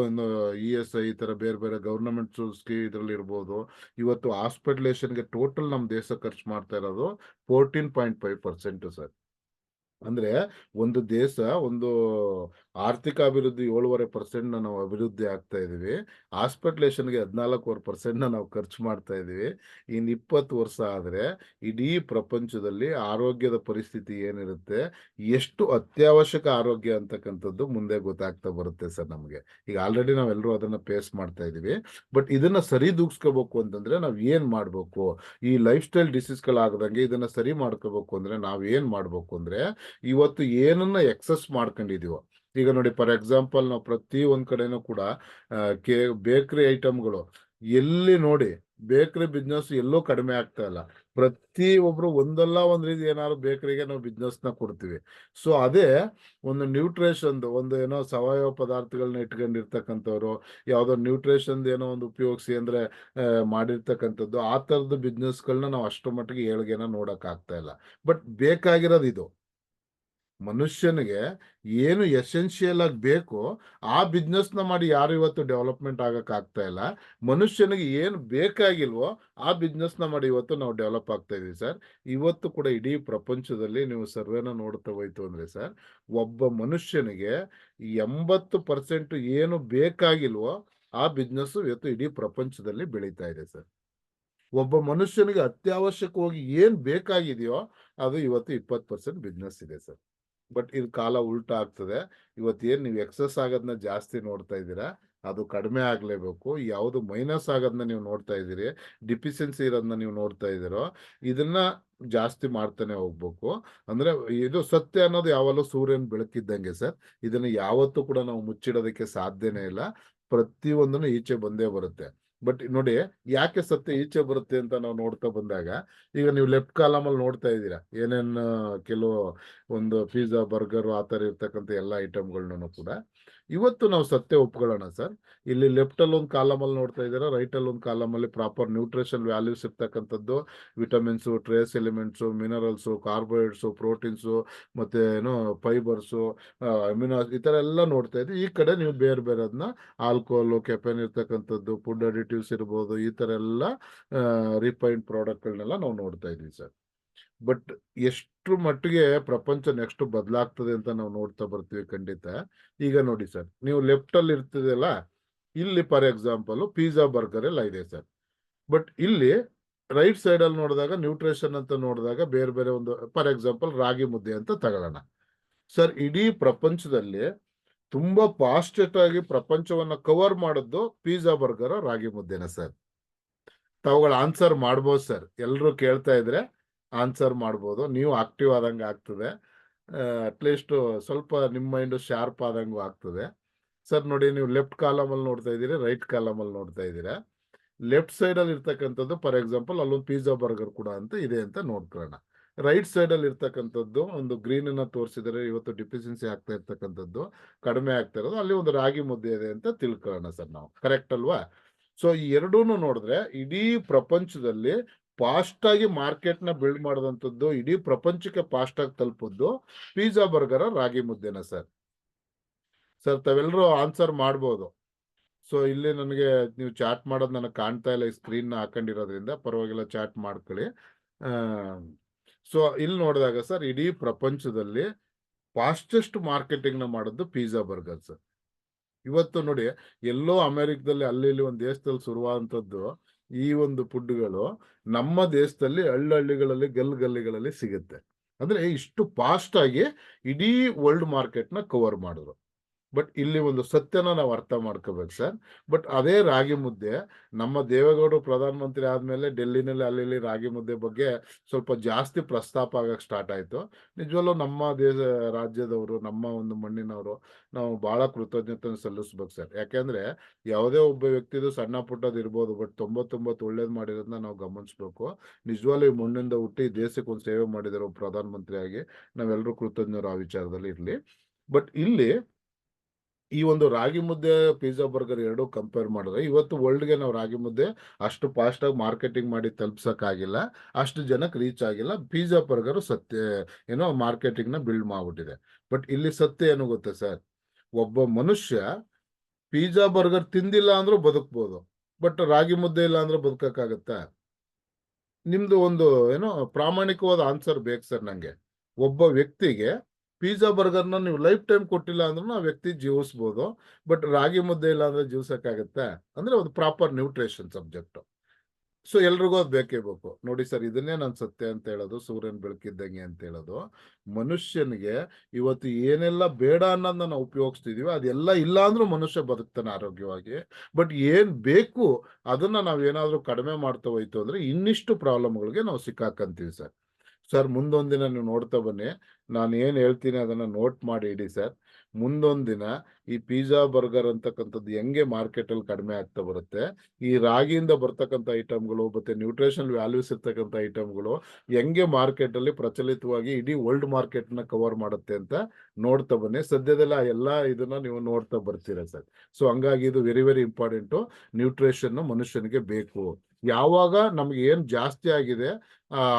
ESI ಈ ತರ ಬೇರೆ ಬೇರೆ ಗವರ್ನಮೆಂಟ್ ಇದ್ರಲ್ಲಿ ಇರ್ಬೋದು, ಇವತ್ತು ಹಾಸ್ಪಿಟಲೇಷನ್ಗೆ ಟೋಟಲ್ ನಮ್ಮ ದೇಶ ಖರ್ಚು ಮಾಡ್ತಾ ಇರೋದು 14.5% ಸರ್. ಅಂದ್ರೆ ಒಂದು ದೇಶ ಒಂದು ಆರ್ಥಿಕ ಅಭಿವೃದ್ಧಿ 7.5% ನಾವು ಅಭಿವೃದ್ಧಿ ಆಗ್ತಾ ಇದೀವಿ, ಹಾಸ್ಪಿಟಲೇಷನ್ಗೆ 14% ನಾವು ಖರ್ಚು ಮಾಡ್ತಾ ಇದೀವಿ. ಇನ್ 20 ವರ್ಷ ಆದ್ರೆ ಇಡೀ ಪ್ರಪಂಚದಲ್ಲಿ ಆರೋಗ್ಯದ ಪರಿಸ್ಥಿತಿ ಏನಿರುತ್ತೆ, ಎಷ್ಟು ಅತ್ಯವಶ್ಯಕ ಆರೋಗ್ಯ ಅಂತಕ್ಕಂಥದ್ದು ಮುಂದೆ ಗೊತ್ತಾಗ್ತಾ ಬರುತ್ತೆ ಸರ್ ನಮ್ಗೆ. ಈಗ ಆಲ್ರೆಡಿ ನಾವೆಲ್ಲರೂ ಅದನ್ನ ಫೇಸ್ ಮಾಡ್ತಾ ಇದೀವಿ. ಬಟ್ ಇದನ್ನ ಸರಿದೂಗಿಸ್ಕೋಬೇಕು ಅಂತಂದ್ರೆ ನಾವ್ ಏನ್ ಮಾಡ್ಬೇಕು? ಈ ಲೈಫ್ ಸ್ಟೈಲ್ ಡಿಸೀಸ್ಗಳಾಗದಂಗೆ ಇದನ್ನ ಸರಿ ಮಾಡ್ಕೋಬೇಕು ಅಂದ್ರೆ ನಾವ್ ಏನ್ ಮಾಡ್ಬೇಕು ಅಂದ್ರೆ, ಇವತ್ತು ಏನನ್ನ ಎಕ್ಸಸ್ ಮಾಡ್ಕೊಂಡಿದೀವೋ, ಈಗ ನೋಡಿ ಫಾರ್ ಎಕ್ಸಾಂಪಲ್ ನಾವು ಪ್ರತಿ ಒಂದ್ ಕಡೆನೂ ಕೂಡ ಬೇಕರಿ ಐಟಮ್ಗಳು ಎಲ್ಲಿ ನೋಡಿ, ಬೇಕರಿ ಬಿಸ್ನೆಸ್ ಎಲ್ಲೂ ಕಡಿಮೆ ಆಗ್ತಾ ಇಲ್ಲ. ಪ್ರತಿ ಒಬ್ರು ಒಂದಲ್ಲ ಒಂದ್ ರೀತಿ ಏನಾದ್ರು ಬೇಕರಿಗೆ ನಾವು ಬಿಸ್ನೆಸ್ ನ ಕೊಡ್ತೀವಿ. ಸೊ ಅದೇ ಒಂದು ನ್ಯೂಟ್ರಿಷನ್ ಒಂದು ಏನೋ ಸಾವಯವ ಪದಾರ್ಥಗಳನ್ನ ಇಟ್ಕೊಂಡಿರ್ತಕ್ಕಂಥವ್ರು, ಯಾವ್ದೋ ನ್ಯೂಟ್ರಿಷನ್ ಏನೋ ಒಂದು ಉಪಯೋಗಿಸಿ ಅಂದ್ರೆ ಮಾಡಿರ್ತಕ್ಕಂಥದ್ದು, ಆ ತರದ ಬಿಸ್ನೆಸ್ಗಳನ್ನ ನಾವು ಅಷ್ಟು ಮಟ್ಟಿಗೆ ಏಳ್ಗೆನ ನೋಡಕ್ ಆಗ್ತಾ ಇಲ್ಲ. ಬಟ್ ಬೇಕಾಗಿರೋದು ಇದು, ಮನುಷ್ಯನಿಗೆ ಏನು ಎಸೆನ್ಷಿಯಲ್ ಆಗಿ ಬೇಕೋ ಆ ಬಿಸ್ನೆಸ್ ನ ಮಾಡಿ ಯಾರು ಇವತ್ತು ಡೆವಲಪ್ಮೆಂಟ್ ಆಗಕ್ ಆಗ್ತಾ ಇಲ್ಲ. ಮನುಷ್ಯನಿಗೆ ಏನು ಬೇಕಾಗಿಲ್ವೋ ಆ ಬಿಸ್ನೆಸ್ ನ ಮಾಡಿ ಇವತ್ತು ನಾವು ಡೆವಲಪ್ ಆಗ್ತಾ ಇದೀವಿ ಸರ್. ಇವತ್ತು ಕೂಡ ಇಡೀ ಪ್ರಪಂಚದಲ್ಲಿ ನೀವು ಸರ್ವೆನ ನೋಡ್ತಾ ಹೋಯ್ತು ಅಂದ್ರೆ ಸರ್, ಒಬ್ಬ ಮನುಷ್ಯನಿಗೆ 80% ಏನು ಬೇಕಾಗಿಲ್ವೋ ಆ ಬಿಸ್ನೆಸ್ ಇವತ್ತು ಇಡೀ ಪ್ರಪಂಚದಲ್ಲಿ ಬೆಳೀತಾ ಇದೆ ಸರ್. ಒಬ್ಬ ಮನುಷ್ಯನಿಗೆ ಅತ್ಯವಶ್ಯಕವಾಗಿ ಏನ್ ಬೇಕಾಗಿದೆಯೋ ಅದು ಇವತ್ತು 20% ಬಿಸ್ನೆಸ್ ಇದೆ ಸರ್. ಬಟ್ ಇದು ಕಾಲ ಉಲ್ಟಾ ಆಗ್ತದೆ. ಇವತ್ತೇನ್ ನೀವು ಎಕ್ಸಸ್ ಆಗೋದನ್ನ ಜಾಸ್ತಿ ನೋಡ್ತಾ ಇದ್ದೀರಾ, ಅದು ಕಡಿಮೆ ಆಗ್ಲೇಬೇಕು. ಯಾವುದು ಮೈನಸ್ ಆಗೋದನ್ನ ನೀವು ನೋಡ್ತಾ ಇದ್ದೀರಿ, ಡಿಫಿಷಿಯನ್ಸಿ ಇರೋದನ್ನ ನೀವು ನೋಡ್ತಾ ಇದ್ದೀರೋ, ಇದನ್ನ ಜಾಸ್ತಿ ಮಾಡ್ತಾನೆ ಹೋಗ್ಬೇಕು. ಅಂದ್ರೆ ಇದು ಸತ್ಯ ಅನ್ನೋದು ಯಾವಾಗಲೂ ಸೂರ್ಯನ ಬೆಳಕಿದ್ದಂಗೆ ಸರ್. ಇದನ್ನ ಯಾವತ್ತೂ ಕೂಡ ನಾವು ಮುಚ್ಚಿಡೋದಕ್ಕೆ ಸಾಧ್ಯನೇ ಇಲ್ಲ. ಪ್ರತಿಯೊಂದನ್ನು ಈಚೆ ಬಂದೇ ಬರುತ್ತೆ. ಬಟ್ ನೋಡಿ ಯಾಕೆ ಸತ್ಯ ಈಚೆ ಬರುತ್ತೆ ಅಂತ ನಾವು ನೋಡ್ತಾ ಬಂದಾಗ, ಈಗ ನೀವು ಲೆಫ್ಟ್ ಕಾಲಮ್ ಅಲ್ಲಿ ನೋಡ್ತಾ ಇದ್ದೀರಾ ಏನೇನು ಕೆಲವು ಒಂದು ಪಿಜ್ಜಾ ಬರ್ಗರ್ ಆ ತರ ಇರ್ತಕ್ಕಂಥ ಎಲ್ಲ ಐಟಮ್ಗಳನ್ನೂ ಕೂಡ. ಇವತ್ತು ನಾವು ಸತ್ಯ ಒಪ್ಕೊಳ್ಳೋಣ ಸರ್, ಇಲ್ಲಿ ಲೆಫ್ಟ್ ಅಲ್ಲಿ ಒಂದು ಕಾಲಮ್ ಅಲ್ಲಿ ನೋಡ್ತಾ ಇದ್ದೀರಾ, ರೈಟ್ ಅಲ್ಲಿ ಒಂದು ಕಾಲಮ್ ಅಲ್ಲಿ ಪ್ರಾಪರ್ ನ್ಯೂಟ್ರಿಷನ್ ವ್ಯಾಲ್ಯೂಸ್ ಇರ್ತಕ್ಕಂಥದ್ದು, vitamins, trace elements, minerals, carbohydrates, proteins, ಮತ್ತೆ ಏನೋ ಫೈಬರ್ಸ್, ಅಮಿನೋ ಈ ತರ ಎಲ್ಲ ನೋಡ್ತಾ ಇದ್ದೀವಿ. ಈ ಕಡೆ ನೀವು ಬೇರೆ ಬೇರೆ ಅದನ್ನ ಆಲ್ಕೋಹಾಲ್, ಕೆಫೆನ್ ಇರ್ತಕ್ಕಂಥದ್ದು, ಫುಡ್ ಅಡಿಟಿವ್ಸ್ ಇರ್ಬೋದು, ಈ ತರ ಎಲ್ಲ ರಿಫೈನ್ಡ್ ಪ್ರಾಡಕ್ಟ್ಗಳನ್ನೆಲ್ಲ ನಾವು ನೋಡ್ತಾ ಇದೀವಿ ಸರ್. ಬಟ್ ಎಷ್ಟು ಮಟ್ಟಿಗೆ ಪ್ರಪಂಚ ನೆಕ್ಸ್ಟ್ ಬದಲಾಗ್ತದೆ ಅಂತ ನಾವು ನೋಡ್ತಾ ಬರ್ತೀವಿ ಖಂಡಿತ. ಈಗ ನೋಡಿ ಸರ್, ನೀವು ಲೆಫ್ಟ್ ಅಲ್ಲಿ ಇರ್ತದಲ್ಲ, ಇಲ್ಲಿ ಫಾರ್ ಎಕ್ಸಾಂಪಲ್ ಪಿಜ್ಜಾ ಬರ್ಗರ್ ಎಲ್ಲ ಇದೆ ಸರ್. ಬಟ್ ಇಲ್ಲಿ ರೈಟ್ ಸೈಡ್ ಅಲ್ಲಿ ನೋಡಿದಾಗ ನ್ಯೂಟ್ರಿಷನ್ ಅಂತ ನೋಡಿದಾಗ ಬೇರೆ ಬೇರೆ ಒಂದು ಫಾರ್ ಎಕ್ಸಾಂಪಲ್ ರಾಗಿ ಮುದ್ದೆ ಅಂತ ತಗೊಳ್ಳೋಣ ಸರ್. ಇಡೀ ಪ್ರಪಂಚದಲ್ಲಿ ತುಂಬಾ ಫಾಸ್ಟೆಸ್ಟ್ ಆಗಿ ಪ್ರಪಂಚವನ್ನ ಕವರ್ ಮಾಡಿದ್ದು ಪಿಜ್ಜಾ ಬರ್ಗರ್ ರಾಗಿ ಮುದ್ದೆನ ಸರ್. ತಾವುಗಳು ಆನ್ಸರ್ ಮಾಡ್ಬೋದು ಸರ್, ಎಲ್ಲರೂ ಕೇಳ್ತಾ ಇದ್ರೆ ಆನ್ಸರ್ ಮಾಡ್ಬೋದು, ನೀವು ಆಕ್ಟಿವ್ ಆದಂಗೆ ಆಗ್ತದೆ, ಅಟ್ಲೀಸ್ಟ್ ಸ್ವಲ್ಪ ನಿಮ್ಮ ಮೈಂಡ್ ಶಾರ್ಪ್ ಆದಂಗೂ ಆಗ್ತದೆ ಸರ್. ನೋಡಿ, ನೀವು ಲೆಫ್ಟ್ ಕಾಲಮ್ ಅಲ್ಲಿ ನೋಡ್ತಾ ಇದ್ದೀರಿ, ರೈಟ್ ಕಾಲಮ್ ಅಲ್ಲಿ ನೋಡ್ತಾ ಇದ್ದೀರಾ. ಲೆಫ್ಟ್ ಸೈಡ್ ಅಲ್ಲಿ ಇರ್ತಕ್ಕಂಥದ್ದು ಫಾರ್ ಎಕ್ಸಾಂಪಲ್ ಅಲ್ಲೊಂದು ಪಿಜ್ಜಾ ಬರ್ಗರ್ ಕೂಡ ಅಂತ ಇದೆ ಅಂತ ನೋಡ್ಕೊಳ್ಳೋಣ. ರೈಟ್ ಸೈಡ್ ಅಲ್ಲಿ ಇರ್ತಕ್ಕಂಥದ್ದು ಒಂದು ಗ್ರೀನ್ ಅನ್ನ ತೋರಿಸಿದರೆ ಇವತ್ತು ಡಿಫಿಷಿಯನ್ಸಿ ಆಗ್ತಾ ಇರ್ತಕ್ಕಂಥದ್ದು ಕಡಿಮೆ ಆಗ್ತಾ ಇರೋದು, ಅಲ್ಲಿ ಒಂದು ರಾಗಿ ಮುದ್ದೆ ಇದೆ ಅಂತ ತಿಳ್ಕೊಳ್ಳೋಣ ಸರ್ ನಾವು, ಕರೆಕ್ಟ್ ಅಲ್ವಾ? ಸೊ ಈ ಎರಡೂನು ನೋಡಿದ್ರೆ ಇಡೀ ಪ್ರಪಂಚದಲ್ಲಿ ಫಾಸ್ಟ್ ಆಗಿ ಮಾರ್ಕೆಟ್ ನ ಬಿಲ್ಡ್ ಮಾಡಿದಂಥದ್ದು, ಇಡೀ ಪ್ರಪಂಚಕ್ಕೆ ಫಾಸ್ಟ್ ಆಗಿ ತಲುಪದ್ದು ಪಿಜ್ಜಾ ಬರ್ಗರ್ ರಾಗಿ ಮುದ್ದೆನ ಸರ್. ಸರ್ ತಾವೆಲ್ಲರೂ ಆನ್ಸರ್ ಮಾಡ್ಬೋದು. ಸೊ ಇಲ್ಲಿ ನನಗೆ ನೀವು ಚಾಟ್ ಮಾಡೋದು ನನಗೆ ಕಾಣ್ತಾ ಇಲ್ಲ, ಈ ಸ್ಕ್ರೀನ್ ಹಾಕೊಂಡಿರೋದ್ರಿಂದ ಪರವಾಗಿಲ್ಲ, ಚಾಟ್ ಮಾಡ್ಕೊಳ್ಳಿ. ಸೊ ಇಲ್ಲಿ ನೋಡಿದಾಗ ಸರ್, ಇಡೀ ಪ್ರಪಂಚದಲ್ಲಿ ಫಾಸ್ಟೆಸ್ಟ್ ಮಾರ್ಕೆಟಿಂಗ್ ನ ಮಾಡೋದು ಪಿಜ್ಜಾ ಬರ್ಗರ್ ಸರ್. ಇವತ್ತು ನೋಡಿ, ಎಲ್ಲೋ ಅಮೆರಿಕದಲ್ಲಿ ಅಲ್ಲಿ ಇಲ್ಲಿ ಒಂದು ದೇಶದಲ್ಲಿ ಶುರುವಾದಂಥದ್ದು ಈ ಒಂದು ಫುಡ್ಗಳು ನಮ್ಮ ದೇಶದಲ್ಲಿ ಹಳ್ಳಿಗಳಲ್ಲಿ ಗಲ್ಲಿಗಳಲ್ಲಿ ಸಿಗುತ್ತೆ. ಅಂದ್ರೆ ಇಷ್ಟು ಫಾಸ್ಟ್ ಆಗಿ ಇಡೀ ವರ್ಲ್ಡ್ ಮಾರ್ಕೆಟ್ ನ ಕವರ್ ಮಾಡಿದ್ರು. ಬಟ್ ಇಲ್ಲಿ ಒಂದು ಸತ್ಯನ ನಾವು ಅರ್ಥ ಮಾಡ್ಕೋಬೇಕು ಸರ್. ಬಟ್ ಅದೇ ರಾಗಿ ಮುದ್ದೆ ನಮ್ಮ ದೇವೇಗೌಡರು ಪ್ರಧಾನಮಂತ್ರಿ ಆದ್ಮೇಲೆ ಡೆಲ್ಲಿನಲ್ಲಿ ಅಲ್ಲಿ ರಾಗಿ ಮುದ್ದೆ ಬಗ್ಗೆ ಸ್ವಲ್ಪ ಜಾಸ್ತಿ ಪ್ರಸ್ತಾಪ ಆಗಕ್ಕೆ ಸ್ಟಾರ್ಟ್ ಆಯ್ತು. ನಿಜವಲ್ಲೂ ನಮ್ಮ ರಾಜ್ಯದವರು, ನಮ್ಮ ಒಂದು ಮಣ್ಣಿನವರು ನಾವು ಬಹಳ ಕೃತಜ್ಞತೆ ಸಲ್ಲಿಸ್ಬೇಕು ಸರ್. ಯಾಕೆಂದ್ರೆ ಯಾವುದೇ ಒಬ್ಬ ವ್ಯಕ್ತಿದು ಸಣ್ಣ ಪುಟ್ಟದ್ ಇರ್ಬೋದು, ಬಟ್ 99 ಒಳ್ಳೇದ್ ಮಾಡಿರೋದನ್ನ ನಾವು ಗಮನಿಸ್ಬೇಕು. ನಿಜವಾಗ್ಲೂ ಈ ಮಣ್ಣಿಂದ ಹುಟ್ಟಿ ದೇಶಕ್ಕೆ ಒಂದು ಸೇವೆ ಮಾಡಿದಾರೆ ಪ್ರಧಾನಮಂತ್ರಿ ಆಗಿ, ನಾವೆಲ್ಲರೂ ಕೃತಜ್ಞರು ಆ ವಿಚಾರದಲ್ಲಿ ಇರ್ಲಿ. ಬಟ್ ಇಲ್ಲಿ ಈ ಒಂದು ರಾಗಿ ಮುದ್ದೆ ಪಿಜ್ಜಾ ಬರ್ಗರ್ ಎರಡೂ ಕಂಪೇರ್ ಮಾಡಿದ್ರೆ ಇವತ್ತು ವರ್ಲ್ಡ್ಗೆ ನಾವು ರಾಗಿ ಮುದ್ದೆ ಅಷ್ಟು ಫಾಸ್ಟ್ ಆಗಿ ಮಾರ್ಕೆಟಿಂಗ್ ಮಾಡಿ ತಲುಪ್ಸಕ್ಕಾಗಿಲ್ಲ, ಅಷ್ಟು ಜನಕ್ಕೆ ರೀಚ್ ಆಗಿಲ್ಲ. ಪಿಜ್ಜಾ ಬರ್ಗರ್ ಸತ್ಯ ಏನೋ ಮಾರ್ಕೆಟಿಂಗ್ ನ ಬಿಲ್ಡ್ ಮಾಡ್ಬಿಟ್ಟಿದೆ. ಬಟ್ ಇಲ್ಲಿ ಸತ್ಯ ಏನು ಗೊತ್ತಾ ಸರ್, ಒಬ್ಬ ಮನುಷ್ಯ ಪಿಜ್ಜಾ ಬರ್ಗರ್ ತಿಂದಿಲ್ಲ ಅಂದ್ರೂ ಬದುಕ್ಬೋದು, ಬಟ್ ರಾಗಿ ಮುದ್ದೆ ಇಲ್ಲ ಅಂದ್ರೆ ಬದುಕಕ್ಕಾಗತ್ತಾ? ನಿಮ್ದು ಒಂದು ಏನೋ ಪ್ರಾಮಾಣಿಕವಾದ ಆನ್ಸರ್ ಬೇಕು ಸರ್ ನಂಗೆ. ಒಬ್ಬ ವ್ಯಕ್ತಿಗೆ ಪಿಜ್ಜಾ ಬರ್ಗರ್ನ ನೀವು ಲೈಫ್ ಟೈಮ್ ಕೊಟ್ಟಿಲ್ಲ ಅಂದ್ರೂ ಆ ವ್ಯಕ್ತಿ ಜೀವಿಸ್ಬೋದು, ಬಟ್ ರಾಗಿ ಮುದ್ದೆ ಇಲ್ಲ ಅಂದ್ರೆ ಜೀವಿಸಕ್ಕಾಗತ್ತೆ? ಅಂದ್ರೆ ಒಂದು ಪ್ರಾಪರ್ ನ್ಯೂಟ್ರಿಷನ್ ಸಬ್ಜೆಕ್ಟ್. ಸೊ ಎಲ್ರಿಗೂ ಅದು ಬೇಕೇ ಬೇಕು. ನೋಡಿ ಸರ್, ಇದನ್ನೇ ನಾನು ಸತ್ಯ ಅಂತ ಹೇಳೋದು, ಸೂರ್ಯನ ಬೆಳಕಿದ್ದಂಗೆ ಅಂತ ಹೇಳೋದು. ಮನುಷ್ಯನಿಗೆ ಇವತ್ತು ಏನೆಲ್ಲ ಬೇಡ ಅನ್ನೋದನ್ನ ನಾವು ಉಪಯೋಗಿಸ್ತಿದೀವಿ, ಅದೆಲ್ಲ ಇಲ್ಲ ಅಂದ್ರೂ ಮನುಷ್ಯ ಬದುಕ್ತಾನೆ ಆರೋಗ್ಯವಾಗಿ. ಬಟ್ ಏನ್ ಬೇಕು ಅದನ್ನ ನಾವೇನಾದ್ರೂ ಕಡಿಮೆ ಮಾಡ್ತಾ ಹೋಯ್ತು ಅಂದ್ರೆ ಇನ್ನಿಷ್ಟು ಪ್ರಾಬ್ಲಮ್ಗಳಿಗೆ ನಾವು ಸಿಕ್ಕಾಕಂತೀವಿ ಸರ್. ಸರ್ ಮುಂದೊಂದಿನ ನೀವು ನೋಡ್ತಾ ಬನ್ನಿ, ನಾನು ಏನ್ ಹೇಳ್ತೀನಿ ಅದನ್ನ ನೋಟ್ ಮಾಡಿ ಇಡಿ ಸರ್. ಮುಂದೊಂದಿನ ಈ ಪಿಜ್ಜಾ ಬರ್ಗರ್ ಅಂತಕ್ಕಂಥದ್ದು ಹೆಂಗೆ ಮಾರ್ಕೆಟ್ ಅಲ್ಲಿ ಕಡಿಮೆ ಆಗ್ತಾ ಬರುತ್ತೆ, ಈ ರಾಗಿಯಿಂದ ಬರ್ತಕ್ಕಂಥ ಐಟಮ್ಗಳು ಮತ್ತೆ ನ್ಯೂಟ್ರಿಷನಲ್ ವ್ಯಾಲ್ಯೂಸ್ ಇರ್ತಕ್ಕಂಥ ಐಟಮ್ಗಳು ಹೆಂಗೆ ಮಾರ್ಕೆಟ್ ಅಲ್ಲಿ ಪ್ರಚಲಿತವಾಗಿ ಇಡೀ ವರ್ಲ್ಡ್ ಮಾರ್ಕೆಟ್ ನ ಕವರ್ ಮಾಡುತ್ತೆ ಅಂತ ನೋಡ್ತಾ ಬನ್ನಿ. ಸದ್ಯದಲ್ಲ ಎಲ್ಲ ಇದನ್ನ ನೀವು ನೋಡ್ತಾ ಬರ್ತೀರಾ ಸರ್. ಸೊ ಹಂಗಾಗಿ ಇದು ವೆರಿ ವೆರಿ ಇಂಪಾರ್ಟೆಂಟು. ನ್ಯೂಟ್ರಿಷನ್ ಮನುಷ್ಯನಿಗೆ ಬೇಕು. ಯಾವಾಗ ನಮ್ಗೆ ಏನ್ ಜಾಸ್ತಿ ಆಗಿದೆ,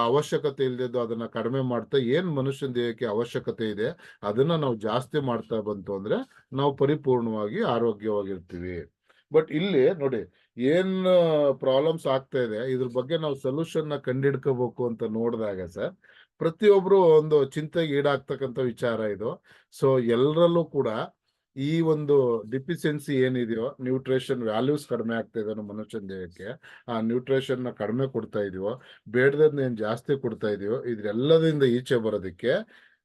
ಅವಶ್ಯಕತೆ ಇಲ್ದಿದ್ದು ಅದನ್ನ ಕಡಿಮೆ ಮಾಡ್ತಾ ಏನ್ ಮನುಷ್ಯನ ದೇಹಕ್ಕೆ ಅವಶ್ಯಕತೆ ಇದೆ ಅದನ್ನ ನಾವು ಜಾಸ್ತಿ ಮಾಡ್ತಾ ಬಂತು ಅಂದ್ರೆ ನಾವು ಪರಿಪೂರ್ಣವಾಗಿ ಆರೋಗ್ಯವಾಗಿರ್ತೀವಿ. ಬಟ್ ಇಲ್ಲಿ ನೋಡಿ ಏನ್ ಪ್ರಾಬ್ಲಮ್ಸ್ ಆಗ್ತಾ ಇದೆ, ಇದ್ರ ಬಗ್ಗೆ ನಾವು ಸೊಲ್ಯೂಷನ್ ನ ಕಂಡಿಡ್ಕೋಬೇಕು ಅಂತ ನೋಡಿದಾಗ ಸರ್, ಪ್ರತಿಯೊಬ್ರು ಒಂದು ಚಿಂತೆಗೆ ಈಡಾಗ್ತಕ್ಕಂಥ ವಿಚಾರ ಇದು. ಸೊ ಎಲ್ಲರಲ್ಲೂ ಕೂಡ ಈ ಒಂದು ಡಿಫಿಷಿಯನ್ಸಿ ಏನಿದೆಯೋ, ನ್ಯೂಟ್ರಿಷನ್ ವ್ಯಾಲ್ಯೂಸ್ ಕಡಿಮೆ ಆಗ್ತಾ ಇದೆ ನಮ್ಮ ಮನುಷ್ಯನ ದೇಹಕ್ಕೆ, ಆ ನ್ಯೂಟ್ರಿಷನ್ ನ ಕಡಿಮೆ ಕೊಡ್ತಾ ಇದೀವೋ, ಬೇಡದನ್ನ ಏನ್ ಜಾಸ್ತಿ ಕೊಡ್ತಾ ಇದೀವೋ, ಇದ್ರೆಲ್ಲದಿಂದ ಈಚೆ ಬರೋದಕ್ಕೆ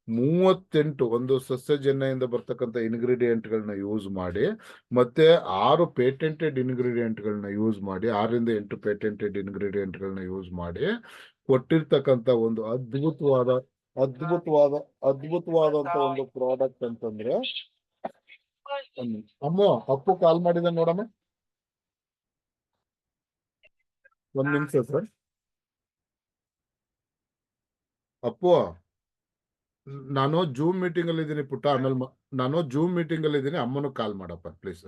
38 ಒಂದು ಸಸ್ಯಜನ್ಯದಿಂದ ಬರ್ತಕ್ಕಂಥ ಇಂಗ್ರೀಡಿಯೆಂಟ್ ಗಳನ್ನ ಯೂಸ್ ಮಾಡಿ, ಮತ್ತೆ 6 ಪೇಟೆಂಟೆಡ್ ಇಂಗ್ರೀಡಿಯೆಂಟ್ ಗಳನ್ನ ಯೂಸ್ ಮಾಡಿ, 6ರಿಂದ 8 ಪೇಟೆಂಟೆಡ್ ಇಂಗ್ರೀಡಿಯೆಂಟ್ ಗಳನ್ನ ಯೂಸ್ ಮಾಡಿ ಕೊಟ್ಟಿರ್ತಕ್ಕಂಥ ಒಂದು ಅದ್ಭುತವಾದಂತ ಒಂದು ಪ್ರಾಡಕ್ಟ್ ಅಂತಂದ್ರೆ, ಅಮ್ಮ ಅಪ್ಪು ಕಾಲ್ ಮಾಡಿದ ನೋಡಮ್ಮ. ಒಂದ್ ನಿಮಿಷ ಸರ್. ಅಪ್ಪು, ನಾನು ಜೂಮ್ ಮೀಟಿಂಗ್ ಅಲ್ಲಿ ಇದ್ದೀನಿ ಪುಟ್ಟ, ಆಮೇಲೆ ನಾನು ಜೂಮ್ ಮೀಟಿಂಗ್ ಅಲ್ಲಿ ಇದ್ದೀನಿ, ಅಮ್ಮನ ಕಾಲ್ ಮಾಡಪ್ಪ ಪ್ಲೀಸ್.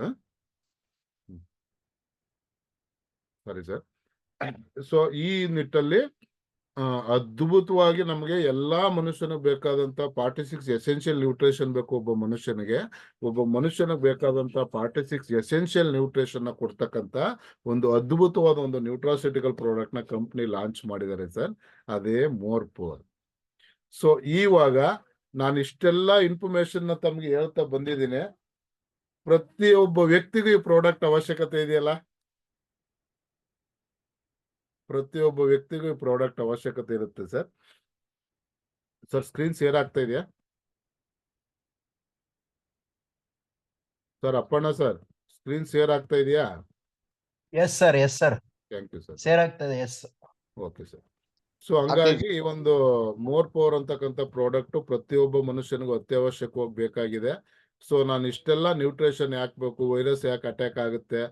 ಸರಿ ಸರ್. ಸೊ ಈ ನಿಟ್ಟಲ್ಲಿ ಅದ್ಭುತವಾಗಿ ನಮಗೆ ಎಲ್ಲಾ ಮನುಷ್ಯನಿಗೆ ಬೇಕಾದಂತ 46 ಎಸೆನ್ಷಿಯಲ್ ನ್ಯೂಟ್ರಿಷನ್ ಬೇಕು ಒಬ್ಬ ಮನುಷ್ಯನಿಗೆ ಬೇಕಾದಂತ 46 ಎಸೆನ್ಷಿಯಲ್ ನ್ಯೂಟ್ರಿಷನ್ ನ ಕೊಡ್ತಕ್ಕಂತ ಒಂದು ಅದ್ಭುತವಾದ ಒಂದು ನ್ಯೂಟ್ರಾಸಿಟಿಕಲ್ ಪ್ರಾಡಕ್ಟ್ ನ ಕಂಪ್ನಿ ಲಾಂಚ್ ಮಾಡಿದ್ದಾರೆ ಸರ್. ಅದೇ ಮೋರ್ ಪವರ್. ಸೊ ಇವಾಗ ನಾನು ಇಷ್ಟೆಲ್ಲ ಇನ್ಫಾರ್ಮೇಶನ್ ನ ತಮ್ಗೆ ಹೇಳ್ತಾ ಬಂದಿದ್ದೀನಿ. ಪ್ರತಿಯೊಬ್ಬ ವ್ಯಕ್ತಿಗೂ ಈ ಪ್ರಾಡಕ್ಟ್ ಅವಶ್ಯಕತೆ ಇದೆಯಲ್ಲ, ಪ್ರತಿಯೊಬ್ಬ ವ್ಯಕ್ತಿಗೂ ಈ ಪ್ರಾಡಕ್ಟ್ ಅವಶ್ಯಕತೆ ಇರುತ್ತೆ ಸರ್. ಸರ್ ಸ್ಕ್ರೀನ್ ಶೇರ್ ಆಗ್ತಾ ಇದೆಯಾ sir? Appanna sir, screen share ಆಗ್ತಾ ಇದೆಯಾ? Yes sir, yes sir, thank you sir. Share ಆಗ್ತದೆ. Yes, okay sir. ಸೊ ಹಂಗಾಗಿ ಈ ಒಂದು ಮೋರ್ ಪವರ್ ಅಂತಕ್ಕಂಥ ಪ್ರಾಡಕ್ಟ್ ಪ್ರತಿಯೊಬ್ಬ ಮನುಷ್ಯನಿಗೂ ಅತ್ಯವಶ್ಯಕವಾಗಿ ಬೇಕಾಗಿದೆ. ಸೊ ನಾನು ಇಷ್ಟೆಲ್ಲ ನ್ಯೂಟ್ರಿಷನ್ ಯಾಕೆ ಬೇಕು, ವೈರಸ್ ಯಾಕೆ ಅಟ್ಯಾಕ್ ಆಗುತ್ತೆ,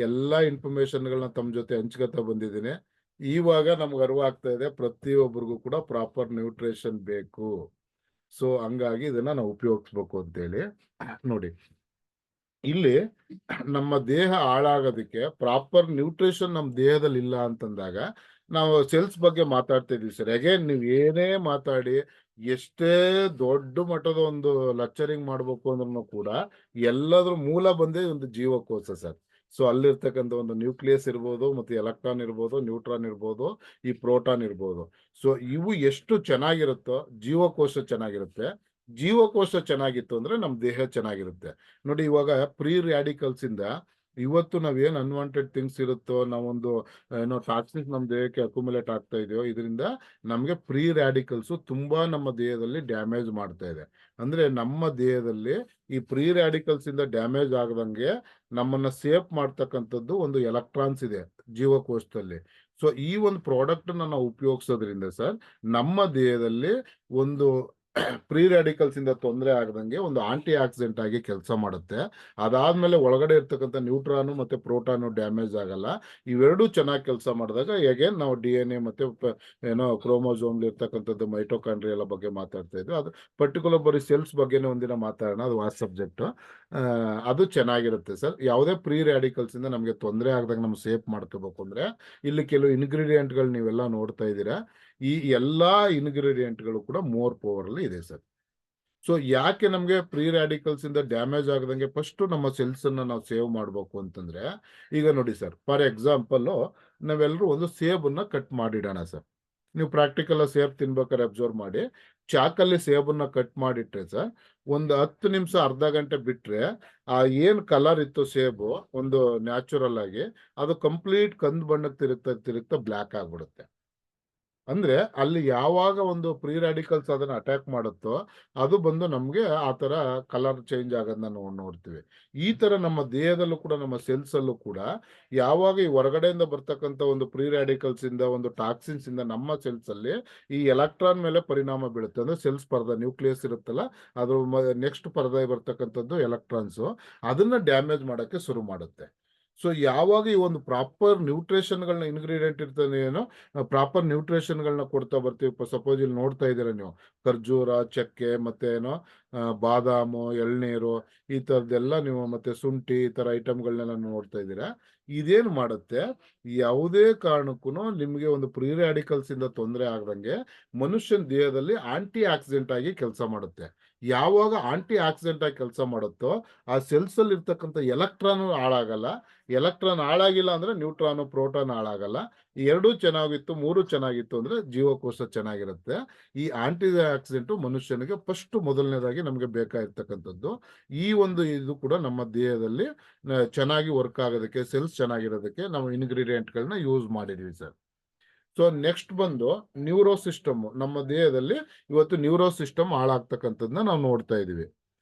ಎಲ್ಲಾ ಇನ್ಫಾರ್ಮೇಶನ್ಗಳನ್ನ ತಮ್ಮ ಜೊತೆ ಹಂಚ್ಕೊತಾ ಬಂದಿದ್ದೀನಿ. ಇವಾಗ ನಮ್ಗೆ ಅರಿವು ಆಗ್ತಾ ಇದೆ ಪ್ರತಿಯೊಬ್ಬರಿಗೂ ಕೂಡ ಪ್ರಾಪರ್ ನ್ಯೂಟ್ರಿಷನ್ ಬೇಕು. ಸೊ ಹಂಗಾಗಿ ಇದನ್ನ ನಾವು ಉಪಯೋಗಿಸ್ಬೇಕು ಅಂತೇಳಿ. ನೋಡಿ, ಇಲ್ಲಿ ನಮ್ಮ ದೇಹ ಹಾಳಾಗೋದಕ್ಕೆ ಪ್ರಾಪರ್ ನ್ಯೂಟ್ರಿಷನ್ ನಮ್ಮ ದೇಹದಲ್ಲಿ ಇಲ್ಲ ಅಂತಂದಾಗ ನಾವು ಸೆಲ್ಸ್ ಬಗ್ಗೆ ಮಾತಾಡ್ತಾ ಇದೀವಿ ಸರ್. ಅಗೇನ್ ನೀವು ಏನೇ ಮಾತಾಡಿ, ಎಷ್ಟೇ ದೊಡ್ಡ ಮಟ್ಟದ ಒಂದು ಲೆಕ್ಚರಿಂಗ್ ಮಾಡ್ಬೇಕು ಅಂದ್ರೂ ಕೂಡ ಎಲ್ಲದ್ರ ಮೂಲ ಬಂದೇ ಒಂದು ಜೀವಕೋಶ ಸರ್. ಸೊ ಅಲ್ಲಿರ್ತಕ್ಕಂಥ ಒಂದು ನ್ಯೂಕ್ಲಿಯಸ್ ಇರ್ಬೋದು, ಮತ್ತೆ ಎಲೆಕ್ಟ್ರಾನ್ ಇರ್ಬೋದು, ನ್ಯೂಟ್ರಾನ್ ಇರ್ಬೋದು, ಈ ಪ್ರೋಟಾನ್ ಇರ್ಬೋದು. ಸೊ ಇವು ಎಷ್ಟು ಚೆನ್ನಾಗಿರುತ್ತೋ ಜೀವಕೋಶ ಚೆನ್ನಾಗಿರುತ್ತೆ. ಜೀವಕೋಶ ಚೆನ್ನಾಗಿತ್ತು ಅಂದ್ರೆ ನಮ್ ದೇಹ ಚೆನ್ನಾಗಿರುತ್ತೆ. ನೋಡಿ, ಇವಾಗ ಪ್ರೀ ರ್ಯಾಡಿಕಲ್ಸ್ ಇಂದ ಇವತ್ತು ನಾವೇನ್ ಅನ್ವಾಂಟೆಡ್ ಥಿಂಗ್ಸ್ ಇರುತ್ತೋ, ನಾವೊಂದು ಏನೋ ಟಾಕ್ಸಿಕ್ ನಮ್ ದೇಹಕ್ಕೆ ಅಕ್ಯುಮುಲೇಟ್ ಆಗ್ತಾ ಇದೆಯೋ, ಇದರಿಂದ ನಮ್ಗೆ ಪ್ರೀ ರ್ಯಾಡಿಕಲ್ಸ್ ತುಂಬಾ ನಮ್ಮ ದೇಹದಲ್ಲಿ ಡ್ಯಾಮೇಜ್ ಮಾಡ್ತಾ ಇದೆ. ಅಂದ್ರೆ ನಮ್ಮ ದೇಹದಲ್ಲಿ ಈ ಪ್ರೀ ರ್ಯಾಡಿಕಲ್ಸ್ ಇಂದ ಡ್ಯಾಮೇಜ್ ಆಗದಂಗೆ ನಮ್ಮನ್ನ ಸೇಫ್ ಮಾಡ್ತಕ್ಕಂಥದ್ದು ಒಂದು ಎಲೆಕ್ಟ್ರಾನ್ಸ್ ಇದೆ ಜೀವಕೋಶದಲ್ಲಿ. ಸೊ ಈ ಒಂದು ಪ್ರಾಡಕ್ಟ್ ನಾವು ಉಪಯೋಗಿಸೋದ್ರಿಂದ ಸರ್ ನಮ್ಮ ದೇಹದಲ್ಲಿ ಒಂದು ಪ್ರೀ ರ್ಯಾಡಿಕಲ್ಸ್ ಇಂದ ತೊಂದರೆ ಆಗದಂಗೆ ಒಂದು ಆಂಟಿ ಆಕ್ಸಿಡೆಂಟ್ ಆಗಿ ಕೆಲಸ ಮಾಡುತ್ತೆ. ಅದಾದ್ಮೇಲೆ ಒಳಗಡೆ ಇರ್ತಕ್ಕಂಥ ನ್ಯೂಟ್ರಾನು ಮತ್ತೆ ಪ್ರೋಟಾನು ಡ್ಯಾಮೇಜ್ ಆಗಲ್ಲ. ಇವೆರಡೂ ಚೆನ್ನಾಗಿ ಕೆಲಸ ಮಾಡಿದಾಗ ಹೇಗೆ ನಾವು DNA ಮತ್ತೆ ಏನೋ ಕ್ರೋಮೋಸೋಮ್ ಇರ್ತಕ್ಕಂಥದ್ದು ಮೈಟೋಕಾಂಡ್ರಿಯಲ್ ಬಗ್ಗೆ ಮಾತಾಡ್ತಾ ಇದ್ವಿ. ಅದು ಪರ್ಟಿಕ್ಯುಲರ್ ಬರೀ ಸೆಲ್ಸ್ ಬಗ್ಗೆನೇ ಒಂದಿನ ಮಾತಾಡೋಣ, ಅದು ವಾಸ್ ಸಬ್ಜೆಕ್ಟ್. ಅದು ಚೆನ್ನಾಗಿರುತ್ತೆ ಸರ್. ಯಾವುದೇ ಪ್ರೀ ರ್ಯಾಡಿಕಲ್ಸ್ ಇಂದ ನಮಗೆ ತೊಂದರೆ ಆಗದಾಗ ನಾವು ಸೇಫ್ ಮಾಡ್ಕೋಬೇಕು ಅಂದ್ರೆ ಇಲ್ಲಿ ಕೆಲವು ಇಂಗ್ರೀಡಿಯೆಂಟ್ಗಳು ನೀವೆಲ್ಲ ನೋಡ್ತಾ ಇದ್ದೀರಾ. ಈ ಎಲ್ಲಾ ಇಂಗ್ರೀಡಿಯೆಂಟ್ಗಳು ಕೂಡ ಮೋರ್ ಪವರ್ ಅಲ್ಲಿ ಇದೆ ಸರ್. ಸೊ ಯಾಕೆ ನಮ್ಗೆ ಪ್ರೀ ರ್ಯಾಡಿಕಲ್ಸ್ ಇಂದ ಡ್ಯಾಮೇಜ್ ಆಗದಂಗೆ ಫಸ್ಟ್ ನಮ್ಮ ಸೆಲ್ಸ್ ಅನ್ನ ನಾವು ಸೇವ್ ಮಾಡ್ಬೇಕು ಅಂತಂದ್ರೆ, ಈಗ ನೋಡಿ ಸರ್, ಫಾರ್ ಎಕ್ಸಾಂಪಲ್ ನಾವೆಲ್ಲರೂ ಒಂದು ಸೇಬನ್ನ ಕಟ್ ಮಾಡಿಡೋಣ ಸರ್. ನೀವು ಪ್ರಾಕ್ಟಿಕಲ್ ಸೇಬ್ ತಿನ್ಬೇಕಾದ್ರೆ ಅಬ್ಸರ್ವ್ ಮಾಡಿ, ಚಾಕಲ್ಲಿ ಸೇಬನ್ನ ಕಟ್ ಮಾಡಿಟ್ರೆ ಸರ್, ಒಂದು 10 ನಿಮಿಷ ಅರ್ಧ ಗಂಟೆ ಬಿಟ್ರೆ ಆ ಏನ್ ಕಲರ್ ಇತ್ತು ಸೇಬು ಒಂದು ನ್ಯಾಚುರಲ್ ಆಗಿ ಅದು ಕಂಪ್ಲೀಟ್ ಕಂದು ಬಣ್ಣಕ್ಕೆ ತಿರುಗ್ತಾ ಬ್ಲ್ಯಾಕ್ ಆಗ್ಬಿಡುತ್ತೆ. ಅಂದ್ರೆ ಅಲ್ಲಿ ಯಾವಾಗ ಒಂದು ಪ್ರೀ ರ್ಯಾಡಿಕಲ್ಸ್ ಅದನ್ನ ಅಟ್ಯಾಕ್ ಮಾಡುತ್ತೋ ಅದು ಬಂದು ನಮ್ಗೆ ಆ ತರ ಕಲರ್ ಚೇಂಜ್ ಆಗೋದನ್ನ ನಾವು ನೋಡ್ತೀವಿ. ಈ ತರ ನಮ್ಮ ದೇಹದಲ್ಲೂ ಕೂಡ, ನಮ್ಮ ಸೆಲ್ಸ್ ಅಲ್ಲೂ ಕೂಡ ಯಾವಾಗ ಈ ಹೊರಗಡೆಯಿಂದ ಬರ್ತಕ್ಕಂಥ ಒಂದು ಪ್ರೀ ರ್ಯಾಡಿಕಲ್ಸ್ ಇಂದ, ಒಂದು ಟಾಕ್ಸಿನ್ಸ್ ಇಂದ ನಮ್ಮ ಸೆಲ್ಸ್ ಅಲ್ಲಿ ಈ ಎಲೆಕ್ಟ್ರಾನ್ ಮೇಲೆ ಪರಿಣಾಮ ಬೀಳುತ್ತೆ. ಅಂದ್ರೆ ಸೆಲ್ಸ್ ಪರ್ದ ನ್ಯೂಕ್ಲಿಯಸ್ ಇರುತ್ತಲ್ಲ, ಅದ್ರ ನೆಕ್ಸ್ಟ್ ಪರ್ದ ಬರ್ತಕ್ಕಂಥದ್ದು ಎಲೆಕ್ಟ್ರಾನ್ಸ್, ಅದನ್ನ ಡ್ಯಾಮೇಜ್ ಮಾಡಕ್ಕೆ ಶುರು ಮಾಡುತ್ತೆ. ಸೊ ಯಾವಾಗ ಈ ಒಂದು ಪ್ರಾಪರ್ ನ್ಯೂಟ್ರಿಷನ್ಗಳನ್ನ ಇಂಗ್ರೀಡಿಯೆಂಟ್ ಇರ್ತಾನೆ ಏನೋ ಪ್ರಾಪರ್ ನ್ಯೂಟ್ರಿಷನ್ಗಳನ್ನ ಕೊಡ್ತಾ ಬರ್ತೀವಿ. ಸಪೋಸ್ ಇಲ್ಲಿ ನೋಡ್ತಾ ಇದ್ದೀರಾ ನೀವು, ಖರ್ಜೂರ, ಚಕ್ಕೆ, ಮತ್ತೆ ಏನೋ ಬಾದಾಮು, ಎಳ್ನೀರು, ಈ ತರದ್ದೆಲ್ಲ ನೀವು, ಮತ್ತೆ ಶುಂಠಿ, ಈ ತರ ಐಟಮ್ಗಳನ್ನೆಲ್ಲ ನೋಡ್ತಾ ಇದ್ದೀರಾ. ಇದೇನು ಮಾಡುತ್ತೆ, ಯಾವುದೇ ಕಾರಣಕ್ಕೂ ನಿಮ್ಗೆ ಒಂದು ಪ್ರೀ ರ್ಯಾಡಿಕಲ್ಸ್ ಇಂದ ತೊಂದರೆ ಆಗದಂಗೆ ಮನುಷ್ಯನ ದೇಹದಲ್ಲಿ ಆಂಟಿ ಆಕ್ಸಿಡೆಂಟ್ ಆಗಿ ಕೆಲಸ ಮಾಡುತ್ತೆ. ಯಾವಾಗ ಆಂಟಿ ಆಕ್ಸಿಡೆಂಟ್ ಆಗಿ ಕೆಲಸ ಮಾಡುತ್ತೋ ಆ ಸೆಲ್ಸ್ ಅಲ್ಲಿ ಇರ್ತಕ್ಕಂಥ ಎಲೆಕ್ಟ್ರಾನ್ ಹಾಳಾಗಲ್ಲ. ಎಲೆಕ್ಟ್ರಾನ್ ಹಾಳಾಗಿಲ್ಲ ಅಂದ್ರೆ ನ್ಯೂಟ್ರಾನು ಪ್ರೋಟಾನ್ ಹಾಳಾಗಲ್ಲ. ಈ ಎರಡೂ ಚೆನ್ನಾಗಿತ್ತು, ಮೂರು ಚೆನ್ನಾಗಿತ್ತು ಅಂದ್ರೆ ಜೀವಕೋಶ ಚೆನ್ನಾಗಿರುತ್ತೆ. ಈ ಆಂಟಿ ಆಕ್ಸಿಡೆಂಟ್ ಮನುಷ್ಯನಿಗೆ ಫಸ್ಟ್ ಮೊದಲನೇದಾಗಿ ನಮಗೆ ಬೇಕಾಗಿರ್ತಕ್ಕಂಥದ್ದು. ಈ ಒಂದು ಇದು ಕೂಡ ನಮ್ಮ ದೇಹದಲ್ಲಿ ಚೆನ್ನಾಗಿ ವರ್ಕ್ ಆಗೋದಕ್ಕೆ, ಸೆಲ್ಸ್ ಚೆನ್ನಾಗಿರೋದಕ್ಕೆ ನಾವು ಇಂಗ್ರೀಡಿಯೆಂಟ್ಗಳನ್ನ ಯೂಸ್ ಮಾಡಿದೀವಿ ಸರ್. ಸೊ ನೆಕ್ಸ್ಟ್ ಬಂದು ನ್ಯೂರೋ ಸಿಸ್ಟಮ್. ನಮ್ಮ ದೇಹದಲ್ಲಿ ಇವತ್ತು ನ್ಯೂರೋ ಸಿಸ್ಟಮ್ ಹಾಳಾಗ್ತಕ್ಕಂಥದ್ದನ್ನ ನಾವು ನೋಡ್ತಾ ಇದೀವಿ.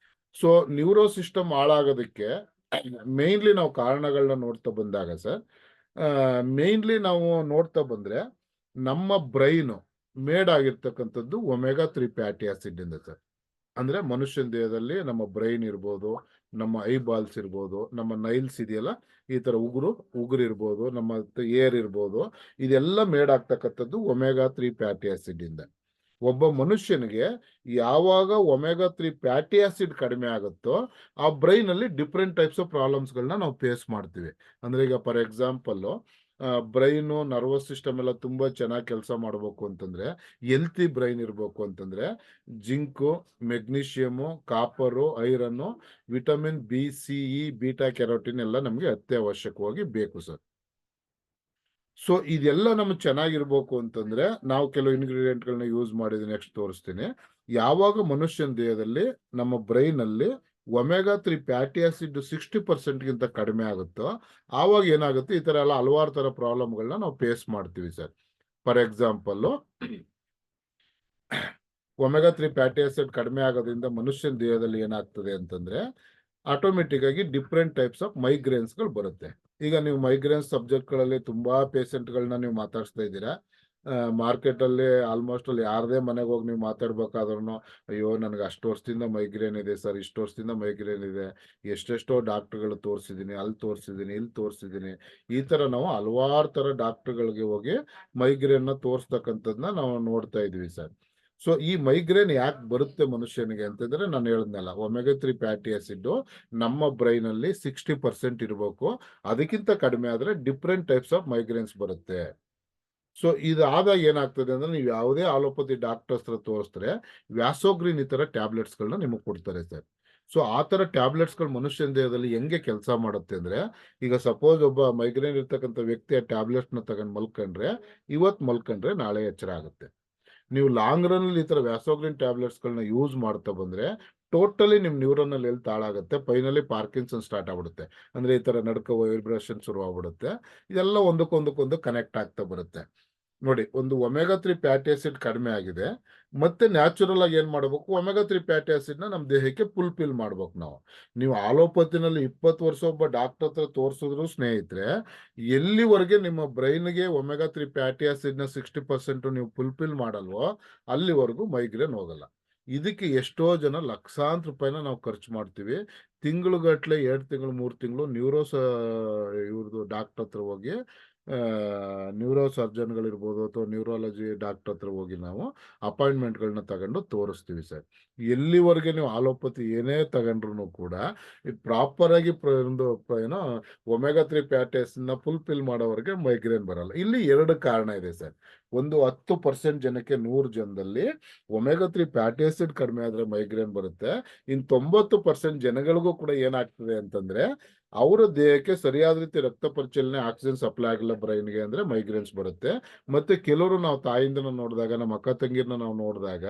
ಸೊ ನ್ಯೂರೋ ಸಿಸ್ಟಮ್ ಹಾಳಾಗೋದಕ್ಕೆ ಮೇನ್ಲಿ ನಾವು ಕಾರಣಗಳನ್ನ ನೋಡ್ತಾ ಬಂದಾಗ ಸರ್, ಮೇನ್ಲಿ ನಾವು ನೋಡ್ತಾ ಬಂದ್ರೆ ನಮ್ಮ ಬ್ರೈನ್ ಮೇಡ್ ಆಗಿರ್ತಕ್ಕಂಥದ್ದು ಒಮೆಗಾ 3 ಫ್ಯಾಟಿ ಆಸಿಡ್ ಇಂದ ಸರ್. ಅಂದ್ರೆ ಮನುಷ್ಯನ ದೇಹದಲ್ಲಿ ನಮ್ಮ ಬ್ರೈನ್ ಇರ್ಬೋದು, ನಮ್ಮ ಐಬಾಲ್ಸ್ ಇರ್ಬೋದು, ನಮ್ಮ ನೈಲ್ಸ್ ಇದೆಯಲ್ಲ, ಈ ತರ ಉಗುರು ಇರ್ಬೋದು, ನಮ್ಮ ಏರ್ ಇರ್ಬೋದು, ಇದೆಲ್ಲ ಮೇಡ್ ಆಗ್ತಕ್ಕಂಥದ್ದು ಒಮೆಗಾ 3 ಫ್ಯಾಟಿ ಆಸಿಡ್ ಇಂದ. ಒಬ್ಬ ಮನುಷ್ಯನಿಗೆ ಯಾವಾಗ ಒಮೆಗಾ 3 ಫ್ಯಾಟಿ ಆಸಿಡ್ ಕಡಿಮೆ ಆಗುತ್ತೋ ಆ ಬ್ರೈನ್ ಅಲ್ಲಿ ಡಿಫ್ರೆಂಟ್ ಟೈಪ್ಸ್ ಆಫ್ ಪ್ರಾಬ್ಲಮ್ಸ್ ಗಳನ್ನ ನಾವು ಫೇಸ್ ಮಾಡ್ತೀವಿ. ಅಂದ್ರೆ ಈಗ for example brain, nervous system ಎಲ್ಲ ತುಂಬಾ ಚೆನ್ನಾಗಿ ಕೆಲಸ ಮಾಡಬೇಕು ಅಂತಂದ್ರೆ, ಹೆಲ್ತಿ ಬ್ರೈನ್ ಇರಬೇಕು ಅಂತಂದ್ರೆ zinc, magnesium, copper, iron, vitamin B, C, E, beta carotene ಎಲ್ಲ ನಮಗೆ ಅತ್ಯವಶ್ಯಕವಾಗಿ ಬೇಕು ಸರ್. ಸೊ ಇದೆಲ್ಲ ನಮ್ಗೆ ಚೆನ್ನಾಗಿರ್ಬೇಕು ಅಂತಂದ್ರೆ ನಾವು ಕೆಲವು ಇಂಗ್ರೀಡಿಯೆಂಟ್ಗಳನ್ನ ಯೂಸ್ ಮಾಡಿದ್ರೆ ನೆಕ್ಸ್ಟ್ ತೋರಿಸ್ತೀನಿ. ಯಾವಾಗ ಮನುಷ್ಯನ ದೇಹದಲ್ಲಿ ನಮ್ಮ ಬ್ರೈನ್ ಅಲ್ಲಿ ಒಮೆಗಾ 3 ಫ್ಯಾಟಿ ಆಸಿಡ್ 60% ಕಡಿಮೆ ಆಗುತ್ತೋ ಆವಾಗ ಏನಾಗುತ್ತೆ, ಈ ತರ ಎಲ್ಲ ಹಲವಾರು ತರ ಪ್ರಾಬ್ಲಮ್ಗಳನ್ನ ನಾವು ಫೇಸ್ ಮಾಡ್ತೀವಿ sir. For example omega 3 fatty acid ಕಡಿಮೆ ಆಗೋದ್ರಿಂದ ಮನುಷ್ಯನ ದೇಹದಲ್ಲಿ ಏನಾಗ್ತದೆ ಅಂತಂದ್ರೆ ಆಟೋಮೆಟಿಕ್ ಆಗಿ ಡಿಫ್ರೆಂಟ್ ಟೈಪ್ಸ್ ಆಫ್ ಮೈಗ್ರೇನ್ಸ್ಗಳು ಬರುತ್ತೆ. ಈಗ ನೀವು ಮೈಗ್ರೇನ್ಸ್ ಸಬ್ಜೆಕ್ಟ್ಗಳಲ್ಲಿ ತುಂಬಾ ಪೇಷಂಟ್ಗಳನ್ನ ನೀವು ಮಾತಾಡಿಸ್ತಾ ಇದ್ದೀರಾ. ಮಾರ್ಕೆಟ್ ಅಲ್ಲಿ ಆಲ್ಮೋಸ್ಟ್ ಅಲ್ಲಿ ಯಾರದೇ ಮನೆಗೆ ಹೋಗಿ ನೀವು ಮಾತಾಡ್ಬೇಕಾದ್ರೂ, ಅಯ್ಯೋ ನನಗೆ ಅಷ್ಟು ವರ್ಷದಿಂದ ಮೈಗ್ರೇನ್ ಇದೆ ಸರ್, ಇಷ್ಟು ವರ್ಷದಿಂದ ಮೈಗ್ರೇನ್ ಇದೆ, ಎಷ್ಟೆಷ್ಟೋ ಡಾಕ್ಟರ್ಗಳು ತೋರಿಸಿದ್ದೀನಿ, ಅಲ್ಲಿ ತೋರಿಸಿದ್ದೀನಿ, ಇಲ್ಲಿ ತೋರಿಸಿದ್ದೀನಿ, ಈ ತರ ನಾವು ಹಲವಾರು ತರ ಡಾಕ್ಟರ್ಗಳಿಗೆ ಹೋಗಿ ಮೈಗ್ರೇನ್ ನ ತೋರಿಸ್ತಕ್ಕಂಥದ್ದನ್ನ ನಾವು ನೋಡ್ತಾ ಇದೀವಿ ಸರ್. ಸೊ ಈ ಮೈಗ್ರೇನ್ ಯಾಕೆ ಬರುತ್ತೆ ಮನುಷ್ಯನಿಗೆ ಅಂತಂದ್ರೆ, ನಾನು ಹೇಳಿದ್ನಲ್ಲ, ಒಮೆಗಾ 3 ಫ್ಯಾಟಿ ಆಸಿಡ್ ನಮ್ಮ ಬ್ರೈನ್ ಅಲ್ಲಿ 60% ಇರಬೇಕು. ಅದಕ್ಕಿಂತ ಕಡಿಮೆ ಆದ್ರೆ ಡಿಫ್ರೆಂಟ್ ಟೈಪ್ಸ್ ಆಫ್ ಮೈಗ್ರೇನ್ಸ್ ಬರುತ್ತೆ. ಸೊ ಇದಾದಾಗ ಏನಾಗ್ತದೆ ಅಂದ್ರೆ, ನೀವು ಯಾವುದೇ ಆಲೋಪತಿ ಡಾಕ್ಟರ್ಸ್ ಹತ್ರ ತೋರಿಸಿದ್ರೆ ವ್ಯಾಸೋಗ್ರಿನ್ ಈ ತರ ಟ್ಯಾಬ್ಲೆಟ್ಸ್ ಗಳನ್ನ ನಿಮಗೆ ಕೊಡ್ತಾರೆ ಸರ್. ಸೊ ಆ ತರ ಟ್ಯಾಬ್ಲೆಟ್ಸ್ ಗಳು ಮನುಷ್ಯನ ದೇಹದಲ್ಲಿ ಹೆಂಗೆ ಕೆಲಸ ಮಾಡುತ್ತೆ ಅಂದ್ರೆ, ಈಗ ಸಪೋಸ್ ಒಬ್ಬ ಮೈಗ್ರೇನ್ ಇರ್ತಕ್ಕಂಥ ವ್ಯಕ್ತಿ ಆ ಟ್ಯಾಬ್ಲೆಟ್ಸ್ ನ ತಗೊಂಡ್ ಮಲ್ಕೊಂಡ್ರೆ, ಇವತ್ ಮಲ್ಕೊಂಡ್ರೆ ನಾಳೆ ಎಚ್ಚರ ಆಗುತ್ತೆ. ನೀವು ಲಾಂಗ್ ರನ್ ಅಲ್ಲಿ ಈ ತರ ವ್ಯಾಸೋಗ್ರಿನ್ ಟ್ಯಾಬ್ಲೆಟ್ಸ್ ಗಳನ್ನ ಯೂಸ್ ಮಾಡ್ತಾ ಬಂದ್ರೆ ಟೋಟಲಿ ನಿಮ್ ನ್ಯೂರನಲ್ ಹೆಲ್ತ್ ಹಾಳಾಗುತ್ತೆ. ಫೈನಲಿ ಪಾರ್ಕಿನ್ಸನ್ ಸ್ಟಾರ್ಟ್ ಆಗ್ಬಿಡುತ್ತೆ. ಅಂದ್ರೆ ಈ ತರ ನಡ್ಕೋ ವೈಬ್ರೇಷನ್ ಶುರು ಆಗ್ಬಿಡುತ್ತೆ. ಇದೆಲ್ಲ ಒಂದಕ್ಕೊಂದು ಕನೆಕ್ಟ್ ಆಗ್ತಾ ಬರುತ್ತೆ. ನೋಡಿ, ಒಂದು ಒಮೆಗಾ 3 ಫ್ಯಾಟಿ ಆಸಿಡ್ ಕಡಿಮೆ ಆಗಿದೆ, ಮತ್ತೆ ನ್ಯಾಚುರಲ್ ಆಗಿ ಏನ್ ಮಾಡ್ಬೇಕು, ಒಮೆಗಾ 3 ಫ್ಯಾಟಿ ಆಸಿಡ್ ನ ನಮ್ ದೇಹಕ್ಕೆ ಫುಲ್ಫಿಲ್ ಮಾಡ್ಬೇಕು ನಾವು. ನೀವು ಆಲೋಪತಿನಲ್ಲಿ 20 ವರ್ಷ ಒಬ್ಬ ಡಾಕ್ಟರ್ ಹತ್ರ ತೋರಿಸಿದ್ರು ಸ್ನೇಹಿತರೆ, ಎಲ್ಲಿವರೆಗೆ ನಿಮ್ಮ ಬ್ರೈನ್ಗೆ ಒಮೆಗಾ 3 ಫ್ಯಾಟಿ ಆಸಿಡ್ ನ 60% ನೀವು ಫುಲ್ಫಿಲ್ ಮಾಡಲ್ವೋ ಅಲ್ಲಿವರೆಗೂ ಮೈಗ್ರೇನ್ ಹೋಗಲ್ಲ. ಇದಕ್ಕೆ ಎಷ್ಟೋ ಜನ ಲಕ್ಷಾಂತರ ರೂಪಾಯಿನ ನಾವು ಖರ್ಚು ಮಾಡ್ತೀವಿ. ತಿಂಗಳುಗಟ್ಲೆ 2 ತಿಂಗಳು 3 ತಿಂಗಳು ಇವ್ರದ್ದು ಡಾಕ್ಟರ್ ಹತ್ರ ಹೋಗಿ, ನ್ಯೂರೋ ಸರ್ಜನ್ಗಳಿರ್ಬೋದು ಅಥವಾ ನ್ಯೂರಾಲಜಿ ಡಾಕ್ಟರ್ ಹತ್ರ ಹೋಗಿ ನಾವು ಅಪಾಯಿಂಟ್ಮೆಂಟ್ಗಳನ್ನ ತಗೊಂಡು ತೋರಿಸ್ತೀವಿ ಸರ್. ಎಲ್ಲಿವರೆಗೆ ನೀವು ಆಲೋಪತಿ ಏನೇ ತಗೊಂಡ್ರು ಕೂಡ ಪ್ರಾಪರ್ ಆಗಿ ಏನೋ ಒಮೆಗಾ 3 ಫ್ಯಾಟಿ ಆಸಿಡ್ ನ ಫುಲ್ಫಿಲ್ ಮಾಡೋವರೆಗೆ ಮೈಗ್ರೇನ್ ಬರಲ್ಲ. ಇಲ್ಲಿ 2 ಕಾರಣ ಇದೆ ಸರ್. ಒಂದು 10% ಜನಕ್ಕೆ 100 ಜನದಲ್ಲಿ ಒಮೆಗಾ 3 ಫ್ಯಾಟಿ ಆಸಿಡ್ ಕಡಿಮೆ ಆದ್ರೆ ಮೈಗ್ರೇನ್ ಬರುತ್ತೆ. ಇನ್ 90% ಜನಗಳಿಗೂ ಕೂಡ ಏನಾಗ್ತದೆ ಅಂತಂದ್ರೆ, ಅವರ ದೇಹಕ್ಕೆ ಸರಿಯಾದ ರೀತಿ ರಕ್ತ ಪರಿಚಲನೆ, ಆಕ್ಸಿಜನ್ ಸಪ್ಲೈ ಆಗಿಲ್ಲ ಬ್ರೈನ್ಗೆ ಅಂದ್ರೆ ಮೈಗ್ರೇನ್ಸ್ ಬರುತ್ತೆ. ಮತ್ತೆ ಕೆಲವರು ನಾವು ತಾಯಿಂದ ನೋಡಿದಾಗ, ನಮ್ಮ ಅಕ್ಕ ತಂಗಿರ್ನ ನಾವು ನೋಡಿದಾಗ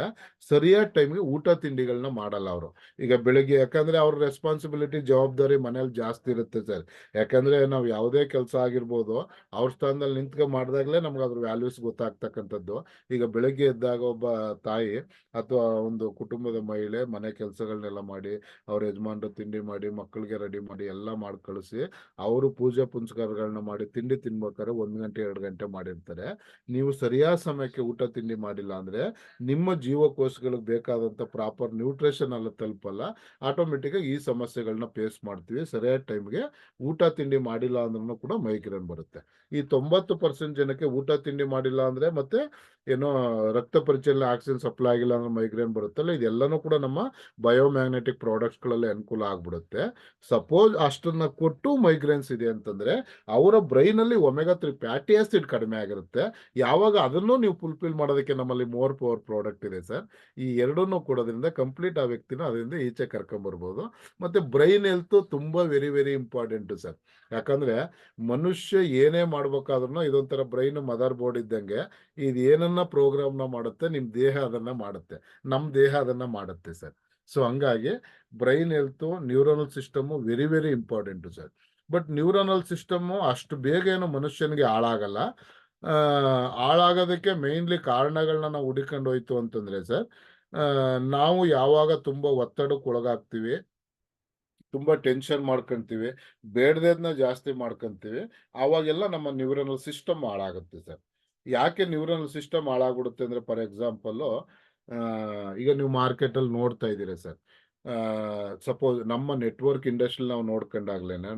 ಸರಿಯಾದ ಟೈಮ್ಗೆ ಊಟ ತಿಂಡಿಗಳನ್ನ ಮಾಡಲ್ಲ ಅವರು. ಈಗ ಬೆಳಿಗ್ಗೆ, ಯಾಕಂದ್ರೆ ಅವ್ರ ರೆಸ್ಪಾನ್ಸಿಬಿಲಿಟಿ, ಜವಾಬ್ದಾರಿ ಮನೇಲಿ ಜಾಸ್ತಿ ಇರುತ್ತೆ ಸರ್. ಯಾಕಂದ್ರೆ ನಾವು ಯಾವುದೇ ಕೆಲಸ ಆಗಿರ್ಬೋದು, ಅವ್ರ ಸ್ಥಾನದಲ್ಲಿ ನಿಂತ್ಕೊಂಡು ಮಾಡಿದಾಗಲೇ ನಮ್ಗೆ ಅದ್ರ ವ್ಯಾಲ್ಯೂಸ್ ಗೊತ್ತಾಗ್ತಕ್ಕಂಥದ್ದು. ಈಗ ಬೆಳಗ್ಗೆ ಎದ್ದಾಗ ಒಬ್ಬ ತಾಯಿ ಅಥವಾ ಒಂದು ಕುಟುಂಬದ ಮಹಿಳೆ ಮನೆ ಕೆಲಸಗಳನ್ನೆಲ್ಲ ಮಾಡಿ, ಅವ್ರ ಯಜಮಾನ್ರು ತಿಂಡಿ ಮಾಡಿ, ಮಕ್ಕಳಿಗೆ ರೆಡಿ ಮಾಡಿ ಎಲ್ಲ ಮಾಡಿ ಕಳಿಸಿ, ಅವರು ಪೂಜೆ ಪುನಸ್ಕಾರಗಳನ್ನ ಮಾಡಿ ತಿಂಡಿ ತಿನ್ಬೇಕಾದ್ರೆ 1 ಗಂಟೆ 2 ಗಂಟೆ ಮಾಡಿರ್ತಾರೆ. ನೀವು ಸರಿಯಾದ ಸಮಯಕ್ಕೆ ಊಟ ತಿಂಡಿ ಮಾಡಿಲ್ಲ ಅಂದ್ರೆ ನಿಮ್ಮ ಜೀವಕೋಶಗಳಿಗೆ ಬೇಕಾದಂತ ಪ್ರಾಪರ್ ನ್ಯೂಟ್ರಿಷನ್ ಅಲ್ಲ ತಲುಪಲ್ಲ. ಆಟೋಮೆಟಿಕ್ ಆಗಿ ಈ ಸಮಸ್ಯೆಗಳನ್ನ ಫೇಸ್ ಮಾಡ್ತೀವಿ. ಸರಿಯಾದ ಟೈಮ್ಗೆ ಊಟ ತಿಂಡಿ ಮಾಡಿಲ್ಲ ಅಂದ್ರೂ ಕೂಡ ಮೈಗ್ರೇನ್ ಬರುತ್ತೆ. ಈ 90% ಜನಕ್ಕೆ ಊಟ ತಿಂಡಿ ಮಾಡಿಲ್ಲ ಅಂದ್ರೆ, ಮತ್ತೆ ಏನೋ ರಕ್ತ ಪರಿಚಲನೆ, ಆಕ್ಸಿಜನ್ ಸಪ್ಲೈ ಆಗಿಲ್ಲ ಅಂದ್ರೆ ಮೈಗ್ರೇನ್ ಬರುತ್ತಲ್ಲ, ಇದೆಲ್ಲನೂ ಕೂಡ ನಮ್ಮ ಬಯೋಮ್ಯಾಗ್ನೆಟಿಕ್ ಪ್ರಾಡಕ್ಟ್ಸ್ ಗಳಲ್ಲಿ ಅನುಕೂಲ ಆಗ್ಬಿಡುತ್ತೆ. ಸಪೋಸ್ ಅಷ್ಟನ್ನ ಕೊಟ್ಟು ಮೈಗ್ರೇನ್ಸ್ ಇದೆ ಅಂತಂದ್ರೆ ಅವರ ಬ್ರೈನ್ ಅಲ್ಲಿ ಒಮೆಗಾ 3 ಫ್ಯಾಟಿ ಆಸಿಡ್ ಕಡಿಮೆ ಆಗಿರುತ್ತೆ. ಯಾವಾಗ ಅದನ್ನು ನೀವು ಫುಲ್ಫಿಲ್ ಮಾಡೋದಕ್ಕೆ ನಮ್ಮಲ್ಲಿ ಮೋರ್ ಪವರ್ ಪ್ರಾಡಕ್ಟ್ ಇದೆ ಸರ್. ಈ ಎರಡನ್ನೂ ಕೊಡೋದ್ರಿಂದ ಕಂಪ್ಲೀಟ್ ಆ ವ್ಯಕ್ತಿನ ಅದರಿಂದ ಈಚೆ ಕರ್ಕೊಂಡ್ ಬರ್ಬೋದು. ಮತ್ತೆ ಬ್ರೈನ್ ಹೆಲ್ತ್ ತುಂಬಾ ವೆರಿ ವೆರಿ ಇಂಪಾರ್ಟೆಂಟ್ ಸರ್. ಯಾಕಂದ್ರೆ ಮನುಷ್ಯ ಏನೇ ಮಾಡ್ಬೇಕಾದ್ರೂ ಇದೊಂಥರ ಬ್ರೈನ್ ಮದರ್ ಬೋರ್ಡ್ ಇದ್ದಂಗೆ. ಇದು ಏನನ್ನ ಪ್ರೋಗ್ರಾಮ್ನ ಮಾಡುತ್ತೆ, ನಿಮ್ ದೇಹ ಅದನ್ನ ಮಾಡುತ್ತೆ, ನಮ್ ದೇಹ ಅದನ್ನ ಮಾಡುತ್ತೆ ಸರ್. ಸೊ ಹಂಗಾಗಿ brain health, neuronal system very very important sir. But neuronal system ಅಷ್ಟು ಬೇಗ ಏನು ಮನುಷ್ಯನಿಗೆ ಹಾಳಾಗಲ್ಲ. ಹಾಳಾಗೋದಕ್ಕೆ ಮೇನ್ಲಿ ಕಾರಣಗಳನ್ನ ನಾವು ಹುಡುಕೊಂಡು ಹೋಯ್ತು ಅಂತಂದ್ರೆ ಸರ್, ನಾವು ಯಾವಾಗ ತುಂಬಾ ಒತ್ತಡಕ್ಕೆ ಒಳಗಾಗ್ತೀವಿ, ತುಂಬಾ ಟೆನ್ಷನ್ ಮಾಡ್ಕೊಂತೀವಿ, ಬೇಡದೇದ್ನ ಜಾಸ್ತಿ ಮಾಡ್ಕೊಂತೀವಿ, ಅವಾಗೆಲ್ಲ ನಮ್ಮ ನ್ಯೂರನಲ್ ಸಿಸ್ಟಮ್ ಹಾಳಾಗುತ್ತೆ ಸರ್. ಯಾಕೆ ನ್ಯೂರನಲ್ ಸಿಸ್ಟಮ್ ಹಾಳಾಗ್ಬಿಡುತ್ತೆ ಅಂದ್ರೆ, ಫಾರ್ ಎಕ್ಸಾಂಪಲ್ ಈಗ ನೀವು ಮಾರ್ಕೆಟಲ್ಲಿ ನೋಡ್ತಾ ಇದ್ದೀರಾ ಸರ್. ಸಪೋಸ್ ನಮ್ಮ ನೆಟ್ವರ್ಕ್ ಇಂಡಸ್ಟ್ರಿ ನಾವು ನೋಡ್ಕೊಂಡಾಗ್ಲೇನೆ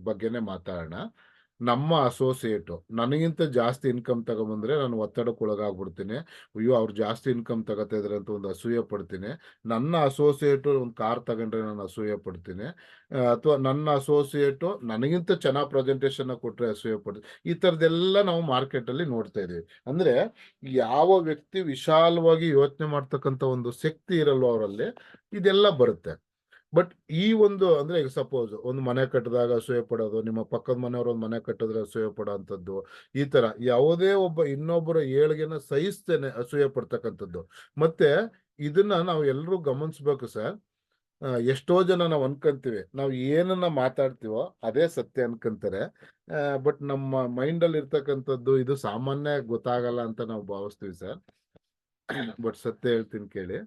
ಬಗ್ಗೆನೇ ಮಾತಾಡೋಣ. ನಮ್ಮ ಅಸೋಸಿಯೇಟು ನನಗಿಂತ ಜಾಸ್ತಿ ಇನ್ಕಮ್ ತಗೊಂಬಂದ್ರೆ ನಾನು ಒತ್ತಡಕ್ಕೆ ಒಳಗಾಗ್ಬಿಡ್ತೀನಿ. ಅಯ್ಯೋ ಅವ್ರು ಜಾಸ್ತಿ ಇನ್ಕಮ್ ತಗೋತಾ ಇದಾರೆ ಅಂತ ಒಂದು ಅಸೂಯೆ ಪಡ್ತೀನಿ. ನನ್ನ ಅಸೋಸಿಯೇಟು ಒಂದು ಕಾರ್ ತಗೊಂಡ್ರೆ ನಾನು ಅಸೂಯೆ ಪಡ್ತೀನಿ. ಅಥವಾ ನನ್ನ ಅಸೋಸಿಯೇಟು ನನಗಿಂತ ಚೆನ್ನಾಗಿ ಪ್ರೆಸೆಂಟೇಷನ್ ಕೊಟ್ರೆ ಅಸೂಯೆ ಪಡ್ತೀನಿ. ಈ ಥರದ್ದೆಲ್ಲ ನಾವು ಮಾರ್ಕೆಟಲ್ಲಿ ನೋಡ್ತಾ ಇದೀವಿ. ಅಂದ್ರೆ ಯಾವ ವ್ಯಕ್ತಿ ವಿಶಾಲವಾಗಿ ಯೋಚನೆ ಮಾಡ್ತಕ್ಕಂಥ ಒಂದು ಶಕ್ತಿ ಇರಲ್ವೋ ಅವರಲ್ಲಿ ಇದೆಲ್ಲ ಬರುತ್ತೆ. ಬಟ್ ಈ ಒಂದು ಅಂದ್ರೆ ಈಗ ಸಪೋಸ್ ಒಂದು ಮನೆ ಕಟ್ಟಿದಾಗ ಅಸೂಯೆ ಪಡೋದು, ನಿಮ್ಮ ಪಕ್ಕದ ಮನೆಯವರು ಒಂದು ಮನೆ ಕಟ್ಟಿದ್ರೆ ಅಸೂಯೆ ಪಡೋ ಅಂಥದ್ದು, ಈ ತರ ಯಾವುದೇ ಒಬ್ಬ ಇನ್ನೊಬ್ಬರ ಏಳ್ಗೆನ ಸಹಿಸ್ತೇನೆ ಅಸೂಯೆ ಪಡ್ತಕ್ಕಂಥದ್ದು. ಮತ್ತೆ ಇದನ್ನ ನಾವು ಎಲ್ಲರೂ ಗಮನಿಸ್ಬೇಕು ಸರ್. ಎಷ್ಟೋ ಜನ ನಾವು ಅನ್ಕೊಂತೀವಿ ನಾವು ಏನನ್ನ ಮಾತಾಡ್ತೀವೋ ಅದೇ ಸತ್ಯ ಅನ್ಕೊಂತಾರೆ. ಬಟ್ ನಮ್ಮ ಮೈಂಡ್ ಅಲ್ಲಿ ಇರ್ತಕ್ಕಂಥದ್ದು ಇದು ಸಾಮಾನ್ಯ ಗೊತ್ತಾಗಲ್ಲ ಅಂತ ನಾವು ಭಾವಿಸ್ತೀವಿ ಸರ್. ಬಟ್ ಸತ್ಯ ಹೇಳ್ತೀನಿ ಕೇಳಿ.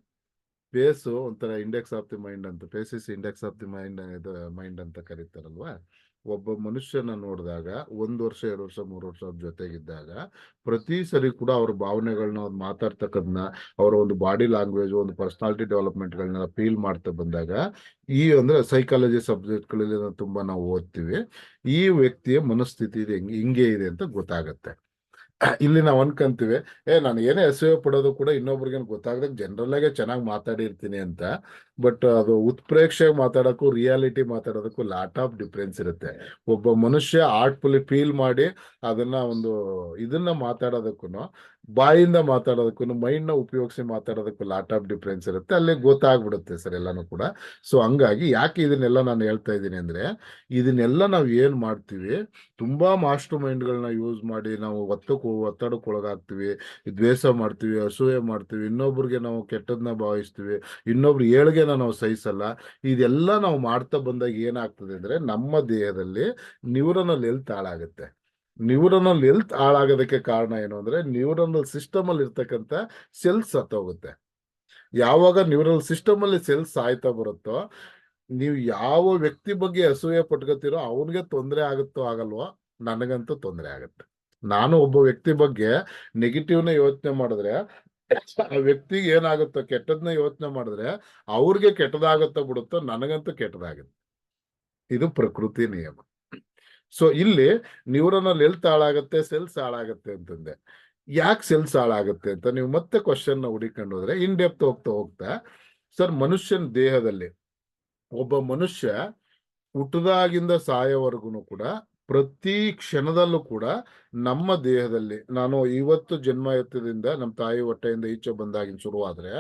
ಪೇಸು ಒಂಥರ ಇಂಡೆಕ್ಸ್ ಆಫ್ ದಿ ಮೈಂಡ್ ಅಂತ, ಪೇಸಿಸ್ ಇಂಡೆಕ್ಸ್ ಆಫ್ ದಿ ಮೈಂಡ್ ಅಂತ ಕರೀತಾರಲ್ವಾ. ಒಬ್ಬ ಮನುಷ್ಯನ ನೋಡಿದಾಗ 1 ವರ್ಷ 2 ವರ್ಷ 3 ವರ್ಷ ಅವ್ರ ಜೊತೆಗಿದ್ದಾಗ ಪ್ರತಿ ಸರಿ ಕೂಡ ಅವ್ರ ಭಾವನೆಗಳನ್ನ ಅವ್ರು ಮಾತಾಡ್ತಕ್ಕದನ್ನ, ಅವರ ಒಂದು ಬಾಡಿ ಲ್ಯಾಂಗ್ವೇಜ್, ಒಂದು ಪರ್ಸನಾಲಿಟಿ ಡೆವಲಪ್ಮೆಂಟ್ಗಳನ್ನ ಫೀಲ್ ಮಾಡ್ತಾ ಬಂದಾಗ ಈ ಅಂದ್ರೆ ಸೈಕಾಲಜಿ ಸಬ್ಜೆಕ್ಟ್ಗಳಲ್ಲಿ ತುಂಬಾ ನಾವು ಓದ್ತೀವಿ. ಈ ವ್ಯಕ್ತಿಯ ಮನಸ್ಥಿತಿ ಇದೆ ಹಿಂಗೆ ಇದೆ ಅಂತ ಗೊತ್ತಾಗತ್ತೆ. ಇಲ್ಲಿ ನಾವು ಅನ್ಕೊಂತೀವಿ ನಾನು ಏನೇ ಅಸೂಯೆ ಪಡೋದು ಕೂಡ ಇನ್ನೊಬ್ರಿಗೆ ಗೊತ್ತಾಗದಾಗ ಜನರಲ್ ಆಗಿ ಚೆನ್ನಾಗಿ ಮಾತಾಡಿರ್ತೀನಿ ಅಂತ. ಬಟ್ ಅದು ಉತ್ಪ್ರೇಕ್ಷೆ ಮಾತಾಡೋಕ್ಕೂ ರಿಯಾಲಿಟಿ ಮಾತಾಡೋದಕ್ಕೂ ಲಾಟ್ ಆಫ್ ಡಿಫ್ರೆನ್ಸ್ ಇರುತ್ತೆ. ಒಬ್ಬ ಮನುಷ್ಯ ಆರ್ಟ್ಫುಲಿ ಫೀಲ್ ಮಾಡಿ ಅದನ್ನ ಒಂದು ಇದನ್ನ ಮಾತಾಡೋದಕ್ಕೂ, ಬಾಯಿಂದ ಮಾತಾಡೋದಕ್ಕೂ, ಮೈಂಡ್ ನ ಉಪಯೋಗಿಸಿ ಮಾತಾಡೋದಕ್ಕೂ ಲಾಟ್ ಆಫ್ ಡಿಫ್ರೆನ್ಸ್ ಇರುತ್ತೆ. ಅಲ್ಲಿ ಗೊತ್ತಾಗ್ಬಿಡುತ್ತೆ ಸರ್ ಎಲ್ಲಾನು ಕೂಡ. ಸೊ ಹಂಗಾಗಿ ಯಾಕೆ ಇದನ್ನೆಲ್ಲ ನಾನು ಹೇಳ್ತಾ ಇದ್ದೀನಿ ಅಂದ್ರೆ, ಇದನ್ನೆಲ್ಲ ನಾವು ಏನ್ ಮಾಡ್ತೀವಿ, ತುಂಬಾ ಮಾಸ್ಟರ್ ಮೈಂಡ್ಗಳನ್ನ ಯೂಸ್ ಮಾಡಿ ನಾವು ಒತ್ತಡಕ್ಕೆ ಒಳಗಾಗ್ತೀವಿ, ದ್ವೇಷ ಮಾಡ್ತೀವಿ, ಅಸೂಯೆ ಮಾಡ್ತೀವಿ, ಇನ್ನೊಬ್ರಿಗೆ ನಾವು ಕೆಟ್ಟದನ್ನ ಭಾವಿಸ್ತೀವಿ, ಇನ್ನೊಬ್ರು ಏಳ್ಗೆನ ನಾವು ಸಹಿಸಲ್ಲ. ಇದೆಲ್ಲ ನಾವು ಮಾಡ್ತಾ ಬಂದಾಗ ಏನಾಗ್ತದೆ ಅಂದ್ರೆ ನಮ್ಮ ದೇಹದಲ್ಲಿ ನ್ಯೂರನಲ್ ಹೆಲ್ತ್ ಹಾಳಾಗುತ್ತೆ. ನ್ಯೂರನಲ್ ಹೆಲ್ತ್ ಹಾಳಾಗೋದಕ್ಕೆ ಕಾರಣ ಏನು ಅಂದ್ರೆ ನ್ಯೂರನಲ್ ಸಿಸ್ಟಮ್ ಅಲ್ಲಿ ಇರ್ತಕ್ಕಂಥ ಸೆಲ್ಸ್ ಸತ್ತೋಗುತ್ತೆ. ಯಾವಾಗ ನ್ಯೂರಲ್ ಸಿಸ್ಟಮ್ ಅಲ್ಲಿ ಸೆಲ್ಸ್ ಸಾಯ್ತಾ ಬರುತ್ತೋ, ನೀವು ಯಾವ ವ್ಯಕ್ತಿ ಬಗ್ಗೆ ಅಸೂಯೆ ಪಟ್ಕೋತೀರೋ ಅವನಿಗೆ ತೊಂದರೆ ಆಗುತ್ತೋ ಆಗಲ್ವೋ, ನನಗಂತೂ ತೊಂದರೆ ಆಗುತ್ತೆ. ನಾನು ಒಬ್ಬ ವ್ಯಕ್ತಿ ಬಗ್ಗೆ ನೆಗೆಟಿವ್ನ ಯೋಚನೆ ಮಾಡಿದ್ರೆ ಆ ವ್ಯಕ್ತಿಗೆ ಏನಾಗುತ್ತೋ, ಕೆಟ್ಟದ್ನ ಯೋಚನೆ ಮಾಡಿದ್ರೆ ಅವ್ರಿಗೆ ಕೆಟ್ಟದಾಗುತ್ತೋ ಬಿಡುತ್ತೋ, ನನಗಂತೂ ಕೆಟ್ಟದಾಗುತ್ತೆ. ಇದು ಪ್ರಕೃತಿ ನಿಯಮ. ಸೊ ಇಲ್ಲಿ ನ್ಯೂರನಲ್ ಹೆಲ್ತ್ ಹಾಳಾಗತ್ತೆ, ಸೆಲ್ಸ್ ಹಾಳಾಗತ್ತೆ ಅಂತಂದೆ. ಯಾಕೆ ಸೆಲ್ಸ್ ಹಾಳಾಗುತ್ತೆ ಅಂತ ನೀವು ಮತ್ತೆ ಕ್ವಶನ್ ನ ಹುಡಿಕೊಂಡು ಹೋದ್ರೆ ಇನ್ ಡೆಪ್ತ್ ಹೋಗ್ತಾ ಹೋಗ್ತಾ, ಸರ್ ಮನುಷ್ಯನ ದೇಹದಲ್ಲಿ ಒಬ್ಬ ಮನುಷ್ಯ ಹುಟ್ಟದಾಗಿಂದ ಸಾಯೋವರೆಗೂ ಕೂಡ ಪ್ರತಿ ಕ್ಷಣದಲ್ಲೂ ಕೂಡ ನಮ್ಮ ದೇಹದಲ್ಲಿ, ನಾನು ಇವತ್ತು ಜನ್ಮ ಎತ್ತದಿಂದ ನಮ್ಮ ತಾಯಿ ಹೊಟ್ಟೆಯಿಂದ ಈಚೆ ಬಂದಾಗಿನ ಶುರುವಾದ್ರೆ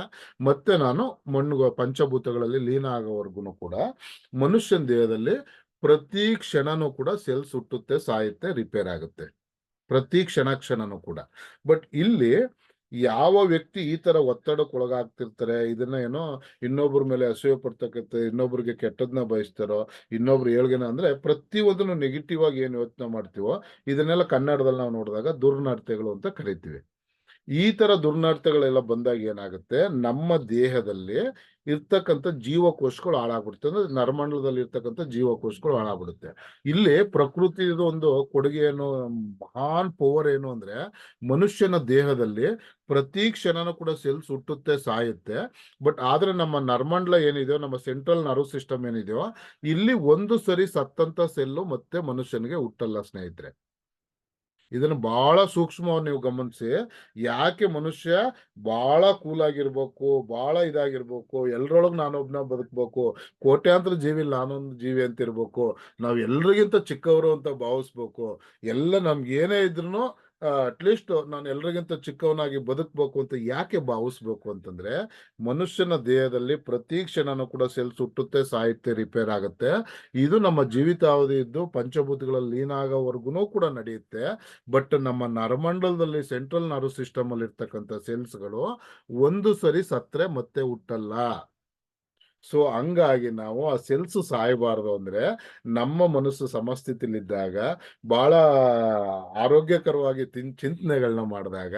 ಮತ್ತೆ ನಾನು ಮಣ್ಣು ಪಂಚಭೂತಗಳಲ್ಲಿ ಲೀನ ಆಗೋವರೆಗೂ ಕೂಡ ಮನುಷ್ಯನ ದೇಹದಲ್ಲಿ ಪ್ರತಿ ಕ್ಷಣನೂ ಕೂಡ ಸೆಲ್ಸ್ ಹುಟ್ಟುತ್ತೆ, ಸಾಯುತ್ತೆ, ರಿಪೇರ್ ಆಗುತ್ತೆ, ಪ್ರತಿ ಕ್ಷಣನೂ ಕೂಡ. ಬಟ್ ಇಲ್ಲಿ ಯಾವ ವ್ಯಕ್ತಿ ಈ ತರ ಒತ್ತಡಕ್ಕೆ ಒಳಗಾಗ್ತಿರ್ತಾರೆ, ಇದನ್ನ ಏನೋ ಇನ್ನೊಬ್ಬರ ಮೇಲೆ ಅಸೂಯೆ ಪಡ್ತಕ್ಕಂಥ, ಇನ್ನೊಬ್ರಿಗೆ ಕೆಟ್ಟದ್ನ ಬಯಸ್ತಾರೋ, ಇನ್ನೊಬ್ರು ಏಳ್ಗೆನ ಅಂದ್ರೆ ಪ್ರತಿಯೊಂದನ್ನು ನೆಗೆಟಿವ್ ಆಗಿ ಏನ್ ಯೋಚನೆ ಮಾಡ್ತೀವೋ ಇದನ್ನೆಲ್ಲ ಕನ್ನಡದಲ್ಲಿ ನಾವು ನೋಡಿದಾಗ ದುರ್ನಡತೆಗಳು ಅಂತ ಕರಿತೀವಿ. ಈ ತರ ದುರ್ನಡತೆಗಳೆಲ್ಲ ಬಂದಾಗ ಏನಾಗುತ್ತೆ, ನಮ್ಮ ದೇಹದಲ್ಲಿ ಇರ್ತಕ್ಕಂಥ ಜೀವಕೋಶಗಳು ಹಾಳಾಗ್ಬಿಡುತ್ತೆ. ಅಂದ್ರೆ ನರಮಂಡಲದಲ್ಲಿ ಇರ್ತಕ್ಕಂಥ ಜೀವಕೋಶಗಳು ಹಾಳಾಗ್ಬಿಡುತ್ತೆ. ಇಲ್ಲಿ ಪ್ರಕೃತಿದ ಒಂದು ಕೊಡುಗೆ ಏನು, ಮಹಾನ್ ಪವರ್ ಏನು ಅಂದ್ರೆ ಮನುಷ್ಯನ ದೇಹದಲ್ಲಿ ಪ್ರತಿ ಕ್ಷಣನೂ ಕೂಡ ಸೆಲ್ಸ್ ಹುಟ್ಟುತ್ತೆ, ಸಾಯುತ್ತೆ. ಬಟ್ ಆದ್ರೆ ನಮ್ಮ ನರಮಂಡಲ ಏನಿದೆಯೋ, ನಮ್ಮ ಸೆಂಟ್ರಲ್ ನರ್ವ್ ಸಿಸ್ಟಮ್ ಏನಿದೆಯೋ, ಇಲ್ಲಿ ಒಂದು ಸರಿ ಸತ್ತಂತ ಸೆಲ್ಲು ಮತ್ತೆ ಮನುಷ್ಯನಿಗೆ ಹುಟ್ಟಲ್ಲ ಸ್ನೇಹಿತರೆ. ಇದನ್ನು ಬಹಳ ಸೂಕ್ಷ್ಮವಾಗಿ ನೀವು ಗಮನಿಸಿ. ಯಾಕೆ ಮನುಷ್ಯ ಬಹಳ ಕೂಲ್ ಆಗಿರ್ಬೇಕು, ಬಹಳ ಇದಾಗಿರ್ಬೇಕು, ಎಲ್ರೊಳಗೆ ನಾನೊಬ್ನ ಬದುಕ್ಬೇಕು, ಕೋಟ್ಯಾಂತರ ಜೀವಿ ನಾನೊಂದು ಜೀವಿ ಅಂತ ಇರ್ಬೇಕು, ನಾವ್ ಎಲ್ರಿಗಿಂತ ಚಿಕ್ಕವರು ಅಂತ ಭಾವಿಸ್ಬೇಕು, ಎಲ್ಲ ನಮ್ಗೆ ಏನೇ ಇದ್ರು ಅಟ್ಲೀಸ್ಟ್ ನಾನು ಎಲ್ರಿಗಿಂತ ಚಿಕ್ಕವನಾಗಿ ಬದುಕ್ಬೇಕು ಅಂತ ಯಾಕೆ ಭಾವಿಸ್ಬೇಕು ಅಂತಂದ್ರೆ, ಮನುಷ್ಯನ ದೇಹದಲ್ಲಿ ಪ್ರತಿ ಕ್ಷಣನೂ ಕೂಡ ಸೆಲ್ಸ್ ಹುಟ್ಟುತ್ತೆ, ಸಾಯುತ್ತೆ, ರಿಪೇರ್ ಆಗುತ್ತೆ. ಇದು ನಮ್ಮ ಜೀವಿತಾವಧಿ ಇದ್ದು ಪಂಚಭೂತಗಳಲ್ಲಿ ಲೀನ ಆಗೋವರೆಗೂ ಕೂಡ ನಡೆಯುತ್ತೆ. ಬಟ್ ನಮ್ಮ ನರಮಂಡಲದಲ್ಲಿ ಸೆಂಟ್ರಲ್ ನರ್ವ್ ಸಿಸ್ಟಮ್ ಅಲ್ಲಿ ಇರ್ತಕ್ಕಂಥ ಸೆಲ್ಸ್ಗಳು ಒಂದು ಸರಿ ಸತ್ರೆ ಮತ್ತೆ ಹುಟ್ಟಲ್ಲ. ಸೊ ಹಂಗಾಗಿ ನಾವು ಆ ಸೆಲ್ಸ್ ಸಾಯಬಾರದು ಅಂದ್ರೆ ನಮ್ಮ ಮನಸ್ಸು ಸಮಸ್ಥಿತಿಲಿದ್ದಾಗ, ಬಹಳ ಆರೋಗ್ಯಕರವಾಗಿ ಚಿಂತನೆಗಳನ್ನ ಮಾಡಿದಾಗ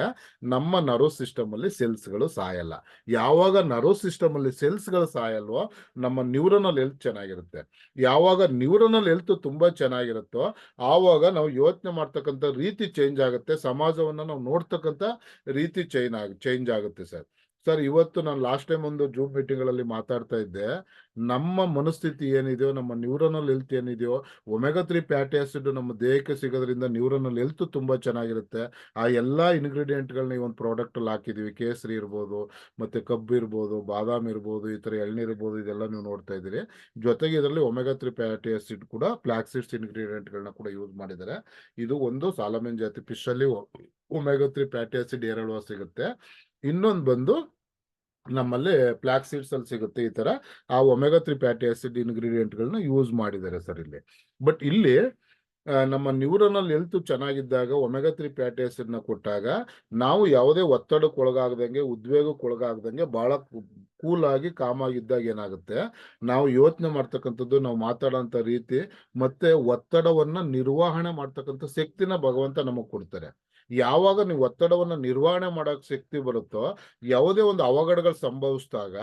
ನಮ್ಮ ನರ್ವ್ ಸಿಸ್ಟಮ್ ಅಲ್ಲಿ ಸೆಲ್ಸ್ಗಳು ಸಾಯಲ್ಲ. ಯಾವಾಗ ನರ್ವ್ ಸಿಸ್ಟಮ್ ಅಲ್ಲಿ ಸೆಲ್ಸ್ಗಳು ಸಾಯಲ್ವೋ ನಮ್ಮ ನ್ಯೂರನಲ್ ಹೆಲ್ತ್ ಚೆನ್ನಾಗಿರುತ್ತೆ. ಯಾವಾಗ ನ್ಯೂರನಲ್ ಹೆಲ್ತ್ ತುಂಬಾ ಚೆನ್ನಾಗಿರುತ್ತೋ ಆವಾಗ ನಾವು ಯೋಚನೆ ಮಾಡ್ತಕ್ಕಂಥ ರೀತಿ ಚೇಂಜ್ ಆಗುತ್ತೆ, ಸಮಾಜವನ್ನ ನಾವು ನೋಡ್ತಕ್ಕಂಥ ರೀತಿ ಚೇಂಜ್ ಆಗುತ್ತೆ ಸರ್. ಸರ್ ಇವತ್ತು ನಾನು ಲಾಸ್ಟ್ ಟೈಮ್ ಒಂದು ಜೂಮ್ ಮೀಟಿಂಗ್ಗಳಲ್ಲಿ ಮಾತಾಡ್ತಾ ಇದ್ದೆ, ನಮ್ಮ ಮನಸ್ಥಿತಿ ಏನಿದೆಯೋ, ನಮ್ಮ ನ್ಯೂರನಲ್ ಹೆಲ್ತ್ ಏನಿದೆಯೋ, ಒಮೆಗಾ 3 ಫ್ಯಾಟಿ ಆಸಿಡ್ ನಮ್ಮ ದೇಹಕ್ಕೆ ಸಿಗೋದ್ರಿಂದ ನ್ಯೂರನಲ್ ಹೆಲ್ತ್ ತುಂಬಾ ಚೆನ್ನಾಗಿರುತ್ತೆ. ಆ ಎಲ್ಲಾ ಇಂಗ್ರೀಡಿಯೆಂಟ್ಗಳನ್ನ ಈ ಒಂದು ಪ್ರಾಡಕ್ಟ್ ಅಲ್ಲಿ ಹಾಕಿದೀವಿ. ಕೇಸರಿ ಇರ್ಬೋದು, ಮತ್ತೆ ಕಬ್ಬು ಇರ್ಬೋದು, ಬಾದಾಮ್ ಇರ್ಬೋದು, ಈ ತರ ಎಳ್ನೀರ್ ಇರ್ಬೋದು, ಇದೆಲ್ಲ ನೀವು ನೋಡ್ತಾ ಇದ್ದೀರಿ. ಜೊತೆಗೆ ಇದರಲ್ಲಿ ಒಮೆಗಾ 3 ಫ್ಯಾಟಿ ಆಸಿಡ್ ಕೂಡ ಫ್ಲಾಕ್ ಸೀಡ್ಸ್ ಇಂಗ್ರೀಡಿಯೆಂಟ್ ಗಳನ್ನ ಕೂಡ ಯೂಸ್ ಮಾಡಿದ್ದಾರೆ. ಇದು ಒಂದು ಸಾಲಮನ್ ಜಾತಿ ಫಿಶ್ ಅಲ್ಲಿ ಒಮೆಗಾ 3 ಫ್ಯಾಟಿ ಆಸಿಡ್ ಹೇರಳವಾಗಿ ಸಿಗುತ್ತೆ. ಇನ್ನೊಂದು ಬಂದು ನಮ್ಮಲ್ಲಿ ಫ್ಲಾಕ್ ಸೀಡ್ಸ್ ಅಲ್ಲಿ ಸಿಗುತ್ತೆ. ಈ ತರ ಆ ಒಮೆಗಾ 3 ಫ್ಯಾಟಿ ಆಸಿಡ್ ಇಂಗ್ರೀಡಿಯೆಂಟ್ ಗಳನ್ನ ಯೂಸ್ ಮಾಡಿದ್ದಾರೆ ಸರ್ ಇಲ್ಲಿ. ಬಟ್ ಇಲ್ಲಿ ನಮ್ಮ ನ್ಯೂರನಲ್ ಹೆಲ್ತ್ ಚೆನ್ನಾಗಿದ್ದಾಗ ಒಮೆಗಾ 3 ಫ್ಯಾಟಿ ಆಸಿಡ್ ನ ಕೊಟ್ಟಾಗ ನಾವು ಯಾವುದೇ ಒತ್ತಡಕ್ಕೆ ಒಳಗಾಗದಂಗೆ, ಉದ್ವೇಗಕ್ಕೆ ಒಳಗಾಗದಂಗೆ ಬಹಳ ಕೂಲ್ ಆಗಿ ಕಾಮ್ ಆಗಿದ್ದಾಗ ಏನಾಗುತ್ತೆ, ನಾವು ಯೋಚನೆ ಮಾಡ್ತಕ್ಕಂಥದ್ದು, ನಾವು ಮಾತಾಡೋಂಥ ರೀತಿ, ಮತ್ತೆ ಒತ್ತಡವನ್ನ ನಿರ್ವಹಣೆ ಮಾಡ್ತಕ್ಕಂಥ ಶಕ್ತಿನ ಭಗವಂತ ನಮಗ್ ಕೊಡ್ತಾರೆ. ಯಾವಾಗ ನೀವು ಒತ್ತಡವನ್ನ ನಿರ್ವಹಣೆ ಮಾಡಕ್ ಶಕ್ತಿ ಬರುತ್ತೋ, ಯಾವುದೇ ಒಂದು ಅವಘಡಗಳು ಸಂಭವಿಸಿದಾಗ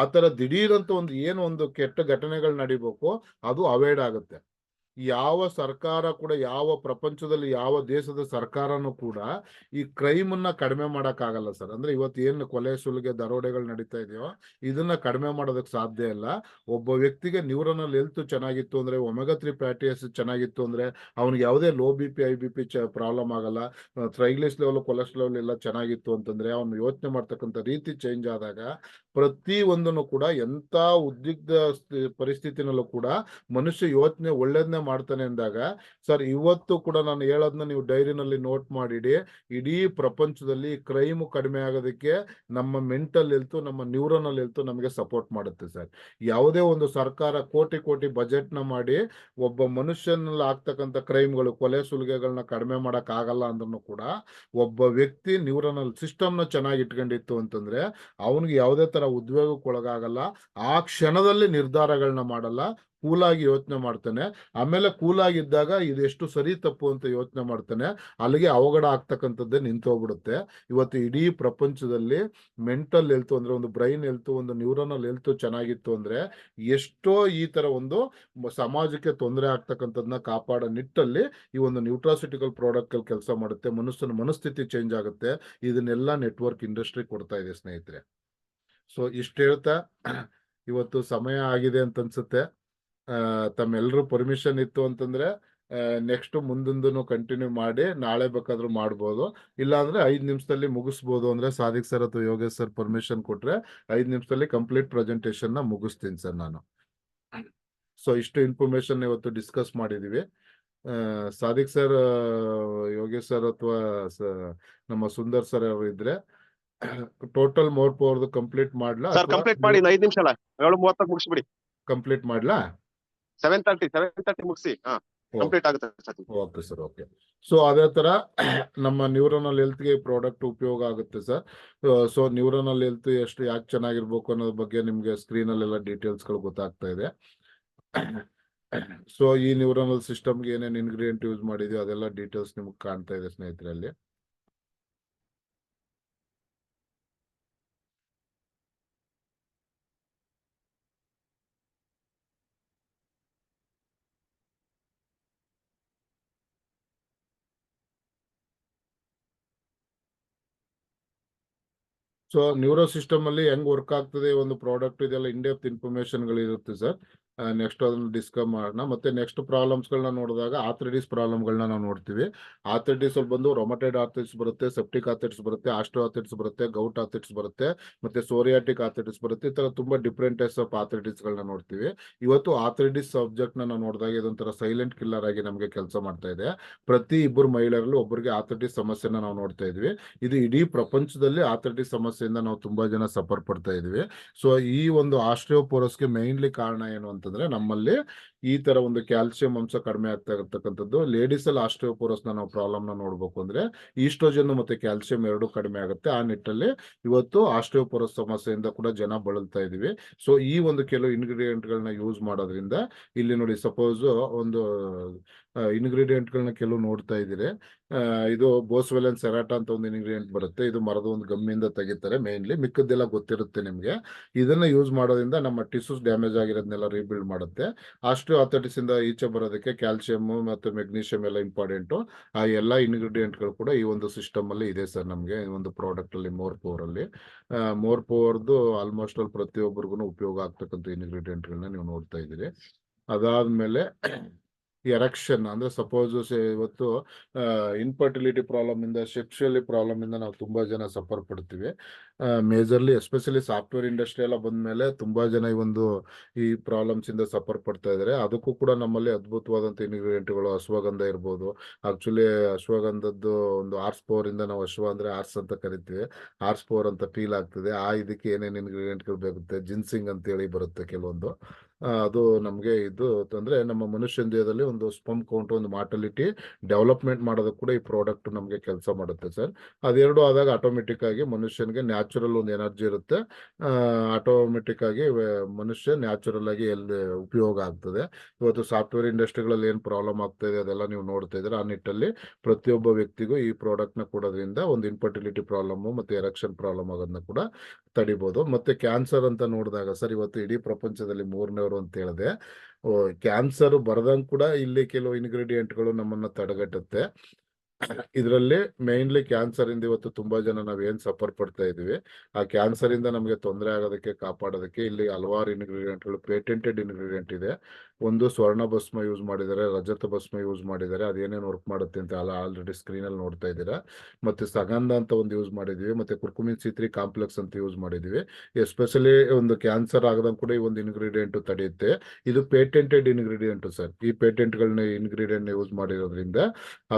ಆ ತರ ದಿಢೀರಂತ ಒಂದು ಏನು ಒಂದು ಕೆಟ್ಟ ಘಟನೆಗಳು ನಡಿಬೇಕು, ಅದು ಅವಾಯ್ಡ್ ಆಗುತ್ತೆ. ಯಾವ ಸರ್ಕಾರ ಕೂಡ, ಯಾವ ಪ್ರಪಂಚದಲ್ಲಿ ಯಾವ ದೇಶದ ಸರ್ಕಾರನೂ ಕೂಡ ಈ ಕ್ರೈಮ್ ಅನ್ನ ಕಡಿಮೆ ಮಾಡಕ್ ಆಗಲ್ಲ ಸರ್. ಅಂದ್ರೆ ಇವತ್ತು ಏನು ಕೊಲೆ ಸುಲಿಗೆ ದರೋಡೆಗಳು ನಡೀತಾ ಇದೆಯೋ, ಇದನ್ನ ಕಡಿಮೆ ಮಾಡೋದಕ್ಕೆ ಸಾಧ್ಯ ಇಲ್ಲ. ಒಬ್ಬ ವ್ಯಕ್ತಿಗೆ ನ್ಯೂರನಲ್ ಹೆಲ್ತ್ ಚೆನ್ನಾಗಿತ್ತು ಅಂದ್ರೆ, ಒಮೆಗಾ 3 ಫ್ಯಾಟಿ ಆಸಿಡ್ ಚೆನ್ನಾಗಿತ್ತು ಅಂದ್ರೆ, ಅವ್ನಿಗೆ ಯಾವುದೇ ಲೋ BP IBP ಪ್ರಾಬ್ಲಮ್ ಆಗಲ್ಲ. ಟ್ರೈಗ್ಲಿಸ್ ಲೆವೆಲ್, ಕೊಲೆಸ್ಟ್ರಾಲ್ ಎಲ್ಲ ಚೆನ್ನಾಗಿತ್ತು ಅಂತಂದ್ರೆ, ಅವ್ನು ಯೋಚನೆ ಮಾಡ್ತಕ್ಕಂಥ ರೀತಿ ಚೇಂಜ್ ಆದಾಗ ಪ್ರತಿ ಒಂದನ್ನು ಕೂಡ, ಎಂತ ಉದ್ವಿಗ್ನ ಪರಿಸ್ಥಿತಿನಲ್ಲೂ ಕೂಡ ಮನುಷ್ಯ ಯೋಚನೆ ಒಳ್ಳೇದನ್ನೇ ಮಾಡ್ತಾನೆ ಅಂದಾಗ, ಸರ್ ಇವತ್ತು ಕೂಡ ನಾನು ಹೇಳೋದನ್ನ ನೀವು ಡೈರಿನಲ್ಲಿ ನೋಟ್ ಮಾಡಿಡಿ. ಇಡೀ ಪ್ರಪಂಚದಲ್ಲಿ ಕ್ರೈಮ್ ಕಡಿಮೆ ಆಗೋದಕ್ಕೆ ನಮ್ಮ ಮೆಂಟಲ್ ಹೆಲ್ತ್, ನಮ್ಮ ನ್ಯೂರನಲ್ ಹೆಲ್ತ್ ನಮಗೆ ಸಪೋರ್ಟ್ ಮಾಡುತ್ತೆ ಸರ್. ಯಾವುದೇ ಒಂದು ಸರ್ಕಾರ ಕೋಟಿ ಕೋಟಿ ಬಜೆಟ್ ನ ಮಾಡಿ ಒಬ್ಬ ಮನುಷ್ಯನಲ್ಲಿ ಆಗ್ತಕ್ಕಂಥ ಕ್ರೈಮ್ಗಳು, ಕೊಲೆ ಸುಲಿಗೆಗಳನ್ನ ಕಡಿಮೆ ಮಾಡಕ್ ಆಗಲ್ಲ ಅಂದ್ರೂ ಕೂಡ, ಒಬ್ಬ ವ್ಯಕ್ತಿ ನ್ಯೂರನಲ್ ಸಿಸ್ಟಮ್ ನ ಚೆನ್ನಾಗಿ ಇಟ್ಕೊಂಡಿತ್ತು ಅಂತಂದ್ರೆ ಅವನಿಗೆ ಯಾವುದೇ ತರ ಉದ್ವೇಗಕ್ಕೆ ಒಳಗಾಗಲ್ಲ. ಆ ಕ್ಷಣದಲ್ಲಿ ನಿರ್ಧಾರಗಳನ್ನ ಮಾಡಲ್ಲ, ಕೂಲಾಗಿ ಯೋಚನೆ ಮಾಡ್ತಾನೆ. ಆಮೇಲೆ ಕೂಲಾಗಿದ್ದಾಗ ಇದೆಷ್ಟು ಸರಿ ತಪ್ಪು ಅಂತ ಯೋಚನೆ ಮಾಡ್ತಾನೆ. ಅಲ್ಲಿಗೆ ಅವಘಡ ಆಗ್ತಕ್ಕಂಥದ್ದೇ ನಿಂತೋಗ್ಬಿಡುತ್ತೆ. ಇವತ್ತು ಇಡೀ ಪ್ರಪಂಚದಲ್ಲಿ ಮೆಂಟಲ್ ಹೆಲ್ತ್ ಅಂದ್ರೆ, ಒಂದು ಬ್ರೈನ್ ಹೆಲ್ತ್, ಒಂದು ನ್ಯೂರನಲ್ ಹೆಲ್ತ್ ಚೆನ್ನಾಗಿತ್ತು ಅಂದ್ರೆ, ಎಷ್ಟೋ ಈ ತರ ಒಂದು ಸಮಾಜಕ್ಕೆ ತೊಂದರೆ ಆಗ್ತಕ್ಕಂಥದ್ದನ್ನ ಕಾಪಾಡೋ ನಿಟ್ಟಲ್ಲಿ ಈ ಒಂದು ನ್ಯೂಟ್ರಾಸ್ಯೂಟಿಕಲ್ ಪ್ರಾಡಕ್ಟ್ ಅಲ್ಲಿ ಕೆಲಸ ಮಾಡುತ್ತೆ. ಮನುಷ್ಯನ ಮನಸ್ಥಿತಿ ಚೇಂಜ್ ಆಗುತ್ತೆ. ಇದನ್ನೆಲ್ಲ ನೆಟ್ವರ್ಕ್ ಇಂಡಸ್ಟ್ರಿ ಕೊಡ್ತಾ ಇದೆ ಸ್ನೇಹಿತರೆ. ಸೊ ಇಷ್ಟು ಹೇಳ್ತಾ ಇವತ್ತು ಸಮಯ ಆಗಿದೆ ಅಂತ ಅನ್ಸುತ್ತೆ. ತಮ್ಮೆಲ್ಲರೂ ಪರ್ಮಿಷನ್ ಇತ್ತು ಅಂತಂದ್ರೆ ನೆಕ್ಸ್ಟ್ ಮುಂದೊಂದು ಕಂಟಿನ್ಯೂ ಮಾಡಿ, ನಾಳೆ ಬೇಕಾದ್ರೂ ಮಾಡ್ಬೋದು. ಇಲ್ಲಾಂದ್ರೆ 5 ನಿಮಿಷದಲ್ಲಿ ಮುಗಿಸ್ಬೋದು. ಅಂದ್ರೆ ಸಾದಿಕ್ ಸರ್ ಅಥವಾ ಯೋಗೇಶ್ ಸರ್ ಪರ್ಮಿಷನ್ ಕೊಟ್ರೆ 5 ನಿಮಿಷದಲ್ಲಿ ಕಂಪ್ಲೀಟ್ ಪ್ರೆಸೆಂಟೇಶನ್ ನ ಮುಗಿಸ್ತೀನಿ ಸರ್ ನಾನು. ಸೊ ಇಷ್ಟು ಇನ್ಫಾರ್ಮೇಶನ್ ಇವತ್ತು ಡಿಸ್ಕಸ್ ಮಾಡಿದೀವಿ. ಸಾದಿಕ್ ಸರ್, ಯೋಗೇಶ್ ಸರ್ ಅಥವಾ ನಮ್ಮ ಸುಂದರ್ ಸರ್ ಅವರು ಇದ್ರೆ ಟೋಟಲ್ ಮೋರ್ ಪವರ್ ಕಂಪ್ಲೀಟ್ ಮಾಡ್ಲಾ? ಸರ್ ಕಂಪ್ಲೀಟ್ ಮಾಡಿ, 5 ನಿಮಿಷ ಅಲ್ಲ, 7:30 ಮುಗಿಸ್ಬಿಡಿ. ಕಂಪ್ಲೀಟ್ ಮಾಡ್ಲಾ? 7:30 ಮುಗಿಸಿ. ಕಂಪ್ಲೀಟ್ ಆಗುತ್ತೆ sir. Okay sir, okay. So ಅದೇ ತರ ನಮ್ಮ ನ್ಯೂರನಲ್ ಹೆಲ್ತ್ ಗೆ ಪ್ರಾಡಕ್ಟ್ ಉಪಯೋಗ ಆಗುತ್ತೆ ಸರ್. ಸೊ ನ್ಯೂರನಲ್ ಹೆಲ್ತ್ ಎಷ್ಟು ಯಾಕೆ ಚೆನ್ನಾಗಿರ್ಬೇಕು ಅನ್ನೋದ್ರ ಬಗ್ಗೆ ನಿಮ್ಗೆ ಸ್ಕ್ರೀನ್ ಅಲ್ಲೆಲ್ಲ ಡೀಟೇಲ್ಸ್ ಗಳು ಗೊತ್ತಾಗ್ತಾ ಇದೆ. ಸೊ ಈ ನ್ಯೂರನಲ್ ಸಿಸ್ಟಮ್ಗೆ ಏನೇನು ಇಂಗ್ರೀಡಿಯೆಂಟ್ ಯೂಸ್ ಮಾಡಿದ್ಯೋ ಅದೆಲ್ಲ ಡೀಟೇಲ್ಸ್ ನಿಮ್ಗೆ ಕಾಣ್ತಾ ಇದೆ ಸ್ನೇಹಿತರಲ್ಲಿ. ಸೊ ನ್ಯೂರೋ ಸಿಸ್ಟಮ್ ಅಲ್ಲಿ ಹೆಂಗ್ ವರ್ಕ್ ಆಗ್ತದೆ ಒಂದು ಪ್ರಾಡಕ್ಟ್, ಇದೆಲ್ಲ ಇನ್ ಡೆಪ್ತ್ ಇನ್ಫಾರ್ಮೇಶನ್ ಗಳು ಇರುತ್ತೆ ಸರ್. ನೆಕ್ಸ್ಟ್ ಅದನ್ನ ಡಿಸ್ಕಸ್ ಮಾಡೋಣ. ಮತ್ತೆ ನೆಕ್ಸ್ಟ್ ಪ್ರಾಬ್ಲಮ್ಸ್ ಗಳನ್ನ ನೋಡಿದಾಗ ಆರ್ಥ್ರೈಟಿಸ್ ಪ್ರಾಬ್ಲಮ್ ಗಳನ್ನ ನಾವು ನೋಡ್ತೀವಿ. ಆರ್ಥ್ರೈಟಿಸ್ ಅಲ್ಲಿ ಬಂದು ರೊಮಟೈಡ್ ಆರ್ಥ್ರೈಟಿಸ್ ಬರುತ್ತೆ, ಸೆಪ್ಟಿಕ್ ಆರ್ಥ್ರೈಟಿಸ್ ಬರುತ್ತೆ, ಆಸ್ಟ್ರೋ ಆರ್ಥ್ರೈಟಿಸ್ ಬರುತ್ತೆ, ಗೌಟ್ ಆರ್ಥ್ರೈಟಿಸ್ ಬರುತ್ತೆ, ಮತ್ತೆ ಸೋರಿಯಾಟಿಕ್ ಆರ್ಥ್ರೈಟಿಸ್ ಬರುತ್ತೆ. ಈ ತರ ತುಂಬಾ ಡಿಫ್ರೆಂಟ್ ಟೈಪ್ಸ್ ಆಫ್ ಆರ್ಥ್ರೈಟಿಸ್ ಗಳನ್ನ ನೋಡ್ತೀವಿ. ಇವತ್ತು ಆರ್ಥ್ರೈಟಿಸ್ ಸಬ್ಜೆಕ್ಟ್ ನ ನಾವು ನೋಡಿದಾಗ ಇದೊಂಥರ ಸೈಲೆಂಟ್ ಕಿಲ್ಲರ್ ಆಗಿ ನಮಗೆ ಕೆಲಸ ಮಾಡ್ತಾ ಇದೆ. ಪ್ರತಿ ಇಬ್ಬರು ಮಹಿಳೆಯರಲ್ಲೂ ಒಬ್ಬರಿಗೆ ಆರ್ಥ್ರೈಟಿಸ್ ಸಮಸ್ಯೆನ ನಾವು ನೋಡ್ತಾ ಇದ್ವಿ. ಇದು ಇಡೀ ಪ್ರಪಂಚದಲ್ಲಿ ಆರ್ಥ್ರೈಟಿಸ್ ಸಮಸ್ಯೆಯಿಂದ ನಾವು ತುಂಬಾ ಜನ ಸಫರ್ ಪಡ್ತಾ ಇದೀವಿ. ಸೊ ಈ ಒಂದು ಆಸ್ಟ್ರಿಯೋಪೋರೋಸ್ಗೆ ಮೇನ್ಲಿ ಕಾರಣ ಏನು ಅಂತಂದ್ರೆ, ನಮ್ಮಲ್ಲಿ ಈ ತರ ಒಂದು ಕ್ಯಾಲ್ಸಿಯಂ ಅಂಶ ಕಡಿಮೆ ಆಗ್ತಾ ಇರತಕ್ಕಂಥದ್ದು. ಲೇಡೀಸ್ ಅಲ್ಲಿ ಆಸ್ಟ್ರಿಯೋಪೋರೋಸ್ ನಾವು ಪ್ರಾಬ್ಲಮ್ ನ ನೋಡ್ಬೇಕು ಅಂದ್ರೆ ಈಸ್ಟ್ರೋಜನ್ ಮತ್ತೆ ಕ್ಯಾಲ್ಸಿಯಂ ಎರಡು ಕಡಿಮೆ ಆಗುತ್ತೆ. ಆ ನಿಟ್ಟಲ್ಲಿ ಇವತ್ತು ಆಸ್ಟ್ರಿಯೋಪೋರೋಸ್ ಸಮಸ್ಯೆಯಿಂದ ಕೂಡ ಜನ ಬಳಲ್ತಾ ಇದೀವಿ. ಸೊ ಈ ಒಂದು ಕೆಲವು ಇಂಗ್ರೀಡಿಯೆಂಟ್ ಗಳನ್ನ ಯೂಸ್ ಮಾಡೋದ್ರಿಂದ, ಇಲ್ಲಿ ನೋಡಿ ಸಪೋಸ್ ಒಂದು ಇಂಗ್ರೀಡಿಯೆಂಟ್ಗಳನ್ನ ಕೆಲವು ನೋಡ್ತಾ ಇದ್ದೀರಿ. ಇದು ಬೋಸ್ವೆಲನ್ ಸೆರಾಟಾ ಅಂತ ಒಂದು ಇಂಗ್ರೀಡಿಯೆಂಟ್ ಬರುತ್ತೆ. ಇದು ಮರದ ಒಂದು ಗಮ್ಮಿಂದ ತೆಗಿತಾರೆ ಮೇನ್ಲಿ, ಮಿಕ್ಕದ್ದೆಲ್ಲ ಗೊತ್ತಿರುತ್ತೆ ನಿಮಗೆ. ಇದನ್ನ ಯೂಸ್ ಮಾಡೋದ್ರಿಂದ ನಮ್ಮ ಟಿಶ್ಯೂಸ್ ಡ್ಯಾಮೇಜ್ ಆಗಿರೋದನ್ನೆಲ್ಲ ರೀಬಿಲ್ಡ್ ಮಾಡುತ್ತೆ. ಆಸ್ಟಿಯೋಆರ್ಥೈಟಿಸ್ ಇಂದ ಈಚೆ ಬರೋದಕ್ಕೆ ಕ್ಯಾಲ್ಸಿಯಂ ಮತ್ತು ಮೆಗ್ನೀಷಿಯಂ ಎಲ್ಲ ಇಂಪಾರ್ಟೆಂಟು. ಆ ಎಲ್ಲ ಇಂಗ್ರೀಡಿಯೆಂಟ್ಗಳು ಕೂಡ ಈ ಒಂದು ಸಿಸ್ಟಮ್ ಅಲ್ಲಿ ಇದೆ ಸರ್. ನಮಗೆ ಈ ಒಂದು ಪ್ರಾಡಕ್ಟ್ ಅಲ್ಲಿ ಮೋರ್ ಪವರ್ ಅಲ್ಲಿ ಮೋರ್ ಪವರ್ದು ಆಲ್ಮೋಸ್ಟ್ ಅಲ್ಲಿ ಪ್ರತಿಯೊಬ್ಬರಿಗೂ ಉಪಯೋಗ ಆಗ್ತಕ್ಕಂಥ ಇಂಗ್ರೀಡಿಯೆಂಟ್ಗಳನ್ನ ನೀವು ನೋಡ್ತಾ ಇದ್ದೀರಿ. ಅದಾದ್ಮೇಲೆ ಎರೆಕ್ಷನ್ ಅಂದ್ರೆ ಸಪೋಸ್ ಇವತ್ತು ಇನ್ಫರ್ಟಿಲಿಟಿ ಪ್ರಾಬ್ಲಮ್ ಇಂದ, ಸೆಕ್ಷುಯಲಿ ಪ್ರಾಬ್ಲಮ್ ಇಂದ ನಾವು ತುಂಬಾ ಜನ ಸಫರ್ ಪಡ್ತೀವಿ. ಮೇಜರ್ಲಿ ಎಸ್ಪೆಷಲಿ ಸಾಫ್ಟ್ವೇರ್ ಇಂಡಸ್ಟ್ರಿ ಎಲ್ಲ ಬಂದ್ಮೇಲೆ ತುಂಬಾ ಜನ ಈ ಪ್ರಾಬ್ಲಮ್ಸ್ ಇಂದ ಸಫರ್ ಪಡ್ತಾ ಇದ್ದಾರೆ. ಅದಕ್ಕೂ ಕೂಡ ನಮ್ಮಲ್ಲಿ ಅದ್ಭುತವಾದಂತ ಇಂಗ್ರೀಡಿಯೆಂಟ್ಗಳು, ಅಶ್ವಗಂಧ ಇರ್ಬೋದು. ಆಕ್ಚುಲಿ ಅಶ್ವಗಂಧದ್ದು ಒಂದು ಆರ್ಸ್ ಪವರ್ ಇಂದ, ನಾವು ಅಶ್ವ ಅಂದ್ರೆ ಆರ್ಸ್ ಅಂತ ಕರಿತೀವಿ, ಆರ್ಸ್ ಪವರ್ ಅಂತ ಫೀಲ್ ಆಗ್ತದೆ. ಇದಕ್ಕೆ ಏನೇನು ಇಂಗ್ರೀಡಿಯೆಂಟ್ಗಳು ಬೇಕಾಗುತ್ತೆ, ಜಿನ್ಸಿಂಗ್ ಅಂತ ಹೇಳಿ ಬರುತ್ತೆ ಕೆಲವೊಂದು. ಅದು ನಮಗೆ ಇದು ಅಂದ್ರೆ ನಮ್ಮ ಮನುಷ್ಯನ ದೇಹದಲ್ಲಿ ಒಂದು ಸ್ಪರ್ಮ್ ಕೌಂಟ್, ಒಂದು ಮಾರ್ಟಲಿಟಿ ಡೆವಲಪ್ಮೆಂಟ್ ಮಾಡೋದಕ್ಕೆ ಕೂಡ ಈ ಪ್ರಾಡಕ್ಟ್ ನಮಗೆ ಕೆಲಸ ಮಾಡುತ್ತೆ ಸರ್. ಅದೆರಡು ಆದಾಗ ಆಟೋಮೆಟಿಕ್ ಆಗಿ ಮನುಷ್ಯನಿಗೆ ನ್ಯಾಚುರಲ್ ಒಂದು ಎನರ್ಜಿ ಇರುತ್ತೆ. ಆಟೋಮೆಟಿಕ್ ಆಗಿ ಮನುಷ್ಯ ನ್ಯಾಚುರಲ್ ಆಗಿ ಎಲ್ಲಿ ಉಪಯೋಗ ಆಗ್ತದೆ. ಇವತ್ತು ಸಾಫ್ಟ್ವೇರ್ ಇಂಡಸ್ಟ್ರಿಗಳಲ್ಲಿ ಏನು ಪ್ರಾಬ್ಲಮ್ ಆಗ್ತಾ ಇದೆ ಅದೆಲ್ಲ ನೀವು ನೋಡ್ತಾ ಇದ್ದೀರಾ. ಆ ನಿಟ್ಟಲ್ಲಿ ಪ್ರತಿಯೊಬ್ಬ ವ್ಯಕ್ತಿಗೂ ಈ ಪ್ರಾಡಕ್ಟ್ ನ ಕೊಡೋದ್ರಿಂದ ಒಂದು ಇನ್ಫರ್ಟಿಲಿಟಿ ಪ್ರಾಬ್ಲಮ್ ಮತ್ತೆ ಎರೆಕ್ಷನ್ ಪ್ರಾಬ್ಲಮ್ ಆಗೋದನ್ನ ಕೂಡ ತಡಿಬಹುದು. ಮತ್ತೆ ಕ್ಯಾನ್ಸರ್ ಅಂತ ನೋಡಿದಾಗ ಸರ್, ಇವತ್ತು ಇಡೀ ಪ್ರಪಂಚದಲ್ಲಿ 3ನೇವರು ಅಂತ ಹೇಳಿದೆ. ಕ್ಯಾನ್ಸರ್ ಬರದಂಗ್ ಕೂಡ ಇಲ್ಲಿ ಕೆಲವು ಇಂಗ್ರೀಡಿಯೆಂಟ್ಗಳು ನಮ್ಮನ್ನ ತಡೆಗಟ್ಟುತ್ತೆ. ಇದರಲ್ಲಿ ಮೇನ್ಲಿ ಕ್ಯಾನ್ಸರ್ ಇಂದ ಇವತ್ತು ತುಂಬಾ ಜನ ನಾವೇನ್ ಸಫರ್ ಪಡ್ತಾ ಇದೀವಿ, ಆ ಕ್ಯಾನ್ಸರ್ ಇಂದ ನಮಗೆ ತೊಂದರೆ ಆಗೋದಕ್ಕೆ, ಕಾಪಾಡೋದಕ್ಕೆ ಇಲ್ಲಿ ಹಲವಾರು ಇಂಗ್ರೀಡಿಯೆಂಟ್ಗಳು, ಪೇಟೆಂಟೆಡ್ ಇಂಗ್ರೀಡಿಯೆಂಟ್ ಇದೆ. ಒಂದು ಸ್ವರ್ಣ ಭಸ್ಮ ಯೂಸ್ ಮಾಡಿದ್ದಾರೆ, ರಜತ ಭಸ್ಮ ಯೂಸ್ ಮಾಡಿದ್ದಾರೆ. ಅದೇನೇನು ವರ್ಕ್ ಮಾಡುತ್ತೆ ಅಂತ ಆಲ್ರೆಡಿ ಸ್ಕ್ರೀನ್ ಅಲ್ಲಿ ನೋಡ್ತಾ ಇದ್ದೀರಾ. ಮತ್ತೆ ಸಗಂಧ ಅಂತ ಒಂದು ಯೂಸ್ ಮಾಡಿದೀವಿ, ಮತ್ತೆ ಕುರ್ಕುಮಿನ್ C3 ಕಾಂಪ್ಲೆಕ್ಸ್ ಅಂತ ಯೂಸ್ ಮಾಡಿದೀವಿ. ಎಸ್ಪೆಷಲಿ ಒಂದು ಕ್ಯಾನ್ಸರ್ ಆಗದಂಗ್ ಕೂಡ ಈ ಒಂದು ಇಂಗ್ರೀಡಿಯೆಂಟ್ ತಡೆಯುತ್ತೆ. ಇದು ಪೇಟೆಂಟೆಡ್ ಇಂಗ್ರೀಡಿಯೆಂಟ್ ಸರ್. ಈ ಪೇಟೆಂಟ್ಗಳನ್ನ ಇಂಗ್ರೀಡಿಯೆಂಟ್ ಯೂಸ್ ಮಾಡಿರೋದ್ರಿಂದ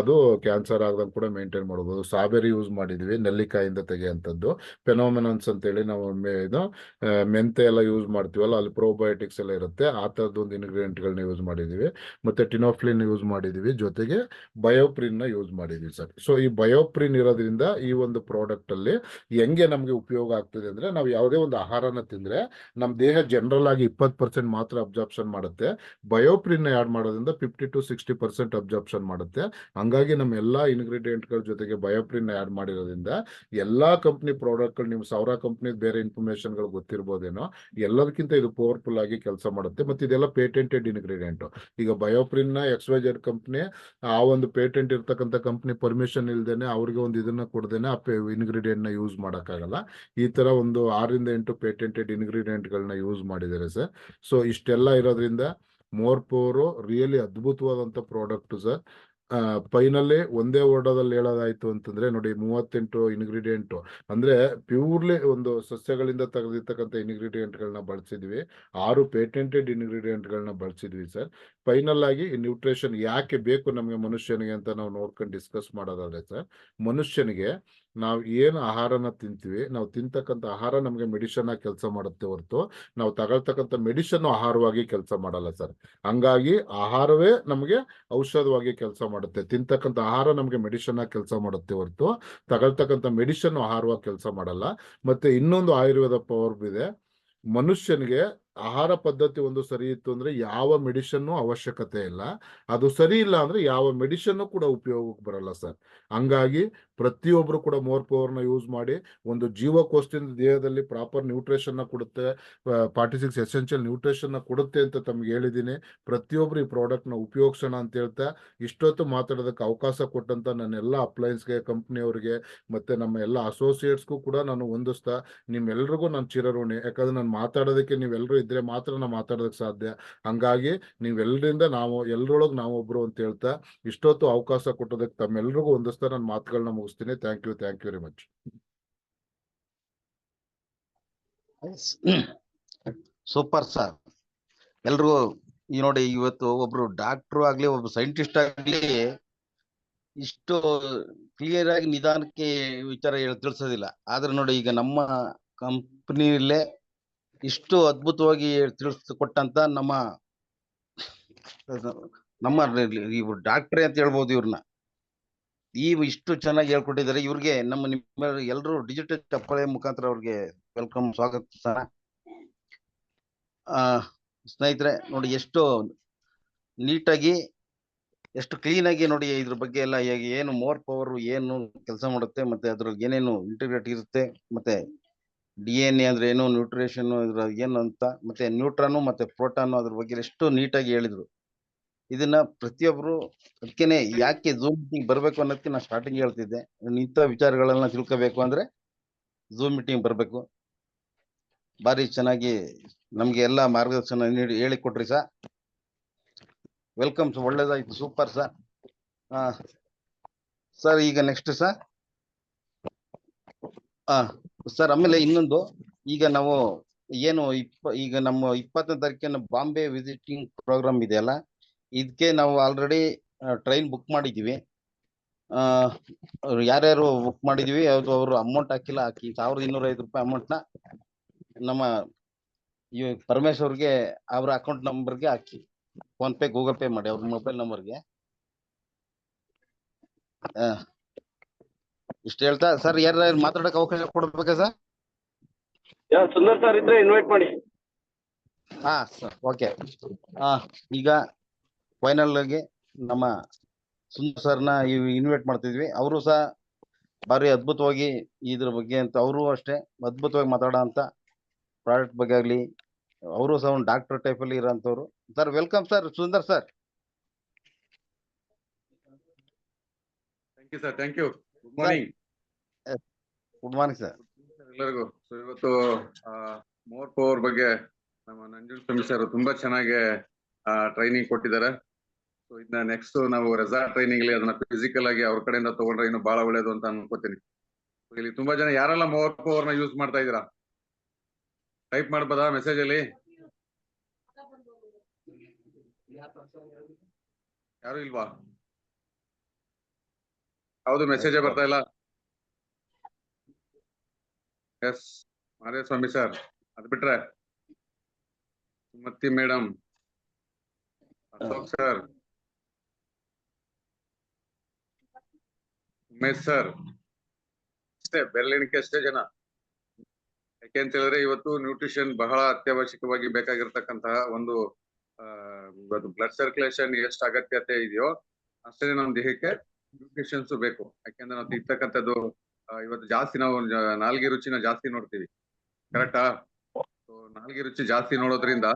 ಅದು ಕ್ಯಾನ್ಸರ್ ಆಗದಂಗ್ ಕೂಡ ಮೇಂಟೈನ್ ಮಾಡಬಹುದು. ಸಾಬೇರಿ ಯೂಸ್ ಮಾಡಿದೀವಿ, ನೆಲ್ಲಿಕಾಯಿಂದ ತೆಗೆಯುವಂಥದ್ದು. ಫೆನೋಮೆನಾನ್ಸ್ ಅಂತ ಹೇಳಿ ನಾವು ಮೆಂತೆ ಎಲ್ಲ ಯೂಸ್ ಮಾಡ್ತೀವಲ್ಲ, ಅಲ್ಲಿ ಪ್ರೋಬಯೋಟಿಕ್ಸ್ ಎಲ್ಲ ಇರುತ್ತೆ. ಆ ತರದ್ದು ಒಂದು ಇಂಗ್ರೀಡಿಯೆಂಟ್ ಗಳನ್ನ ಯೂಸ್ ಮಾಡಿದೀವಿ. ಮತ್ತೆ ಟಿನೋಫ್ಲಿನ್ ಯೂಸ್ ಮಾಡಿದೀವಿ, ಜೊತೆಗೆ ಬಯೋಪ್ರಿನ್ ನ ಯೂಸ್ ಮಾಡಿದೀವಿ ಸರ್. ಸೊ ಈ ಬಯೋಪ್ರಿನ್ ಇರೋದ್ರಿಂದ ಈ ಒಂದು ಪ್ರಾಡಕ್ಟ್ ಅಲ್ಲಿ ಹೆಂಗೆ ನಮ್ಗೆ ಉಪಯೋಗ ಆಗ್ತದೆ ಅಂದ್ರೆ, ನಾವು ಯಾವುದೇ ಒಂದು ಆಹಾರನ ತಿಂದ್ರೆ ನಮ್ ದೇಹ ಜನರಲ್ ಆಗಿ 20% ಮಾತ್ರ ಅಬ್ಸಾರ್ಪ್ಷನ್ ಮಾಡುತ್ತೆ. ಬಯೋಪ್ರಿನ್ ಆಡ್ ಮಾಡೋದ್ರಿಂದ 50 to 60% ಅಬ್ಸಾರ್ಪ್ಷನ್ ಮಾಡುತ್ತೆ. ಹಂಗಾಗಿ ನಮ್ಮ ಎಲ್ಲಾ ಇಂಗ್ರೀಡಿಯೆಂಟ್ ಗಳ ಜೊತೆಗೆ ಬಯೋಪ್ರಿನ್ ಆಡ್ ಮಾಡಿರೋದ್ರಿಂದ ಎಲ್ಲಾ ಕಂಪ್ನಿ ಪ್ರಾಡಕ್ಟ್ ಗಳು, ನೀವು 1000 ಕಂಪ್ನಿ ಬೇರೆ ಇನ್ಫಾರ್ಮೇಶನ್ ಗಳು ಗೊತ್ತಿರ್ಬೋದೇನೋ, ಎಲ್ಲದಕ್ಕಿಂತ ಇದು ಪವರ್ಫುಲ್ ಆಗಿ ಕೆಲಸ ಮಾಡುತ್ತೆ. ಮತ್ತೆ ಇದೆಲ್ಲ ಪೇಟೆಂಟೆಡ್ ಇಂಗ್ರೀಡಿಯೆಂಟ್. ಈಗ ಬಯೋಪ್ರಿನ್ ನ XYZ ಕಂಪ್ನಿ, ಆ ಒಂದು ಪೇಟೆಂಟ್ ಇರ್ತಕ್ಕಂಥ ಕಂಪ್ನಿ ಪರ್ಮಿಷನ್ ಇಲ್ದೇನೆ, ಅವ್ರಿಗೆ ಒಂದು ಇದನ್ನ ಕೊಡದೇನೆ ಆ ಇಂಗ್ರೀಡಿಯೆಂಟ್ ನ ಯೂಸ್ ಮಾಡಕ್ಕಾಗಲ್ಲ. ಈ ತರ ಒಂದು 6 ರಿಂದ 8 ಪೇಟೆಂಟೆಡ್ ಇಂಗ್ರೀಡಿಯೆಂಟ್ ಗಳನ್ನ ಯೂಸ್ ಮಾಡಿದ್ದಾರೆ ಸರ್. ಸೊ ಇಷ್ಟೆಲ್ಲ ಇರೋದ್ರಿಂದ ಮೋರ್ ಪವರ್ ರಿಯಲಿ ಅದ್ಭುತವಾದಂತ ಪ್ರಾಡಕ್ಟ್ ಸರ್. ಫೈನಲಿ ಒಂದೇ ವರ್ಡದಲ್ಲಿ ಹೇಳೋದಾಯ್ತು ಅಂತಂದ್ರೆ ನೋಡಿ, 38 ಇಂಗ್ರೀಡಿಯೆಂಟ್ ಅಂದ್ರೆ ಪ್ಯೂರ್ಲಿ ಒಂದು ಸಸ್ಯಗಳಿಂದ ತೆಗೆದಿರ್ತಕ್ಕಂಥ ಇಂಗ್ರೀಡಿಯೆಂಟ್ ಗಳನ್ನ ಬಳಸಿದ್ವಿ. 6 ಪೇಟೆಂಟೆಡ್ ಇಂಗ್ರೀಡಿಯೆಂಟ್ ಗಳನ್ನ ಬಳಸಿದ್ವಿ ಸರ್. ಫೈನಲ್ ಆಗಿ ನ್ಯೂಟ್ರಿಷನ್ ಯಾಕೆ ಬೇಕು ನಮಗೆ ಮನುಷ್ಯನಿಗೆ ಅಂತ ನಾವು ನೋಡ್ಕೊಂಡು ಡಿಸ್ಕಸ್ ಮಾಡೋದಾದ್ರೆ ಸರ್, ಮನುಷ್ಯನಿಗೆ ನಾವು ಏನು ಆಹಾರನ ತಿಂತೀವಿ, ನಾವು ತಿಂತಕ್ಕಂಥ ಆಹಾರ ನಮಗೆ ಮೆಡಿಸಿನ್ ಆಗಿ ಕೆಲಸ ಮಾಡುತ್ತೆ ಹೊರತು ನಾವು ತಗೊಳ್ತಕ್ಕಂಥ ಮೆಡಿಸಿನ್ ಆಹಾರವಾಗಿ ಕೆಲಸ ಮಾಡಲ್ಲ ಸರ್. ಹಂಗಾಗಿ ಆಹಾರವೇ ನಮಗೆ ಔಷಧವಾಗಿ ಕೆಲಸ ಮಾಡುತ್ತೆ. ತಿಂತಕ್ಕಂಥ ಆಹಾರ ನಮಗೆ ಮೆಡಿಸಿನ್ ಆಗಿ ಕೆಲಸ ಮಾಡುತ್ತೆ ಹೊರತು ತಗೊಳ್ತಕ್ಕಂಥ ಮೆಡಿಸಿನ್ ಆಹಾರವಾಗಿ ಕೆಲಸ ಮಾಡಲ್ಲ. ಮತ್ತೆ ಇನ್ನೊಂದು ಆಯುರ್ವೇದ ಪವರ್ ಇದೆ, ಮನುಷ್ಯನಿಗೆ ಆಹಾರ ಪದ್ಧತಿ ಒಂದು ಸರಿ ಇತ್ತು ಅಂದ್ರೆ ಯಾವ ಮೆಡಿಸಿನ್ ಅವಶ್ಯಕತೆ ಇಲ್ಲ. ಅದು ಸರಿ ಇಲ್ಲ ಅಂದ್ರೆ ಯಾವ ಮೆಡಿಸಿನ್ ಕೂಡ ಉಪಯೋಗಕ್ಕೆ ಬರಲ್ಲ ಸರ್. ಹಂಗಾಗಿ ಪ್ರತಿಯೊಬ್ರು ಕೂಡ ಮೋರ್ ಪವರ್ ನ ಯೂಸ್ ಮಾಡಿ ಒಂದು ಜೀವಕೋಶದಿಂದ ದೇಹದಲ್ಲಿ ಪ್ರಾಪರ್ ನ್ಯೂಟ್ರಿಷನ್ ನ ಕೊಡುತ್ತೆ, 46 ಎಸೆನ್ಷಿಯಲ್ ನ್ಯೂಟ್ರಿಷನ್ ನ ಕೊಡುತ್ತೆ ಅಂತ ತಮ್ಗೆ ಹೇಳಿದೀನಿ. ಪ್ರತಿಯೊಬ್ರು ಈ ಪ್ರಾಡಕ್ಟ್ ನ ಉಪಯೋಗಿಸೋಣ ಅಂತ ಹೇಳ್ತಾ ಇಷ್ಟೊತ್ತು ಮಾತಾಡೋದಕ್ಕೆ ಅವಕಾಶ ಕೊಟ್ಟಂತ ನನ್ನ ಎಲ್ಲ ಅಪ್ಲೈನ್ಸ್ಗೆ, ಕಂಪ್ನಿಯವರಿಗೆ, ಮತ್ತೆ ನಮ್ಮ ಎಲ್ಲ ಅಸೋಸಿಯೇಟ್ಸ್ಗೂ ಕೂಡ ನಾನು ಹೊಂದಿಸ್ತಾ ನಿಮ್ಮೆಲ್ರಿಗೂ ನಾನು ಚಿರಋಣಿ. ಯಾಕಂದ್ರೆ ನಾನು ಮಾತಾಡೋದಕ್ಕೆ ನೀವೆಲ್ಲರೂ ಇದ್ರೆ ಮಾತ್ರ ನಾವು ಮಾತಾಡೋದಕ್ಕೆ ಸಾಧ್ಯ. ಹಂಗಾಗಿ ನೀವೆಲ್ಲರಿಂದ ಎಲ್ರೊಳಗೆ ನಾವೊಬ್ರು ಅಂತ ಹೇಳ್ತಾ ಇಷ್ಟೊತ್ತು ಅವಕಾಶ ಕೊಟ್ಟೋದಕ್ಕೆ ತಮ್ಮೆಲ್ರಿಗೂ ಹೊಂದಿಸ್ತಾ ನನ್ನ ಮಾತುಗಳನ್ನ ಮುಗಿಸ್ತೀನಿ. Thank you very much. Super sir. ಎಲ್ರಿಗೂ ಈ ನೋಡಿ, ಇವತ್ತು ಒಬ್ರು ಡಾಕ್ಟ್ರು ಆಗ್ಲಿ, ಒಬ್ರು ಸೈಂಟಿಸ್ಟ್ ಆಗ್ಲಿ ಇಷ್ಟು ಕ್ಲಿಯರ್ ಆಗಿ ನಿಧಾನಕ್ಕೆ ವಿಚಾರ ತಿಳಿಸೋದಿಲ್ಲ. ಆದ್ರೆ ನೋಡಿ, ಈಗ ನಮ್ಮ ಕಂಪ್ನಿಯಲ್ಲೇ ಇಷ್ಟು ಅದ್ಭುತವಾಗಿ ತಿಳಿಸ್ಕೊಟ್ಟಂತ ನಮ್ಮ ಡಾಕ್ಟ್ರೇ ಅಂತ ಹೇಳ್ಬೋದು ಇವ್ರನ್ನ. ಇಷ್ಟು ಚೆನ್ನಾಗಿ ಹೇಳ್ಕೊಟ್ಟಿದ್ದಾರೆ. ಇವ್ರಿಗೆ ನಿಮ್ಮ ಎಲ್ಲರೂ ಡಿಜಿಟಲ್ ಚಪ್ಪಾಳೆ ಮುಖಾಂತರ ಅವ್ರಿಗೆ ವೆಲ್ಕಮ್, ಸ್ವಾಗತ ಸರ್. ಸ್ನೇಹಿತರೆ ನೋಡಿ, ಎಷ್ಟು ನೀಟಾಗಿ ಎಷ್ಟು ಕ್ಲೀನ್ ಆಗಿ ನೋಡಿ ಇದ್ರ ಬಗ್ಗೆ ಎಲ್ಲ ಏನು ಮೋರ್ ಪವರ್ ಏನು ಕೆಲಸ ಮಾಡುತ್ತೆ, ಮತ್ತೆ ಅದ್ರಲ್ಲಿ ಏನೇನು ಇಂಟಿಗ್ರೇಟ್ ಇರುತ್ತೆ, ಮತ್ತೆ DNA ಅಂದ್ರೆ ಏನು, ನ್ಯೂಟ್ರಿಷನ್ ಇದ್ರ ಏನು ಅಂತ, ಮತ್ತೆ ನ್ಯೂಟ್ರಾನು ಮತ್ತೆ ಪ್ರೋಟಾನು ಅದ್ರ ಬಗ್ಗೆ ಎಷ್ಟು ನೀಟಾಗಿ ಹೇಳಿದ್ರು. ಇದನ್ನ ಪ್ರತಿಯೊಬ್ರು ಅದಕ್ಕೇನೆ ಯಾಕೆ ಝೂಮ್ ಮೀಟಿಂಗ್ ಬರ್ಬೇಕು ಅನ್ನೋದಕ್ಕೆ ನಾನು ಸ್ಟಾರ್ಟಿಂಗ್ ಹೇಳ್ತಿದ್ದೆ. ಇಂಥ ವಿಚಾರಗಳನ್ನ ತಿಳ್ಕೋಬೇಕು ಅಂದ್ರೆ ಝೂಮ್ ಮೀಟಿಂಗ್ ಬರ್ಬೇಕು. ಬಾರಿ ಚೆನ್ನಾಗಿ ನಮ್ಗೆ ಎಲ್ಲ ಮಾರ್ಗದರ್ಶನ ನೀಡಿ ಹೇಳಿಕೊಟ್ರಿ ಸರ್. ವೆಲ್ಕಮ್ ಸರ್, ಒಳ್ಳೇದಾಯ್ತು, ಸೂಪರ್ ಸರ್. ಸರ್ ಈಗ ನೆಕ್ಸ್ಟ್ ಸರ್. ಸರ್ ಆಮೇಲೆ ಇನ್ನೊಂದು, ಈಗ ನಾವು ಏನು ಈಗ ನಮ್ಮ 20ನೇ ತಾರೀಕಿನ ಬಾಂಬೆ ವಿಸಿಟಿಂಗ್ ಪ್ರೋಗ್ರಾಮ್ ಇದೆಯಲ್ಲ, ಇದಕ್ಕೆ ನಾವು ಆಲ್ರೆಡಿ ಟ್ರೈನ್ ಬುಕ್ ಮಾಡಿದೀವಿ. ಯಾರ್ಯಾರು ಬುಕ್ ಮಾಡಿದೀವಿ ಅವರು ಅಮೌಂಟ್ ಹಾಕಿಲ್ಲ, ಹಾಕಿ 1205 ರೂಪಾಯಿ ಅಮೌಂಟ್ನ ನಮ್ಮ ಪರಮೇಶ್ ಅವ್ರಿಗೆ ಅವ್ರ ಅಕೌಂಟ್ ನಂಬರ್ಗೆ ಹಾಕಿ, ಫೋನ್ ಪೇ ಗೂಗಲ್ ಪೇ ಮಾಡಿ ಅವ್ರ ಮೊಬೈಲ್ ನಂಬರ್ಗೆ. ಇಷ್ಟು ಹೇಳ್ತಾ ಸರ್, ಯಾರು ಮಾತಾಡಕ್ ಅವಕಾಶ ಕೊಡ್ಬೇಕಾ ಸರ್? ಸುಂದರ್ ಸರ್ ಇದ್ರೆ ಇನ್ವೈಟ್ ಮಾಡಿ. Sir okay. ಈಗ ಫೈನಲ್ ಆಗಿ ನಮ್ಮ ಸುಂದರ್ ಸರ್ನ ಇನ್ವೈಟ್ ಮಾಡ್ತಿದ್ವಿ. ಅವರು ಸಹ ಭಾರಿ ಅದ್ಭುತವಾಗಿ ಇದ್ರ ಬಗ್ಗೆ ಅಂತ, ಅವರು ಅಷ್ಟೇ ಅದ್ಭುತವಾಗಿ ಮಾತಾಡೋ ಅಂತ ಪ್ರಾಡಕ್ಟ್ ಬಗ್ಗೆ ಆಗ್ಲಿ, ಅವರು ಸಹ ಒಂದು ಡಾಕ್ಟರ್ ಟೈಪ್ ಅಲ್ಲಿ ಇರೋಂಥವ್ರು. Sir welcome sir, Sundar sir. Thank you sir, thank you. Good morning. Good morning sir ಎಲ್ಲರಿಗೂ. ಸೊ ಇವತ್ತು ಮೋರ್ ಪವರ್ ಬಗ್ಗೆ ನಮ್ಮ ನಂಜುಂಡಸ್ವಾಮಿ ಸರ್ ತುಂಬಾ ಚೆನ್ನಾಗಿ ಟ್ರೈನಿಂಗ್ ಕೊಟ್ಟಿದ್ದಾರೆ. ಸೊ ಇದನ್ನ ನೆಕ್ಸ್ಟ್ ನಾವು ರೆಸಾರ್ಟ್ ಟ್ರೈನಿಂಗ್ ಅದನ್ನ ಫಿಸಿಕಲ್ ಆಗಿ ಅವ್ರ ಕಡೆಯಿಂದ ತಗೊಂಡ್ರೆ ಇನ್ನು ಬಹಳ ಒಳ್ಳೇದು ಅಂತ ಅನ್ಕೋತೀನಿ. ಇಲ್ಲಿ ತುಂಬಾ ಜನ ಯಾರೆಲ್ಲ ಮೋರ್ ಪವರ್ ನ ಯೂಸ್ ಮಾಡ್ತಾ ಇದ್ದೀರಾ? ಟೈಪ್ ಮಾಡ್ಬೋದಾ ಮೆಸೇಜ್ ಅಲ್ಲಿ? ಯಾರು ಇಲ್ವಾ? ಹೌದು, ಮೆಸೇಜೇ ಬರ್ತಾ ಇಲ್ಲ. ಎಸ್ ಮಾದೇಸ್ವಾಮಿ ಸರ್, ಅದ್ ಬಿಟ್ರೆ Sumathi madam, Ashok sir, Umesh sir, ಅಷ್ಟೇ ಬೆರಳೆಣಿಕೆ ಅಷ್ಟೇ ಜನ. ಯಾಕೆಂತ ಹೇಳಿದ್ರೆ ಇವತ್ತು ನ್ಯೂಟ್ರಿಷನ್ ಬಹಳ ಅತ್ಯವಶ್ಯಕವಾಗಿ ಬೇಕಾಗಿರ್ತಕ್ಕಂತಹ ಒಂದು ಇವತ್ತು ಬ್ಲಡ್ ಸರ್ಕ್ಯುಲೇಷನ್ ಎಷ್ಟು ಅಗತ್ಯತೆ ಇದೆಯೋ ಅಷ್ಟೇ ನಮ್ಮ ದೇಹಕ್ಕೆ ನ್ಯೂಟ್ರಿಷನ್ಸ್ ಬೇಕು. ಯಾಕೆಂದ್ರೆ ನಾವು ತಿಂತಕ್ಕಂಥದ್ದು ಇವತ್ತು ಜಾಸ್ತಿ ನಾವು ನಾಲ್ಗೆ ರುಚಿನ ಜಾಸ್ತಿ ನೋಡ್ತೀವಿ, ಕರೆಕ್ಟಾ? ಸೊ ನಾಲ್ಗೆ ರುಚಿ ಜಾಸ್ತಿ ನೋಡೋದ್ರಿಂದ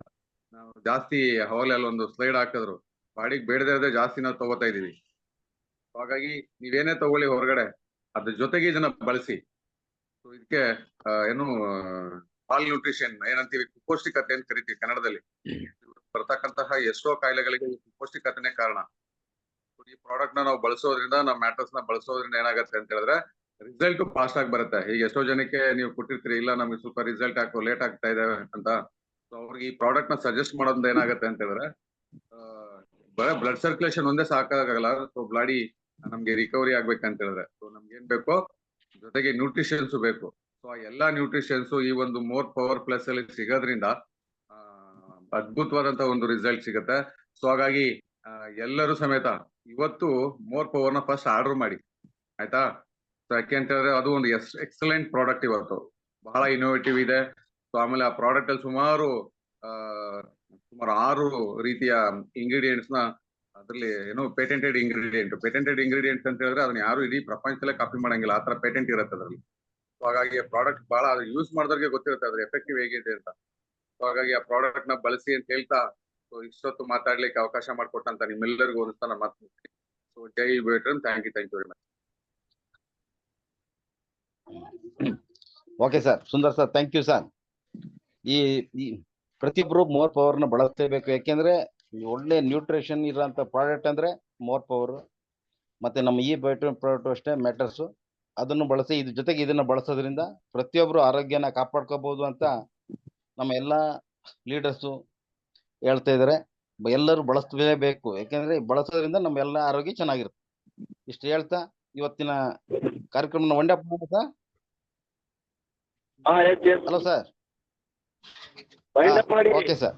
ನಾವು ಜಾಸ್ತಿ ಹವಾಲೆ ಅಲ್ಲಿ ಒಂದು ಸ್ಲೈಡ್ ಹಾಕಿದ್ರು ಬಾಡಿಗೆ ಬೇಡದೇ ಜಾಸ್ತಿ ನಾವು ತಗೋತಾ ಇದೀವಿ. ಹಾಗಾಗಿ ನೀವೇನೇ ತಗೊಳ್ಳಿ ಹೊರಗಡೆ, ಅದ್ರ ಜೊತೆಗೆ ಇದನ್ನ ಬಳಸಿ. ಸೊ ಇದಕ್ಕೆ ಏನು ಆಲ್ ನ್ಯೂಟ್ರಿಷನ್ ಏನಂತೀವಿ, ಕುಪೌಷ್ಟಿಕತೆ ಅಂತ ಕರಿತೀವಿ ಕನ್ನಡದಲ್ಲಿ. ಬರ್ತಕ್ಕಂತಹ ಎಷ್ಟೋ ಕಾಯಿಲೆಗಳಿಗೆ ಕುಪೌಷ್ಟಿಕತೆನೇ ಕಾರಣ. ಈ ಪ್ರಾಡಕ್ಟ್ ನ ನಾವು ಬಳಸೋದ್ರಿಂದ, ನಾವು ಮ್ಯಾಟ್ರಸ್ ನ ಬಳಸೋದ್ರಿಂದ ಏನಾಗುತ್ತೆ ಅಂತ ಹೇಳಿದ್ರೆ ರಿಸಲ್ಟ್ ಫಾಸ್ಟ್ ಆಗಿ ಬರುತ್ತೆ. ಈಗ ಎಷ್ಟೋ ಜನಕ್ಕೆ ನೀವು ಕೊಟ್ಟಿರ್ತೀರಿ, ಇಲ್ಲ ನಮ್ಗೆ ಸ್ವಲ್ಪ ರಿಸಲ್ಟ್ ಲೇಟ್ ಆಗ್ತಾ ಇದೆ ಅಂತ. ಸೊ ಅವ್ರಿಗೆ ಈ ಪ್ರಾಡಕ್ಟ್ ನ ಸಜೆಸ್ಟ್ ಮಾಡೋದ್ರಿಂದ ಏನಾಗುತ್ತೆ ಅಂತ ಹೇಳಿದ್ರೆ ಬರೀ ಬ್ಲಡ್ ಸರ್ಕ್ಯುಲೇಷನ್ ಒಂದೇ ಸಾಕಾಗಲ್ಲ. ಸೊ ಬಾಡಿ ನಮ್ಗೆ ರಿಕವರಿ ಆಗ್ಬೇಕಂತ ಹೇಳಿದ್ರೆ ಸೊ ನಮ್ಗೆ ಏನ್ ಬೇಕೋ ಜೊತೆಗೆ ನ್ಯೂಟ್ರಿಷನ್ಸ್ ಬೇಕು. ಸೊ ಆ ಎಲ್ಲಾ ನ್ಯೂಟ್ರಿಷನ್ಸ್ ಈ ಒಂದು ಮೋರ್ ಪವರ್ ಪ್ಲಸ್ ಅಲ್ಲಿ ಸಿಗೋದ್ರಿಂದ ಅದ್ಭುತವಾದಂತ ಒಂದು ರಿಸಲ್ಟ್ ಸಿಗುತ್ತೆ. ಸೊ ಹಾಗಾಗಿ ಎಲ್ಲರೂ ಸಮೇತ ಇವತ್ತು ಮೋರ್ ಪವರ್ ನ ಫಸ್ಟ್ ಆರ್ಡರ್ ಮಾಡಿ, ಆಯ್ತಾ? ಸೊ ಯಾಕೆ ಅಂತ ಹೇಳಿದ್ರೆ ಅದು ಒಂದು ಎಕ್ಸಲೆಂಟ್ ಪ್ರಾಡಕ್ಟ್ ಇವತ್ತು, ಬಹಳ ಇನೋವೇಟಿವ್ ಇದೆ. ಸೊ ಆಮೇಲೆ ಆ ಪ್ರಾಡಕ್ಟ್ ಅಲ್ಲಿ ಸುಮಾರು 6 ರೀತಿಯ ಇಂಗ್ರೀಡಿಯೆಂಟ್ಸ್ ನ ಅದ್ರಲ್ಲಿ ಏನೋ ಪೇಟೆಂಟೆಡ್ ಇಂಗ್ರೀಡಿಯೆಂಟ್ಸ್ ಅಂತ ಹೇಳಿದ್ರೆ ಅದನ್ನ ಯಾರು ಇಡೀ ಪ್ರಪಂಚದಲ್ಲೇ ಕಾಪಿ ಮಾಡಂಗಿಲ್ಲ, ಆತರ ಪೇಟೆಂಟ್ ಇರುತ್ತೆ ಅದ್ರಲ್ಲಿ. ಸೊ ಹಾಗಾಗಿ ಆ ಪ್ರಾಡಕ್ಟ್ ಬಹಳ ಯೂಸ್ ಮಾಡಿದವ್ರಿಗೆ ಗೊತ್ತಿರುತ್ತೆ ಅದ್ರ ಎಫೆಕ್ಟಿವ್ ಹೇಗಿದೆ ಅಂತ. ಸೊ ಹಾಗಾಗಿ ಆ ಪ್ರಾಡಕ್ಟ್ ನ ಬಳಸಿ ಅಂತ ಹೇಳ್ತಾ ಸೊ ಇಷ್ಟೊತ್ತು ಮಾತಾಡ್ಲಿಕ್ಕೆ ಅವಕಾಶ ಮಾಡಿಕೊಟ್ಟಂತ ನಿಮ್ಮೆಲ್ಲರಿಗೂ ಒಂದು ನಾನು ಮಾತು. ಸೊ ಜೈ ಬೇಟ್ರನ್, thank you very much. Okay sir, Sundar sir, thank you sir. ಈ ಪ್ರತಿಯೊಬ್ರು ಮೋರ್ ಪವರ್ ನ ಬಳಸಲೇಬೇಕು. ಯಾಕೆಂದ್ರೆ ಒಳ್ಳೆ ನ್ಯೂಟ್ರಿಷನ್ ಇರೋಂಥ ಪ್ರಾಡಕ್ಟ್ ಅಂದ್ರೆ ಮೋರ್ ಪವರ್. ಮತ್ತೆ ನಮ್ಮ ಈ ಬಯೋಟಿನ್ ಪ್ರಾಡಕ್ಟ್ ಅಷ್ಟೇ ಮ್ಯಾಟರ್ಸು, ಅದನ್ನು ಬಳಸಿ. ಇದ್ರ ಜೊತೆಗೆ ಇದನ್ನ ಬಳಸೋದ್ರಿಂದ ಪ್ರತಿಯೊಬ್ರು ಆರೋಗ್ಯನ ಕಾಪಾಡ್ಕೋಬಹುದು ಅಂತ ನಮ್ಮ ಎಲ್ಲಾ ಲೀಡರ್ಸು ಹೇಳ್ತಾ ಇದಾರೆ. ಎಲ್ಲರೂ ಬಳಸಲೇಬೇಕು, ಯಾಕೆಂದ್ರೆ ಬಳಸೋದ್ರಿಂದ ನಮ್ಮ ಎಲ್ಲ ಆರೋಗ್ಯ ಚೆನ್ನಾಗಿರುತ್ತೆ. ಇಷ್ಟು ಹೇಳ್ತಾ ಇವತ್ತಿನ ಕಾರ್ಯಕ್ರಮ ಒಂದೇ sir. Hello sir. Okay sir.